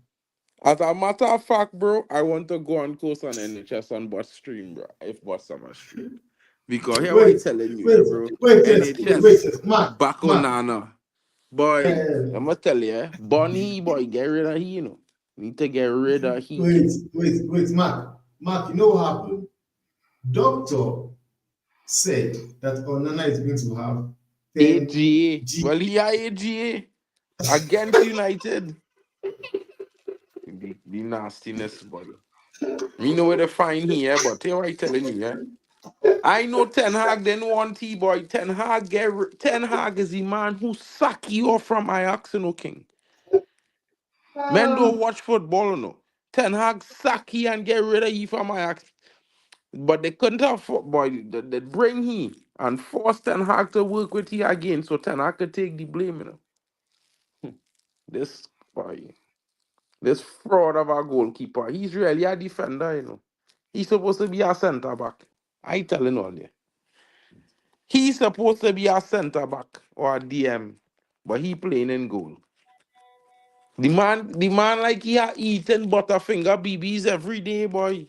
As a matter of fact, bro, I want to go on course on NHS on bus stream, bro. If bus on my stream. Because here what I Wait, telling you, yeah, wait, bro. wait, NHS first. Mark, back on Mark. Nana. Boy, Uh, I'm gonna tell you, Bonnie boy, get rid of he, you know. Need to get rid of he wait, king. Mark. Mark, you know what happened? Doctor said that Onana is going to have 10 AGA. G. Well, he are AGA against United. The nastiness, boy. Me know where to find here, but here I telling you, yeah. I know Ten Hag didn't want he boy. Ten Hag is the man who sack you off from Ajax, no king. Men don't watch football, no. Ten Hag sack he and get rid of he from Ajax. But they couldn't afford, boy, they bring he and force Ten Hag to work with he again so Ten Hag could take the blame, you know. This boy, this fraud of a goalkeeper, he's really a defender, you know. He's supposed to be a centre back. I telling all you. He's supposed to be a centre back or a DM, but he playing in goal. The man like he a eating Butterfinger BBs every day, boy.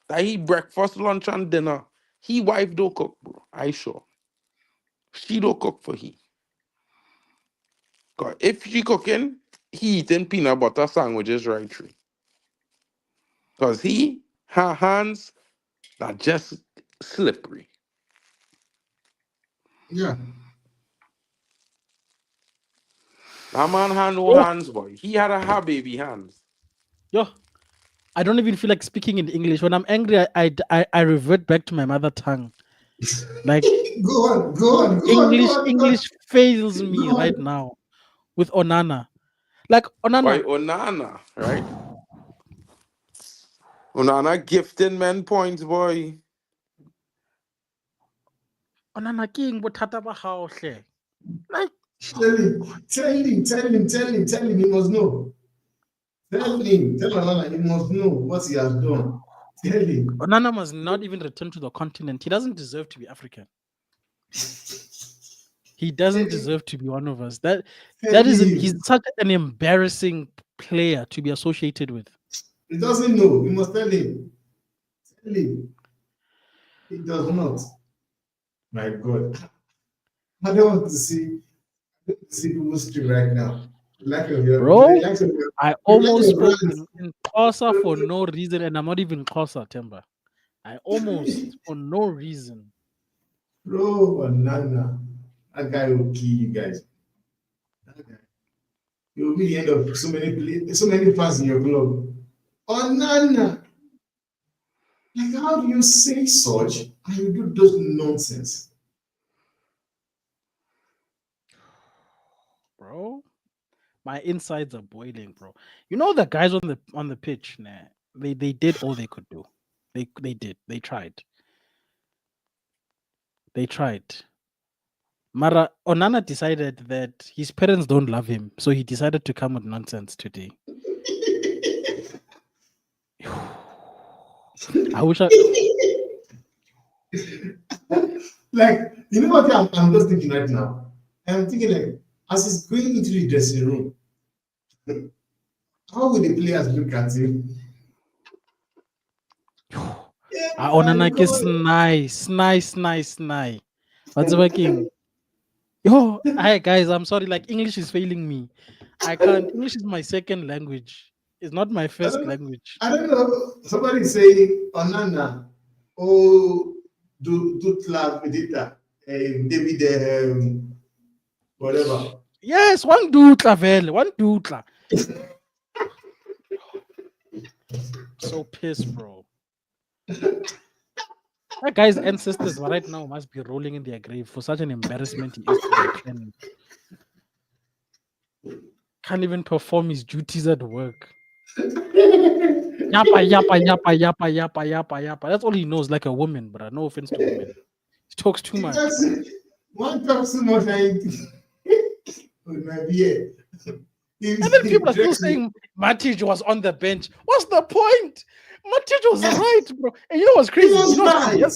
That he breakfast, lunch, and dinner. He wife don't cook, bro. I sure. She don't cook for he. 'Cause if she cooking, he eating peanut butter sandwiches right through. Cause her hands are just slippery. Yeah. That man had no Oh, hands, boy. He had a baby hands. yo, I don't even feel like speaking in English. When I'm angry, I revert back to my mother tongue. Like English fails me Go right on. now with Onana. Like Boy, Onana, Onana, right? Onana gifting men points, boy. Onana king bothata ba hao hle. Like Tell him, he must know. Tell Onana, he must know what he has done. Tell him. Onana must not even return to the continent. He doesn't deserve to be African. He doesn't deserve to be one of us. Tell He's him. such an embarrassing player to be associated with. He doesn't know. We must tell him. Tell him. He does not. My God. I don't want to see people stream right now. Lack of your Bro, lack of your I lack almost of spoke brands. in Xhosa for no reason, and I'm not even Xhosa, Temba. I almost for no reason. Bro, banana. That guy will kill you guys. That guy. It will be the end of so many fans in your club. Banana. Like, how do you say such and you do those nonsense? Bro. My insides are boiling, bro. You know the guys on the pitch, nah. They did all they could do. They did. They tried. They tried. Mara Onana decided that his parents don't love him, so he decided to come with nonsense today. I wish I Like, you know what I'm just thinking right now? I'm thinking like, as he's going into the dressing room, how will the players look at him? Yeah, Onana man, is God. nice. What's working? Yo, hi guys, I'm sorry, like English is failing me. I can't. English is my second language. It's not my I first don't, language. I don't know. Somebody say, Onana, oh, do clap with it, David, whatever. Yes, one dutla vele, one dutla. So pissed, bro. That guy's ancestors right now must be rolling in their grave for such an embarrassment he is to their clan. Can't even perform his duties at work. Yappa. That's all he knows, like a woman, bro. No offense to women. He talks too much, bro. One talks so much, with my beard. And then He people are still dressed me. saying Matic was on the bench. What's the point? Matic was right, bro. And you know what's He crazy? was You know what's crazy? right.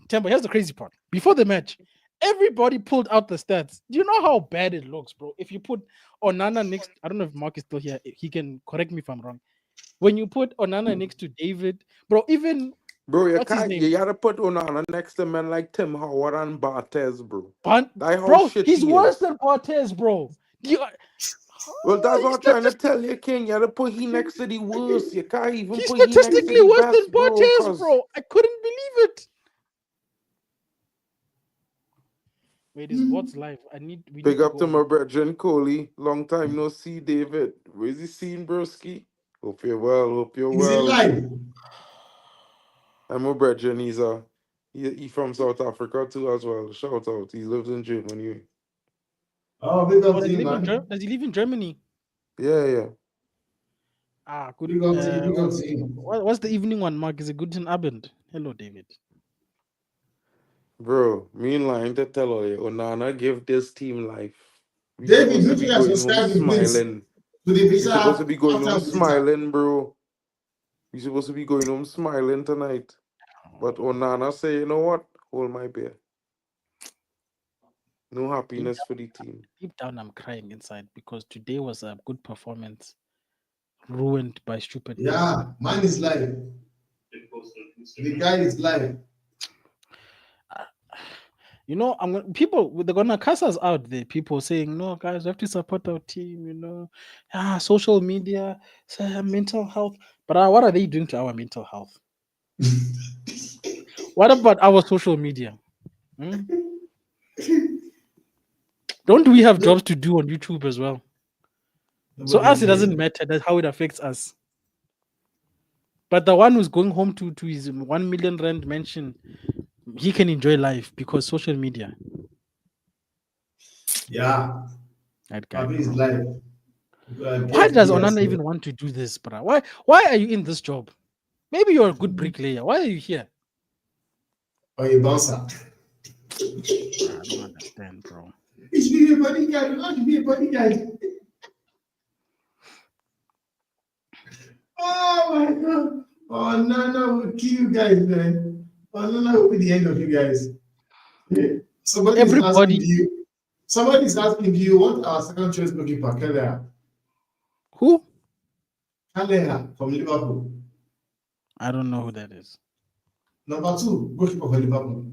Temba, here's the crazy part. Before the match, everybody pulled out the stats. Do you know how bad it looks, bro? If you put Onana next, I don't know if Mark is still here. He can correct me if I'm wrong. When you put Onana next to David, bro, even Bro, you what's his can't. name? You gotta put Onana next to men like Tim Howard and Barthez, bro. That's how Bro, shit he's he worse is. than Barthez, bro. Well, that's what He's I'm trying to tell you, King. You gotta put he next to the worst. You can't even he's put he next to statistically the worse than best, bro. Barthez, Cause bro. I couldn't believe it. Wait, is what's live? We need big to up go to over. my brethren Coley. Long time no see, David. Where's he seen, broski? Hope you're well. Hope you're Is he well. live? And my brethren, he from South Africa too as well. Shout out. He lives in Germany. Oh, big Oh, up to you, man. does he live in Germany? Yeah. Ah, good. Big up to you. Big up to you. What's the evening one, Mark? Is it Guten Abend? Hello, David. Bro, me in line to tell all you, Onana give this team life. We David, supposed to make be sure you going home subscribe with this smiling. to the We supposed to visa be going home after visa. smiling, bro. We supposed to be going home smiling tonight. But Onana say, you know what? Hold my beer. No Deep happiness down, for the team. deep down, I'm crying inside because today was a good performance, ruined by stupidness. Yeah, mine is live. The guy is live. You know, they're gonna cuss us out there. People saying, "No, guys, we have to support our team." You know, social media, mental health. But what are they doing to our mental health? What about our social media? Hmm? Don't we have jobs to do on YouTube as well? So Nobody us, it cares. doesn't matter. That's how it affects us. But the one who's going home to his 1 million rand mansion, he can enjoy life because social media. Yeah, That guy, Papi is bro. live. Why Get does gears. Onana even want to do this, bro? Why are you in this job? Maybe you're a good bricklayer. Why are you here? Or a bouncer. Bro, I don't understand, bro. He should be a bodyguard. You want to be a bodyguard. Oh my god. Oh no, we'll kill you guys, man. Oh no, will be the end of you guys. Somebody is asking, Everybody, you? Somebody is asking, do you want our second choice goalkeeper, Keller? who? Keller from Liverpool. I don't know who that is. Number two, goalkeeper for Liverpool.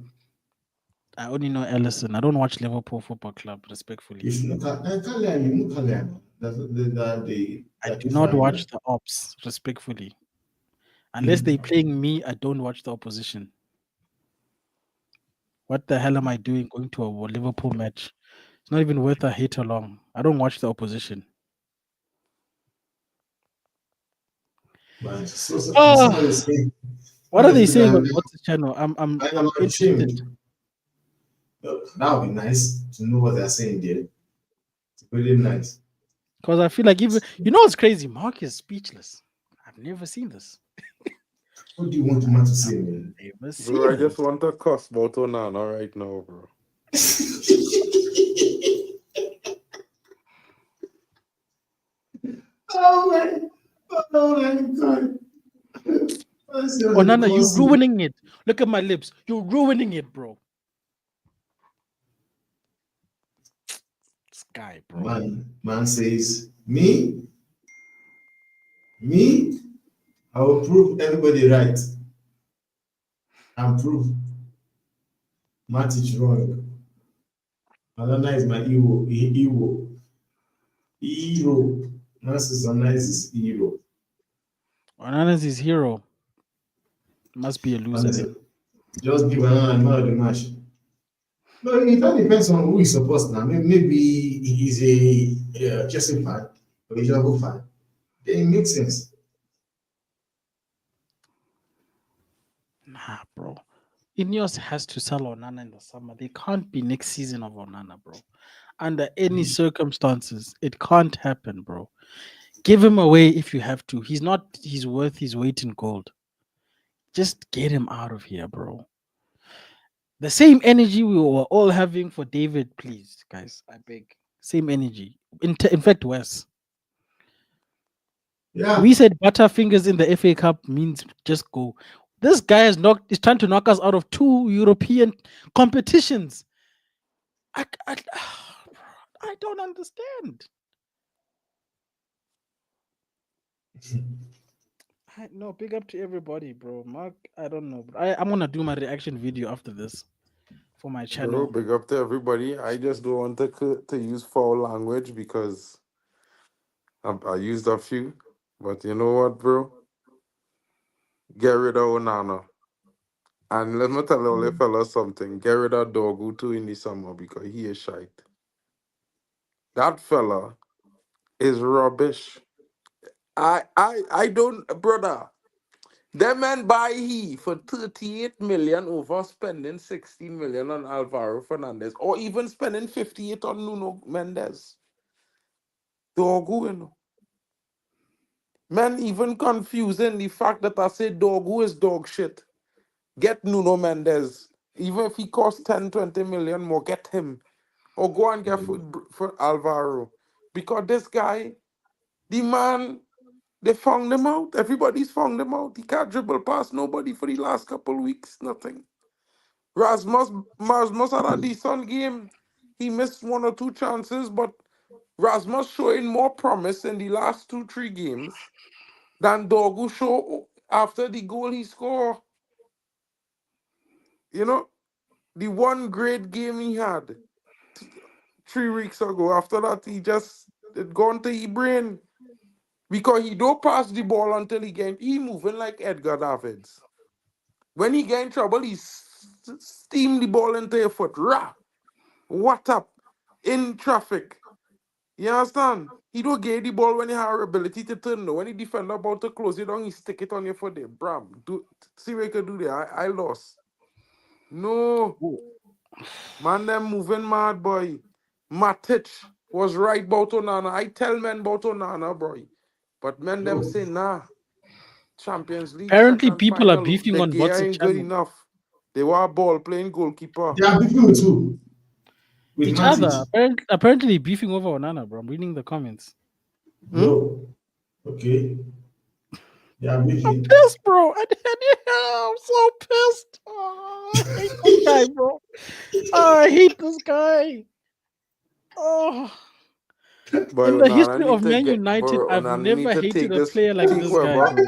I only know Ellison. I don't watch Liverpool Football Club, respectfully. If you Keller, you know Keller. That's the I do not different. watch the ops, respectfully. Unless they playing me, I don't watch the opposition. What the hell am I doing going to a Liverpool match? It's not even worth a hit along. I don't watch the opposition. Man, somebody Oh, saying, what are somebody they saying, saying on what's the channel? I'm I'm interested ashamed. That would be nice to know what they're saying there. It's really nice. because I feel like even what's crazy. Mark is speechless. I've never seen this. What do you want man to say, man? Never Bro, seen I just this. want to cuss about Onana right now, bro. Oh my, oh my God. That's Oh, just Nana, you constantly. ruining it. Look at my lips. You're ruining it, bro. This guy, bro. Man says, me, I will prove everybody right and prove Matic wrong. Alana is my hero. Nancy Zana is his hero. Onana's his hero. Must be a loser Honestly, then. just give Alana man of the match. No, it all depends on who he supports now. Maybe he's a Chelsea fan or a Liverpool fan. Then it makes sense. Nah, bro. Ineos has to sell Onana in the summer. They can't be next season of Onana, bro. Under any circumstances, it can't happen, bro. Give him away if you have to. He's not. He's worth his weight in gold. Just get him out of here, bro. The same energy we were all having for David, please, guys. I beg. Same energy. In fact, worse. Yeah. We said Butterfingers in the FA Cup means just go. This guy is trying to knock us out of 2 European competitions. I, I don't understand. No, big up to everybody, bro. Mark, I don't know. But I'm gonna do my reaction video after this for my Bro, channel. big up to everybody. I just don't want to use foul language because I used a few. But you know what, bro? Get rid of Onana. And let me tell all the fellas something. Get rid of Dogu too in the summer because he is shite. That fella is rubbish. I don't, brother. Them man buy he for 38 million over spending 16 million on Alvaro Fernandez or even spending 58 on Nuno Mendes. Dogu, you know. Man, even confusing the fact that I say Dogu is dog shit. Get Nuno Mendes. Even if he costs 10, 20 million more, get him. Or go and get for Alvaro. Because this guy, the man, they found him out. Everybody's found him out. He can't dribble past nobody for the last couple weeks. Nothing. Rasmus had a decent game. He missed one or two chances, but Rasmus showing more promise in the last 2, 3 games than Dogu show after the goal he scored. You know, the one great game he had 3 weeks ago. After that, he just it gone to his brain because he don't pass the ball until he moving like Edgar Davids. When he get in trouble, he steam the ball into your foot. Rah! What up? In traffic. You understand? He don't get the ball when he have ability to turn. No. When the defender about to close it down, he stick it on your foot there. Bram, see what you can do there. I lost. No. Man, them moving mad, boy. Matic was right about Onana. I tell men about Onana, boy. But men them No. say, nah. Champions League Apparently, second people are final. beefing The on gear what's the ain't good channel. enough. They were ball playing goalkeeper. They are beefing with who? With Each other. Matic. Apparently beefing over Onana, bro. I'm reading the comments. Hmm? No. Okay. They are I'm beefing. pissed, bro. I'm so pissed. Oh, I hate this guy, bro. Oh, I hate this guy. Oh, Boy, in the Onana history need of to Man get, United, bro, I've Onana need never to hated take a this, player like take this guy, whoever. bro.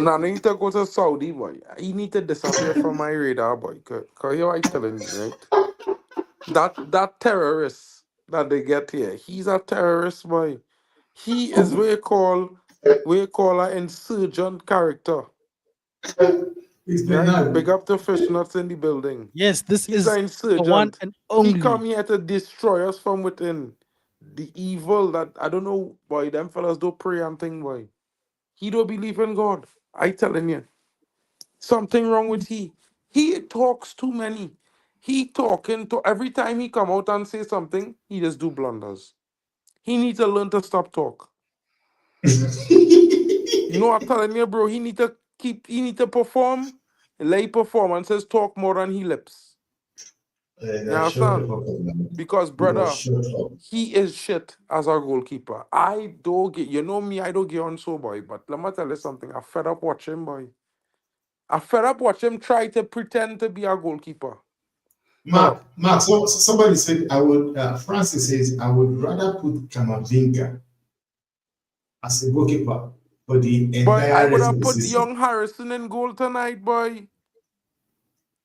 Onana need to go to Saudi, boy. He need to disappear from my radar, boy. Cause you I telling you, right? That terrorist that they get here, he's a terrorist, boy. He is what you call an insurgent character. Explain Right? now. Big up to Fishnuts in the building. Yes, this He's is an the one insurgent. and He come only. here to destroy us from within. The evil that I don't know why them fellas don't pray and thing why. He don't believe in God. I telling you. Something wrong with he. He talks too many. He talking to every time he come out and say something, he just do blunders. He need to learn to stop talk. You know what I'm telling you, bro? He need to perform, lay performances, talk more than he lips. You Shut the understand? fuck up, man. Because Yo, brother, shut up. he is shit as our goalkeeper. I don't get you know me, I don't get on so boy, but let me tell you something. I fed up watching boy. I fed up watching him try to pretend to be our goalkeeper. Fed up. Mark, somebody said I would, Francis says, I would rather put Kamavinga as a goalkeeper for the Boy, I entire would rest of have the put season. young Harrison in goal tonight, boy.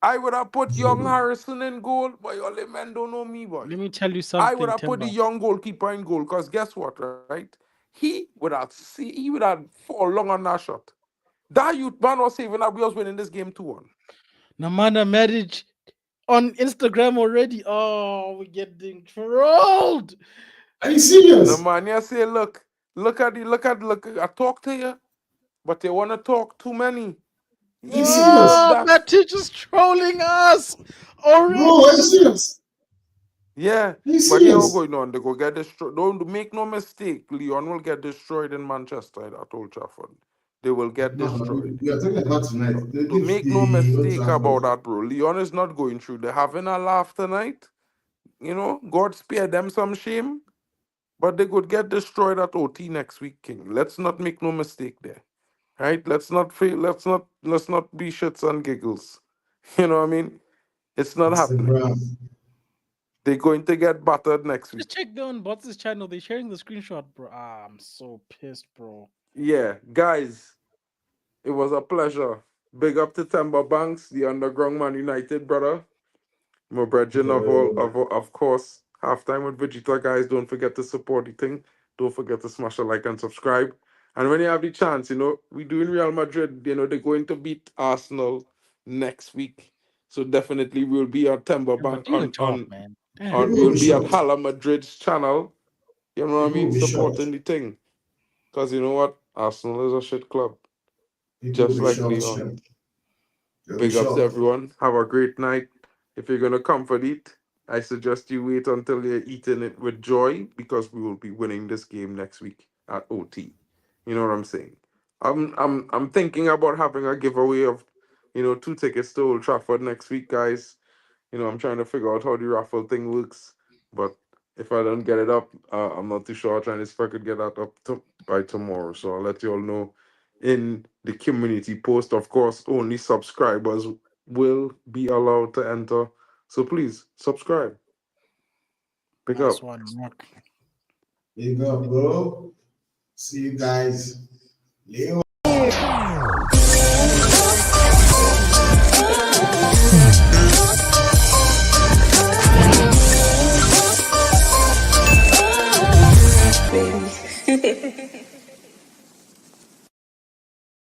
I would have put young Harrison in goal. Boy, all the men don't know me, boy. Let me tell you I would something, have put the Timber. young goalkeeper in goal, because guess what, right? He would have fall long on that shot. That youth man was saving that we was winning this game 2-1. Namana marriage on Instagram already. Oh, we're getting trolled. Are you The serious? man here say, look, I talk to you, but they want to talk too many. Are you Yes, serious? Oh, that's Matic is trolling us Bro, are you already. serious? yeah. Are you But here we serious? going on. They go get destroyed. Don't make no mistake. Leon will get destroyed in Manchester at Old Trafford. They will get No, destroyed. we are talking about tonight. They Don't give make no the Old mistake Trafford. about that, bro. Leon is not going through. They're having a laugh tonight. You know, God spare them some shame. But they could get destroyed at OT next week, King. Let's not make no mistake there. Right? Let's not fail. Let's not be shits and giggles. You know what I mean? It's not happening. Instagram. They're going to get battered next week. Just check down Bots' channel. They're sharing the screenshot, bro. Ah, I'm so pissed, bro. Yeah, guys, it was a pleasure. Big up to Timber Banks, the underground Man United brother. My brethren of course. Halftime with Vegeta, guys. Don't forget to support the thing. Don't forget to smash a like and subscribe. And when you have the chance, we doing Real Madrid. They're going to beat Arsenal next week. So definitely we'll be at Timber Yeah, but Bank do your job, man. Damn. People will we'll be be at shocked. Hala Madrid's channel. You know what I People mean? will be shocked. Supporting the thing. Because you know what? Arsenal is a shit club. People will Just be like shocked. Leon. Shem. They'll be Big ups to shocked. everyone. Have a great night. If you're gonna comfort eat, I suggest you wait until you're eating it with joy, because we will be winning this game next week at OT. You know what I'm saying? I'm thinking about having a giveaway of 2 tickets to Old Trafford next week, guys. I'm trying to figure out how the raffle thing works. But if I don't get it up, I'm not too sure. I'm trying to see if I could get that up by tomorrow. So I'll let you all know in the community post. Of course, only subscribers will be allowed to enter. So please subscribe. Pick Nice up. one, Mark. Big up, bro. See you guys. Leo.